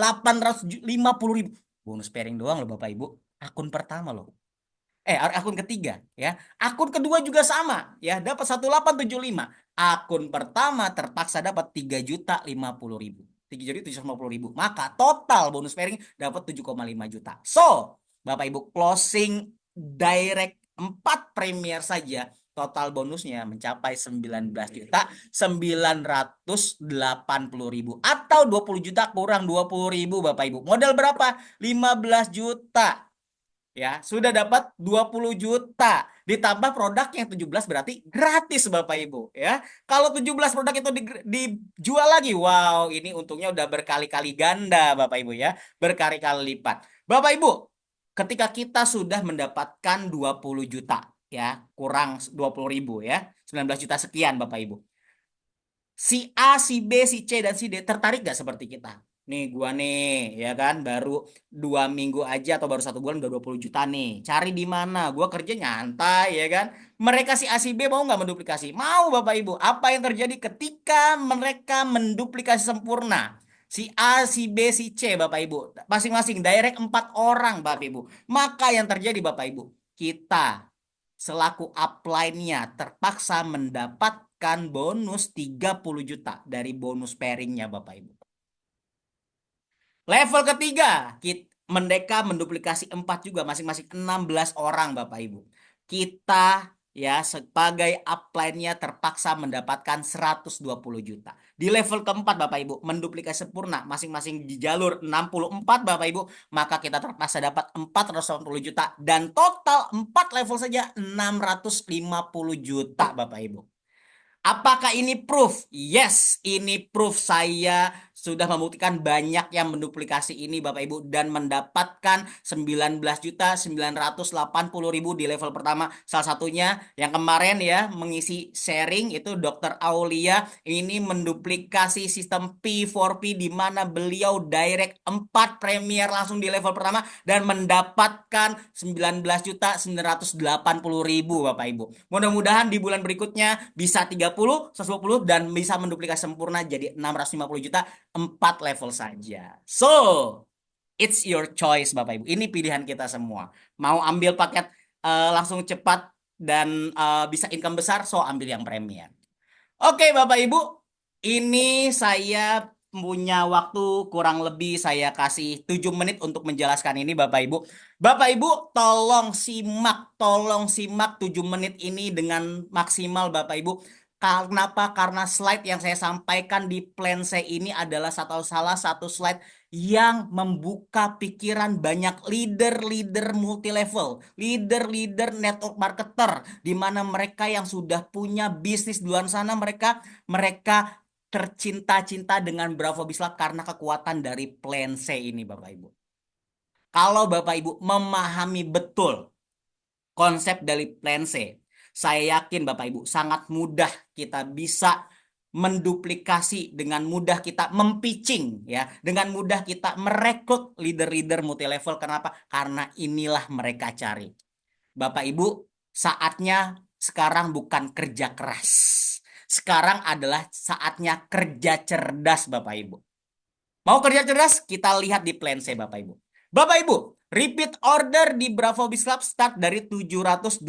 Bonus pairing doang loh Bapak Ibu. Akun pertama loh. Akun ketiga ya. Akun kedua juga sama ya, dapat 1.875. Akun pertama terpaksa dapat 3.050.000. 3.750.000. Maka total bonus pairing dapat 7,5 juta. So, Bapak Ibu closing direct 4 premier saja total bonusnya mencapai 19 juta 980.000 atau 20 juta kurang 20.000 Bapak Ibu. Modal berapa? 15 juta. Ya, sudah dapat 20 juta. Ditambah produk yang 17 berarti gratis Bapak Ibu ya. Kalau 17 produk itu dijual lagi, wow, ini untungnya udah berkali-kali ganda Bapak Ibu ya. Berkali-kali lipat. Bapak Ibu, ketika kita sudah mendapatkan 20 juta ya, kurang 20.000 ya, 19 juta sekian Bapak Ibu. Si A, si B, si C, dan si D tertarik gak seperti kita? Nih gua nih, ya kan, baru 2 minggu aja atau baru 1 bulan udah 20 juta nih. Cari di mana? Gua kerja nyantai, ya kan. Mereka si A, si B mau nggak menduplikasi? Mau Bapak Ibu. Apa yang terjadi ketika mereka menduplikasi sempurna? Si A, si B, si C Bapak Ibu. Masing-masing direct 4 orang Bapak Ibu. Maka yang terjadi Bapak Ibu, kita selaku upline-nya terpaksa mendapatkan bonus 30 juta dari bonus pairing-nya Bapak Ibu. Level ketiga, mereka menduplikasi 4 juga, masing-masing 16 orang Bapak Ibu. Kita ya sebagai upline-nya terpaksa mendapatkan 120 juta. Di level keempat Bapak Ibu, menduplikasi sempurna masing-masing di jalur 64 Bapak Ibu, maka kita terpaksa dapat 480 juta dan total 4 level saja 650 juta Bapak Ibu. Apakah ini proof? Yes, ini proof. Saya sudah membuktikan banyak yang menduplikasi ini Bapak Ibu dan mendapatkan 19.980.000 di level pertama. Salah satunya yang kemarin ya mengisi sharing itu Dr. Aulia, ini menduplikasi sistem P4P di mana beliau direct 4 premier langsung di level pertama dan mendapatkan 19.980.000 Bapak Ibu. Mudah-mudahan di bulan berikutnya bisa 30, 120 dan bisa menduplikasi sempurna jadi 650 juta 4 level saja. So, it's your choice Bapak Ibu. Ini pilihan kita semua. Mau ambil paket langsung cepat dan bisa income besar, so ambil yang premier. Oke, Bapak Ibu, ini saya punya waktu kurang lebih saya kasih 7 menit untuk menjelaskan ini, Bapak Ibu. Bapak Ibu, tolong simak 7 menit ini dengan maksimal, Bapak Ibu. Kenapa? Karena slide yang saya sampaikan di plan saya ini adalah salah satu slide yang membuka pikiran banyak leader-leader multi-level, leader-leader network marketer, di mana mereka yang sudah punya bisnis di luar sana, mereka mereka tercinta-cinta dengan Bravo Bislab karena kekuatan dari plan C ini, Bapak Ibu. Kalau Bapak Ibu memahami betul konsep dari plan C, saya yakin Bapak Ibu sangat mudah kita bisa menduplikasi, dengan mudah kita mempitching ya, dengan mudah kita merekrut leader-leader multi level. Kenapa? Karena inilah mereka cari. Bapak Ibu, saatnya sekarang bukan kerja keras. Sekarang adalah saatnya kerja cerdas, Bapak Ibu. Mau kerja cerdas? Kita lihat di plan C, Bapak Ibu. Bapak Ibu, repeat order di Bravo Biz Club start dari 720.000.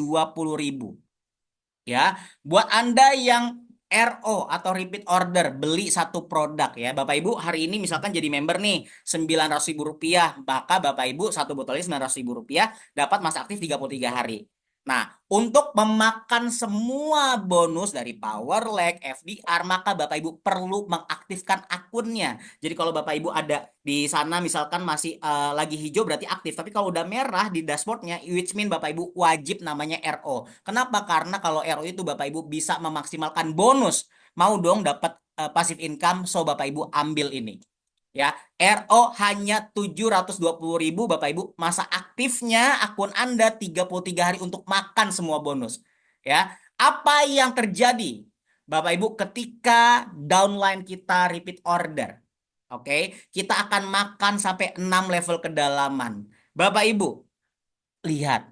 Ya, buat Anda yang RO atau repeat order beli satu produk ya, Bapak Ibu hari ini misalkan jadi member nih Rp900.000, maka Bapak Ibu satu botolnya Rp900.000 dapat masa aktif 33 hari. Nah, untuk memakan semua bonus dari Power Lag, FDR, maka Bapak Ibu perlu mengaktifkan akunnya. Jadi kalau Bapak Ibu ada di sana misalkan masih lagi hijau berarti aktif, tapi kalau udah merah di dashboardnya, which mean Bapak Ibu wajib namanya RO. Kenapa? Karena kalau RO itu Bapak Ibu bisa memaksimalkan bonus. Mau dong dapat passive income, so Bapak Ibu ambil ini. Ya, RO hanya 720.000 Bapak Ibu. Masa aktifnya akun Anda 33 hari untuk makan semua bonus. Ya, apa yang terjadi Bapak Ibu ketika downline kita repeat order? Oke, kita akan makan sampai 6 level kedalaman. Bapak Ibu, lihat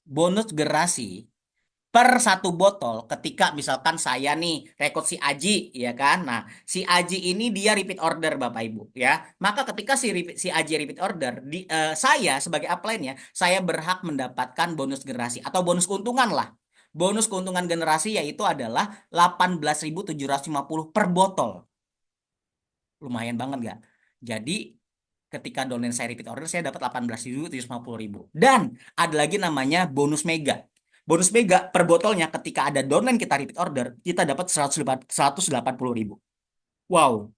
bonus gerasi per satu botol ketika misalkan saya nih rekrut si Aji ya kan. Nah, si Aji ini dia repeat order Bapak Ibu ya. Maka ketika si Aji repeat order saya sebagai upline-nya saya berhak mendapatkan bonus generasi atau bonus keuntungan lah. Bonus keuntungan generasi yaitu adalah 18.750 per botol. Lumayan banget nggak? Jadi ketika downline saya repeat order saya dapat 18.750.000. Dan ada lagi namanya bonus mega. Bonus mega per botolnya ketika ada downline kita repeat order, kita dapat 180.000. Wow.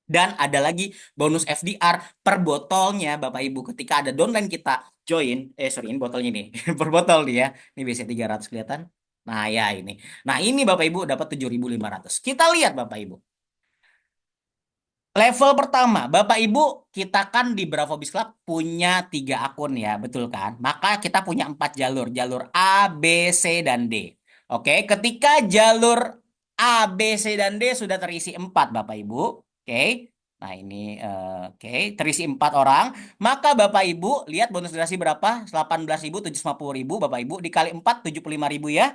Dan ada lagi bonus FDR per botolnya Bapak Ibu ketika ada downline kita join, sorry ini botolnya nih, per botol nih ya. Ini biasanya 300 kelihatan. Nah ya ini. Nah ini Bapak Ibu dapat 7.500. Kita lihat Bapak Ibu. Level pertama, Bapak Ibu, kita kan di Bravo Biz Club punya 3 akun ya, betul kan? Maka kita punya 4 jalur, jalur A, B, C, dan D. Oke, ketika jalur A, B, C, dan D sudah terisi 4, Bapak Ibu. Oke, nah ini oke, terisi 4 orang. Maka Bapak Ibu, lihat bonus durasi berapa? 18.750.000, Bapak Ibu, dikali 4, 75.000 ya.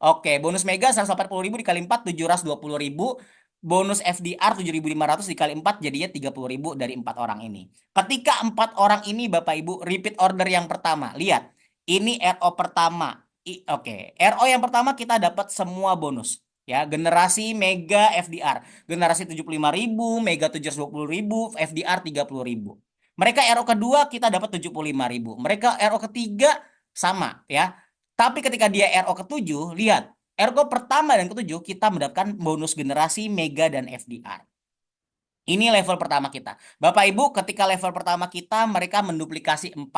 Oke, bonus Mega 180.000 dikali 4, 720.000. Bonus FDR 7.500 dikali 4 jadinya 30.000 dari 4 orang ini. Ketika 4 orang ini Bapak Ibu repeat order yang pertama. Lihat, ini RO pertama. Oke, RO yang pertama kita dapat semua bonus. Ya, generasi Mega FDR. Generasi 75.000, Mega 720.000, FDR 30.000. Mereka RO kedua kita dapat 75.000. Mereka RO ketiga sama ya. Tapi ketika dia RO ketujuh, lihat Ergo pertama dan ketujuh kita mendapatkan bonus generasi Mega dan FDR. Ini level pertama kita. Bapak Ibu, ketika level pertama kita mereka menduplikasi 4.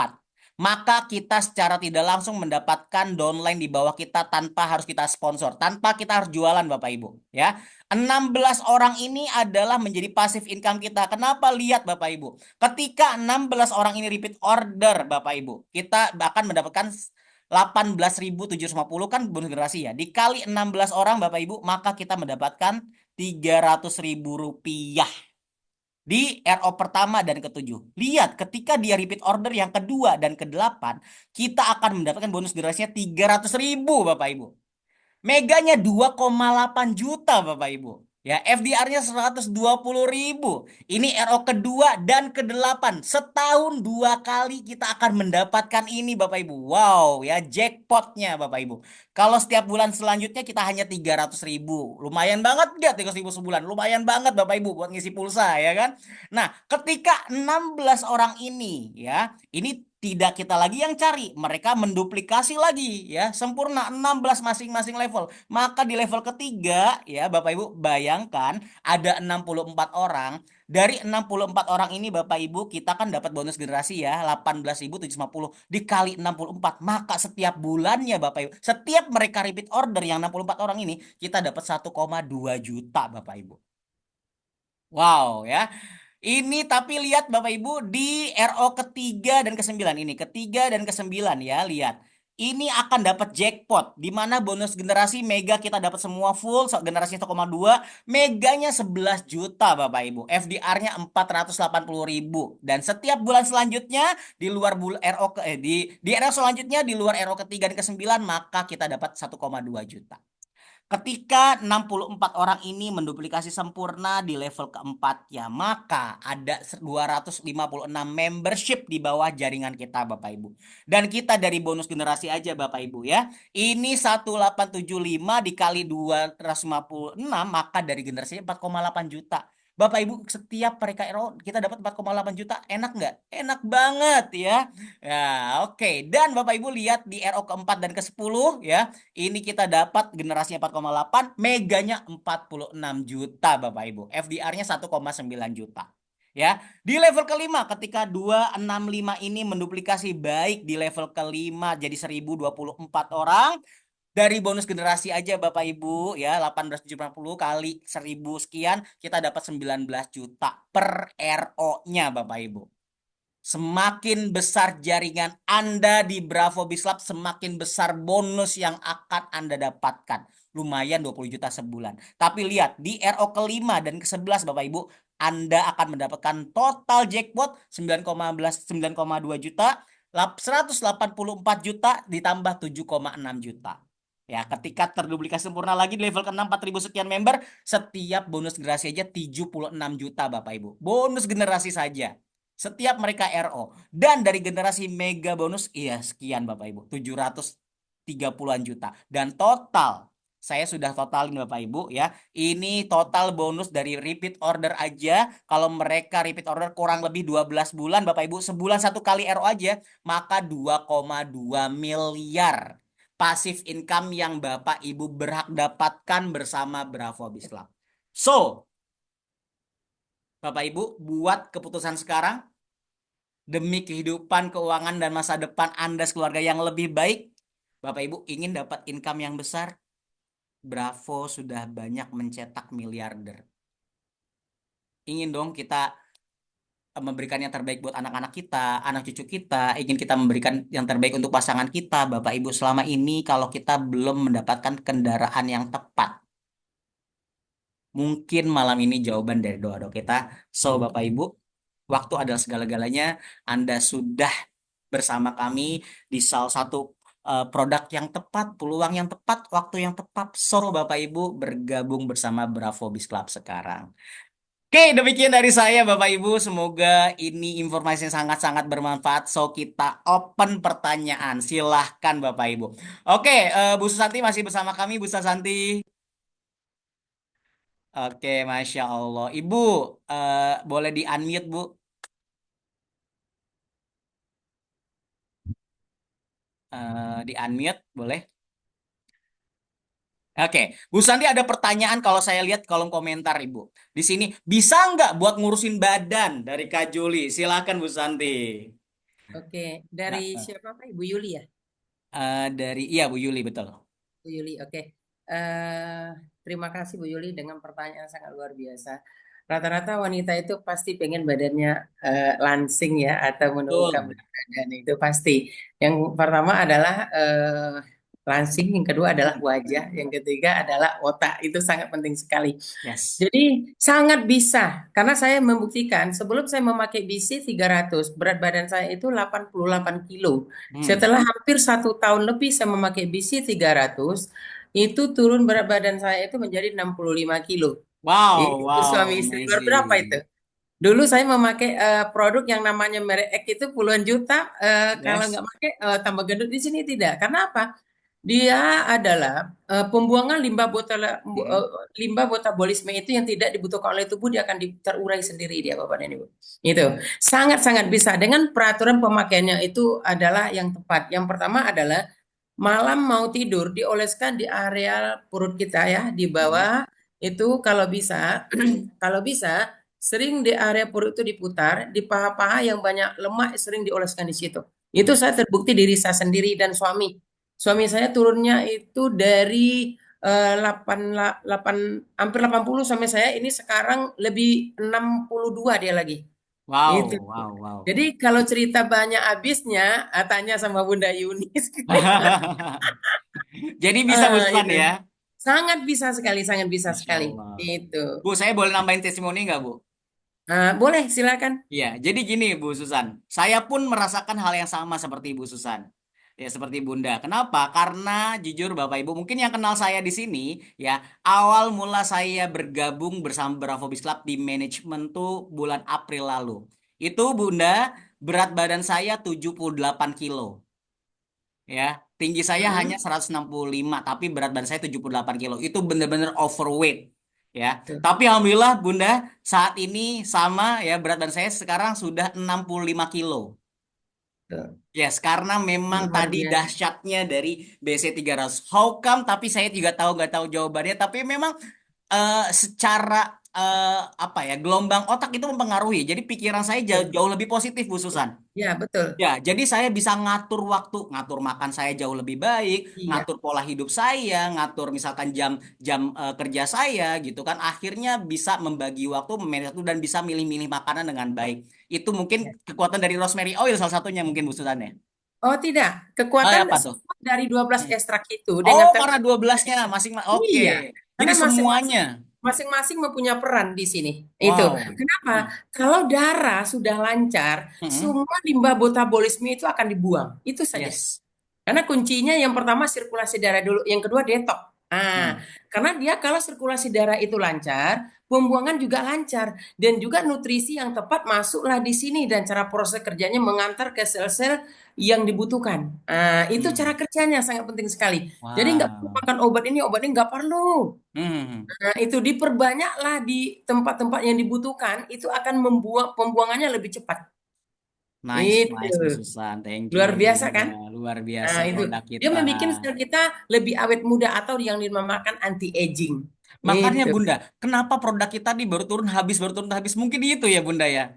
Maka kita secara tidak langsung mendapatkan downline di bawah kita tanpa harus kita sponsor, tanpa kita harus jualan Bapak Ibu, ya. 16 orang ini adalah menjadi passive income kita. Kenapa? Lihat Bapak Ibu. Ketika 16 orang ini repeat order Bapak Ibu, kita akan mendapatkan 18.750 kan bonus generasi ya. Dikali 16 orang Bapak Ibu, maka kita mendapatkan 300.000 rupiah di RO pertama dan ketujuh. Lihat, ketika dia repeat order yang kedua dan ke-8, kita akan mendapatkan bonus generasinya 300.000 Bapak Ibu. Meganya 2,8 juta Bapak Ibu. Ya, FDR-nya 120.000. Ini RO kedua dan kedelapan. Setahun dua kali kita akan mendapatkan ini Bapak Ibu. Wow, ya jackpotnya Bapak Ibu. Kalau setiap bulan selanjutnya kita hanya 300.000. Lumayan banget nggak 300.000 sebulan? Lumayan banget Bapak Ibu buat ngisi pulsa ya kan? Nah, ketika 16 orang ini ya, ini tidak kita lagi yang cari, mereka menduplikasi lagi ya, sempurna 16 masing-masing level. Maka di level ketiga ya Bapak Ibu bayangkan ada 64 orang. Dari 64 orang ini Bapak Ibu kita kan dapat bonus generasi ya 18.750 dikali 64. Maka setiap bulannya Bapak Ibu, setiap mereka repeat order yang 64 orang ini kita dapat 1,2 juta Bapak Ibu. Wow ya. Ini tapi lihat Bapak Ibu di RO ketiga dan kesembilan ini. Ketiga dan kesembilan ya, lihat. Ini akan dapat jackpot di mana bonus generasi mega kita dapat semua full generasi 1,2 meganya 11 juta Bapak Ibu. FDR-nya 480.000 dan setiap bulan selanjutnya di luar RO di RO selanjutnya di luar RO ketiga dan kesembilan maka kita dapat 1,2 juta. Ketika 64 orang ini menduplikasi sempurna di level keempat ya, maka ada 256 membership di bawah jaringan kita Bapak Ibu. Dan kita dari bonus generasi aja Bapak Ibu ya. Ini 1875 dikali 256 maka dari generasinya 4,8 juta. Bapak Ibu setiap mereka kita dapat 4,8 juta. Enak nggak? Enak banget ya. Ya, oke. Dan Bapak Ibu lihat di RO keempat dan ke-10 ya. Ini kita dapat generasinya 4,8, meganya 46 juta Bapak Ibu. FDR-nya 1,9 juta. Ya, di level kelima ketika 265 ini menduplikasi baik di level kelima jadi 1024 orang dari bonus generasi aja Bapak Ibu ya 18.750 kali 1000 sekian kita dapat 19 juta per RO-nya Bapak Ibu. Semakin besar jaringan Anda di Bravo Bislab, semakin besar bonus yang akan Anda dapatkan. Lumayan 20 juta sebulan. Tapi lihat, di RO kelima dan ke-11 Bapak Ibu, Anda akan mendapatkan total jackpot 9,2 juta, 184 juta ditambah 7,6 juta. Ya, ketika terduplikasi sempurna lagi di level ke-6 4.000 sekian member, setiap bonus generasi aja 76 juta Bapak Ibu. Bonus generasi saja. Setiap mereka RO. Dan dari generasi mega bonus, iya sekian Bapak Ibu. 730-an juta. Dan total, saya sudah totalin Bapak Ibu ya. Ini total bonus dari repeat order aja. Kalau mereka repeat order kurang lebih 12 bulan Bapak Ibu. Sebulan satu kali RO aja. Maka 2,2 miliar pasif income yang Bapak Ibu berhak dapatkan bersama Bravo Bislab. So, Bapak Ibu buat keputusan sekarang demi kehidupan keuangan dan masa depan Anda sekeluarga yang lebih baik. Bapak Ibu ingin dapat income yang besar? Bravo sudah banyak mencetak miliarder. Ingin dong kita memberikan yang terbaik buat anak-anak kita, anak cucu kita, ingin kita memberikan yang terbaik untuk pasangan kita. Bapak Ibu selama ini kalau kita belum mendapatkan kendaraan yang tepat, mungkin malam ini jawaban dari doa-doa kita. So Bapak Ibu, waktu adalah segala-galanya. Anda sudah bersama kami di salah satu produk yang tepat, peluang yang tepat, waktu yang tepat. So, Bapak Ibu bergabung bersama Bravo Biz Club sekarang. Oke, demikian dari saya Bapak Ibu. Semoga ini informasi yang sangat-sangat bermanfaat. So, kita open pertanyaan. Silahkan Bapak Ibu. Oke, Bu Susanti masih bersama kami, Bu Susanti. Oke, Masya Allah. Ibu, boleh di-unmute, Bu? Di-unmute, boleh? Oke, Bu Santi ada pertanyaan kalau saya lihat kolom komentar Ibu. Di sini, bisa nggak buat ngurusin badan dari Kak Juli? Silakan Bu Santi. Oke, dari Nah, siapa Pak? Ibu Yuli ya? iya Bu Yuli betul. Bu Yuli, oke. Eh, Terima kasih Bu Yuli dengan pertanyaan sangat luar biasa. Rata-rata wanita itu pasti pengen badannya langsing ya atau menurunkan Betul. berat badan itu pasti. Yang pertama adalah langsing, yang kedua adalah wajah, yang ketiga adalah otak. Itu sangat penting sekali. Yes. Jadi sangat bisa karena saya membuktikan sebelum saya memakai BC 300 berat badan saya itu 88 kilo. Hmm. Setelah hampir 1 tahun lebih saya memakai BC 300 itu turun berat badan saya itu menjadi 65 kilo. Wow, Itu wow, suami istri. Keluar berapa itu? amazing. Dulu saya memakai produk yang namanya merek X itu puluhan juta. Kalau Yes. nggak pakai tambah gendut. Di sini tidak. Karena apa? Dia adalah pembuangan Mm-mm. limbah metabolisme itu yang tidak dibutuhkan oleh tubuh, dia akan terurai sendiri dia Bapak dan Ibu. Itu sangat-sangat bisa dengan peraturan pemakaiannya itu adalah yang tepat. Yang pertama adalah malam mau tidur dioleskan di area perut kita ya, di Mm-mm. bawah itu kalau bisa kalau bisa sering di area perut itu diputar, di paha-paha yang banyak lemak sering dioleskan di situ. Itu Mm. saya terbukti diri saya sendiri dan suami. Suami saya turunnya itu dari 8 hampir 80 sampai saya ini sekarang lebih 62 dia lagi. Itu. Wow, wow, wow. Jadi kalau cerita banyak habisnya, tanya sama Bunda Yunis. Jadi bisa Bu Susan Itu ya? sangat bisa sekali, sangat bisa Masya sekali. Allah. Itu. Bu, saya boleh nambahin testimoni nggak, Bu? Boleh, silakan. Iya, jadi gini Bu Susan, saya pun merasakan hal yang sama seperti Bu Susan. Ya, seperti Bunda. Kenapa? Karena jujur Bapak Ibu, mungkin yang kenal saya di sini, ya, awal mula saya bergabung bersama Bravo Biz Club di manajemen tuh bulan April lalu. Itu Bunda, berat badan saya 78 kilo. Ya, tinggi saya hanya Mm-mm. 165, tapi berat badan saya 78 kilo. Itu benar-benar overweight. Ya, Tuh, tapi alhamdulillah Bunda, saat ini sama ya berat badan saya sekarang sudah 65 kilo. tuh. Yes, karena memang Luar tadi biasa. dahsyatnya dari BC 300. How come? Tapi saya juga tahu nggak tahu jawabannya. Tapi memang secara apa ya gelombang otak itu mempengaruhi. Jadi pikiran saya jauh, Tuh. jauh lebih positif, Bu Susan. Ya, betul. Ya, jadi saya bisa ngatur waktu, ngatur makan saya jauh lebih baik, Iya. ngatur pola hidup saya, ngatur misalkan jam-jam kerja saya gitu kan. Akhirnya bisa membagi waktu, memanage waktu dan bisa milih-milih makanan dengan baik. Itu mungkin Ya. kekuatan dari rosemary oil salah satunya mungkin Bu Susan ya. Oh, tidak. Oh, ya Kekuatan apa tuh? semua dari 12 Hmm. ekstrak itu Oh, dengan karena teknik 12-nya masing oke. iya, Jadi karena semuanya. masing-masing mempunyai peran di sini. Itu. Wow. Kenapa? Hmm. Kalau darah sudah lancar, Hmm. semua limbah metabolisme itu akan dibuang. Itu saja. Yes. Karena kuncinya yang pertama sirkulasi darah dulu, yang kedua detok. Hmm. Karena dia kalau sirkulasi darah itu lancar, pembuangan juga lancar dan juga nutrisi yang tepat masuklah di sini dan cara proses kerjanya mengantar ke sel-sel yang dibutuhkan. Itu cara Hmm. kerjanya sangat penting sekali. Jadi nggak perlu Wow. makan obat ini nggak perlu. Hmm. Itu diperbanyaklah di tempat-tempat yang dibutuhkan, itu akan membuang pembuangannya lebih cepat. Nice, Itu nice Bu Susan. Thank you luar biasa Bunda. kan? Luar biasa Itu produk dia kita. membuat sel kita lebih awet muda atau yang dinamakan anti aging. Makanya Itu. Bunda, kenapa produk kita nih baru turun habis. Mungkin itu ya Bunda ya.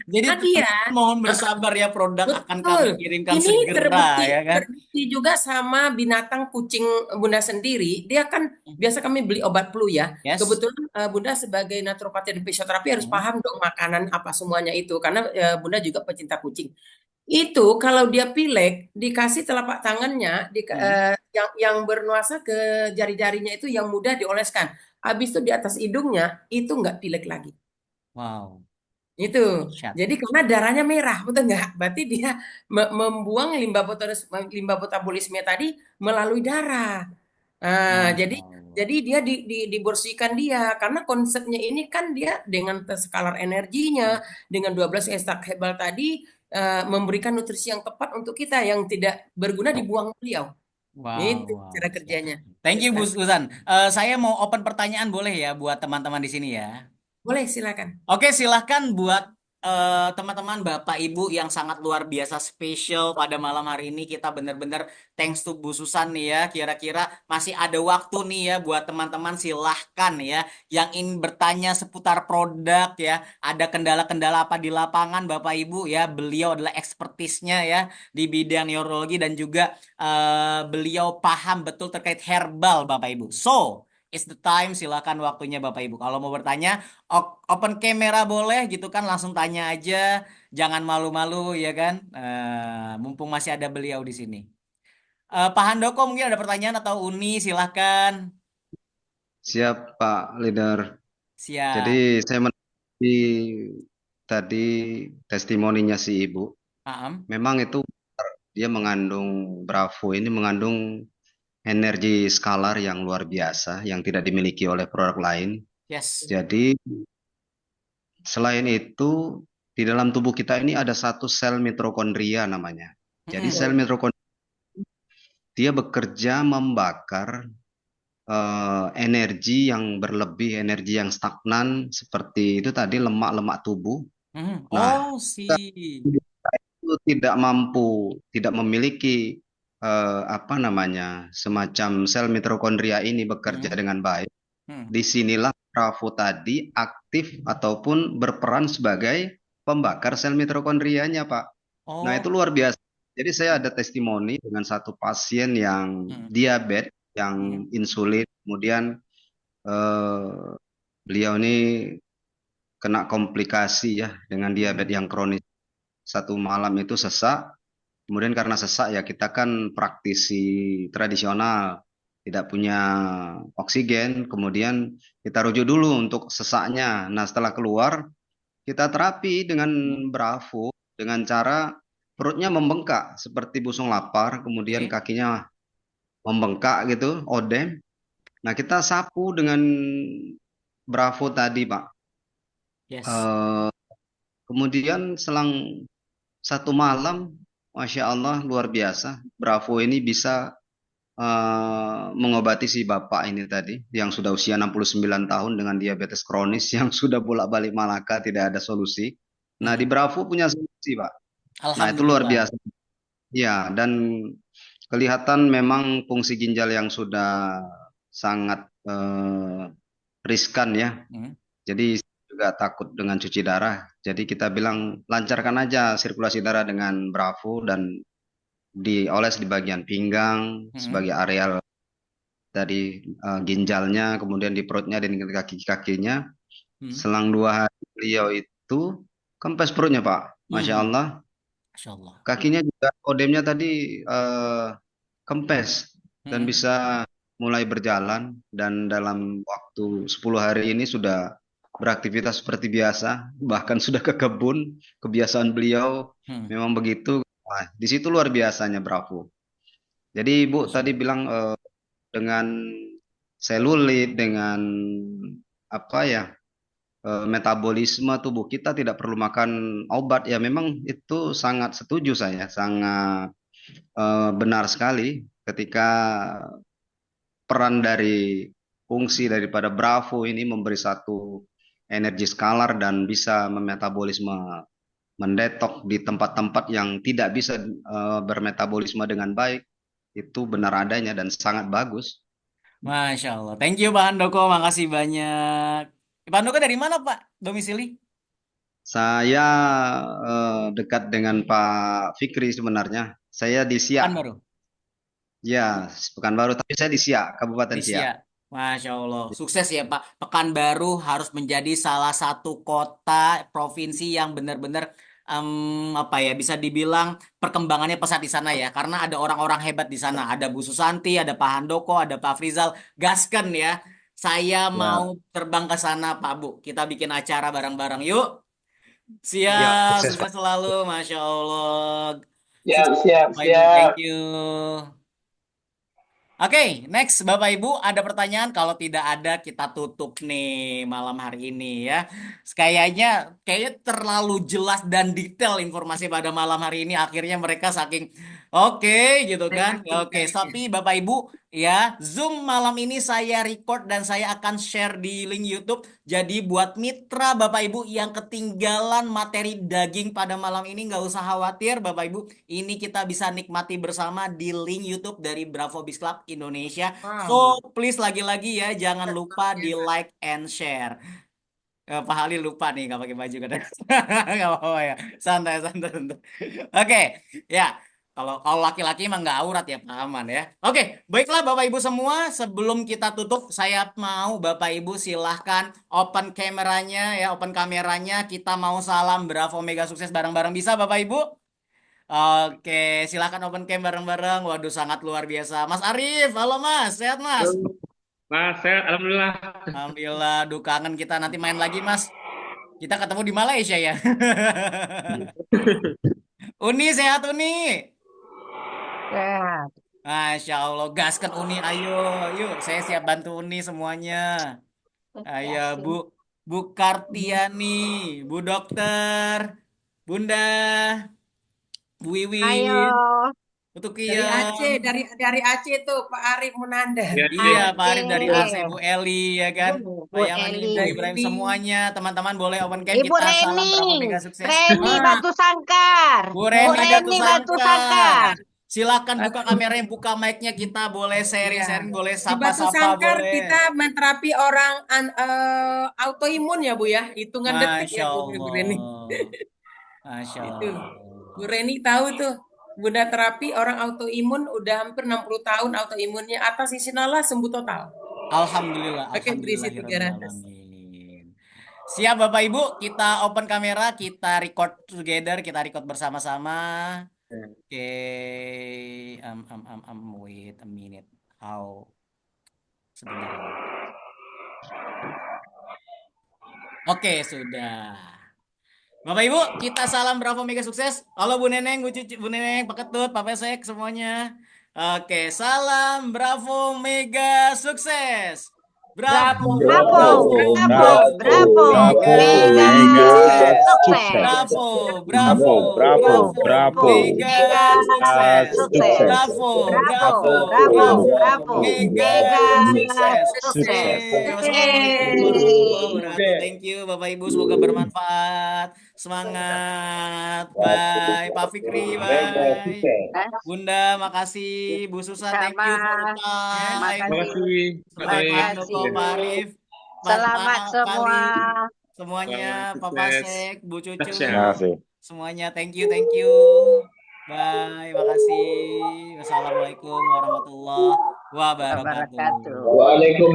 Jadi Iya, teman-teman mohon bersabar ya produk akan betul. kami kirimkan Ini segera terbukti ya kan. terbukti juga sama binatang kucing Bunda sendiri. Dia kan biasa kami beli obat flu ya. Yes. Kebetulan Bunda sebagai naturopati dan fisioterapi harus Hmm. paham dong makanan apa semuanya itu karena Bunda juga pecinta kucing. Itu kalau dia pilek dikasih telapak tangannya Hmm. yang bernuansa ke jari-jarinya itu yang mudah dioleskan. Habis itu di atas hidungnya itu nggak pilek lagi. Wow. Itu. Dahsyat. Jadi karena darahnya merah, betul nggak? Berarti dia membuang limbah metabolisme tadi melalui darah. Jadi Masya Allah. dia dibersihkan dia karena konsepnya ini kan dia dengan skala energinya dengan 12 ekstrak herbal tadi memberikan nutrisi yang tepat untuk kita yang tidak berguna dibuang beliau. Wow, Itu wow. cara Siap. kerjanya. Thank you Bu Ustaz. Susan. Saya mau open pertanyaan boleh ya buat teman-teman di sini ya. Boleh silakan. Oke, silahkan buat teman-teman Bapak Ibu yang sangat luar biasa spesial pada malam hari ini. Kita benar-benar thanks to Bu Susan nih ya. Kira-kira masih ada waktu nih ya buat teman-teman silahkan ya. Yang ingin bertanya seputar produk ya. Ada kendala-kendala apa di lapangan Bapak Ibu ya. Beliau adalah ekspertisnya ya di bidang neurologi dan juga beliau paham betul terkait herbal Bapak Ibu. So, it's the time. Silakan waktunya Bapak Ibu. Kalau mau bertanya open kamera boleh gitu kan langsung tanya aja jangan malu-malu ya kan. Mumpung masih ada beliau di sini. Pak Handoko mungkin ada pertanyaan atau Uni silahkan. Siap, Pak Leader. Jadi Siap. saya menanti tadi testimoninya si Ibu. Paham. Memang itu dia mengandung Bravo ini mengandung energi skalar yang luar biasa yang tidak dimiliki oleh produk lain. Yes. Jadi selain itu di dalam tubuh kita ini ada satu sel mitokondria namanya. Jadi Mm-mm. sel mitokondria dia bekerja membakar energi yang berlebih, energi yang stagnan seperti itu tadi lemak-lemak tubuh. Mm-mm. Nah, Oh, sih. itu tidak mampu, tidak memiliki apa namanya, semacam sel mitokondria ini bekerja Mm-mm. dengan baik. Mm. Disinilah Bravo tadi aktif ataupun berperan sebagai pembakar sel mitokondrianya, Pak. Nah, itu Oh. luar biasa. Jadi saya ada testimoni dengan satu pasien yang Mm. diabetes, yang Mm. insulin, kemudian eh, beliau ini kena komplikasi ya dengan diabetes Mm. yang kronis. Satu malam itu sesak, kemudian karena sesak ya kita kan praktisi tradisional, tidak punya oksigen, kemudian kita rujuk dulu untuk sesaknya. Nah, setelah keluar, kita terapi dengan Mm. Bravo, dengan cara perutnya membengkak seperti busung lapar, kemudian Oke. kakinya membengkak gitu, odem. Nah, kita sapu dengan Bravo tadi, Pak. Yes. Eh, kemudian selang satu malam, Masya Allah, luar biasa. Bravo ini bisa mengobati si bapak ini tadi, yang sudah usia 69 tahun dengan diabetes kronis, yang sudah bolak-balik Malaka, tidak ada solusi. Nah, di Mm. Bravo punya solusi, Pak. Nah, itu luar Alhamdulillah. biasa. Ya, dan kelihatan memang fungsi ginjal yang sudah sangat riskan ya. Mm. Jadi juga takut dengan cuci darah. Jadi kita bilang lancarkan aja sirkulasi darah dengan Bravo dan dioles di bagian pinggang Mm. sebagai areal dari ginjalnya, kemudian di perutnya dan di kaki-kakinya. Mm. Selang 2 hari beliau itu kempes perutnya, Pak. Masya Mm. Allah. Masya Allah. Kakinya juga odemnya tadi kempes dan Mm. bisa mulai berjalan dan dalam waktu 10 hari ini sudah beraktivitas seperti biasa, bahkan sudah ke kebun. Kebiasaan beliau Mm. memang begitu. Wah, di situ luar biasanya Bravo. Jadi Ibu Masya tadi Allah. bilang dengan selulit, dengan apa ya, metabolisme tubuh kita tidak perlu makan obat. Ya memang itu sangat setuju saya, sangat benar sekali ketika peran dari fungsi daripada Bravo ini memberi satu energi skalar dan bisa memetabolisme mendetok di tempat-tempat yang tidak bisa bermetabolisme dengan baik, itu benar adanya dan sangat bagus. Masya Allah. Thank you Pak Handoko. Makasih banyak. Pak Handoko dari mana Pak? Domisili? Saya dekat dengan Pak Fikri sebenarnya. Saya di Siak, Pekanbaru. ya, Pekanbaru, tapi saya di Siak, Kabupaten Di Siak. Siak. Masya Allah. Sukses ya Pak. Pekanbaru harus menjadi salah satu kota provinsi yang benar-benar apa ya bisa dibilang perkembangannya pesat di sana ya. Karena ada orang-orang hebat di sana. Ada Bu Susanti, ada Pak Handoko, ada Pak Frizal. Gasken ya. Saya mau Ya, terbang ke sana Pak Bu. Kita bikin acara bareng-bareng yuk. ya, Siap, sukses Pak. sukses selalu, Masya Allah. Siap, Sukses, siap, Bapak Ibu, thank siap. you. Oke, next Bapak Ibu, ada pertanyaan? Kalau tidak ada, kita tutup nih malam hari ini ya. Kayaknya terlalu jelas dan detail informasi pada malam hari ini. Akhirnya mereka saking oke gitu kan. Oke, tapi Bapak Ibu ya, Zoom malam ini saya record dan saya akan share di link YouTube. Jadi buat mitra Bapak Ibu yang ketinggalan materi daging pada malam ini nggak usah khawatir Bapak Ibu. Ini kita bisa nikmati bersama di link YouTube dari Bravo Biz Club Indonesia. So, please lagi-lagi ya, jangan lupa di like and share. Pak Halil lupa nih nggak pakai baju kan? Nggak apa-apa ya. Santai, santai, santai. Oke, ya. Kalau laki-laki emang nggak aurat ya, Pak Aman ya. Oke, baiklah Bapak Ibu semua. Sebelum kita tutup, saya mau Bapak Ibu silahkan open kameranya ya, open kameranya. Kita mau salam Bravo Mega Sukses bareng-bareng bisa Bapak Ibu? Oke, silakan open cam bareng-bareng. Waduh, sangat luar biasa. Mas Arif, halo Mas, sehat Mas? Halo, Mas, sehat, Alhamdulillah. Alhamdulillah, duh kangen kita nanti main lagi Mas. Kita ketemu di Malaysia ya. Uni sehat Uni. Ya, Masya Allah, gaskan Uni, ayo, yuk. Saya siap bantu Uni semuanya. Ayo Bu Kartiani, Bu Dokter, Bunda, Bu Ayo, Wiwin, Bu Dari Aceh, Tukian. dari Aceh tuh Pak Arif Munanda. Ya, Iya, Pak Arif dari Aceh, Aceh. Bu Eli, ya kan? Pak Bu Yamani, Bu Eli. Ibrahim, Eli. semuanya teman-teman boleh open cam Ibu kita. Salam Bravo Reni. Mega sukses. Reni Ah, Batu Sangkar. Bu Bu Reni Batu Reni Batu Sangkar. Sangkar. Silakan buka Batu, kameranya, buka mic-nya, kita boleh ya. sharing-sharing, boleh Di Batu sapa-sapa, Sangkar boleh. kita menterapi orang autoimun ya Bu ya, hitungan detik Masya ya Bu Reni. Allah. Masya Itu. Allah. Bu Reni tahu tuh. Bunda terapi orang autoimun udah hampir 60 tahun autoimunnya atas isi nala sembuh total. Alhamdulillah, Pakai berisi 300. alhamdulillahirrahmanirrahim. Siap Bapak Ibu, kita open kamera, kita record together, kita record bersama-sama. Oke, wait a minute. How? Sebentar. Oke, sudah. Bapak Ibu, kita salam Bravo Mega sukses. Halo Bu Neneng, Bu Cucu, Bu Neneng, Pak Ketut, Pak Pesek semuanya. Oke, salam Bravo Mega sukses. Bravo, Bravo, Bravo, bravo, bravo. Mega Mega sukses. sukses. Bravo, Bravo, Bravo, Mega mega sukses. sukses. Bravo, Bravo, Bravo, bravo. Mega Mega sukses. sukses. Wassalamualaikum warahmatullahi wabarakatuh. Thank you Bapak Ibu, semoga bermanfaat. Semangat. Bye. Pak Fikri, bye. Bunda, makasih. Bu Susan, thank you for the Sama. time. terima Makasih. kasih Pak Baik, Pak Baik. Handoko, Pak Arif, Selamat Pak semua. Kali, semuanya, Selamat Pak sukses. Pasek, Bu Cucu, Dahsyat. semuanya. Thank you, thank you. Bye, makasih. Wassalamualaikum warahmatullahi wabarakatuh. Wabarakatuh.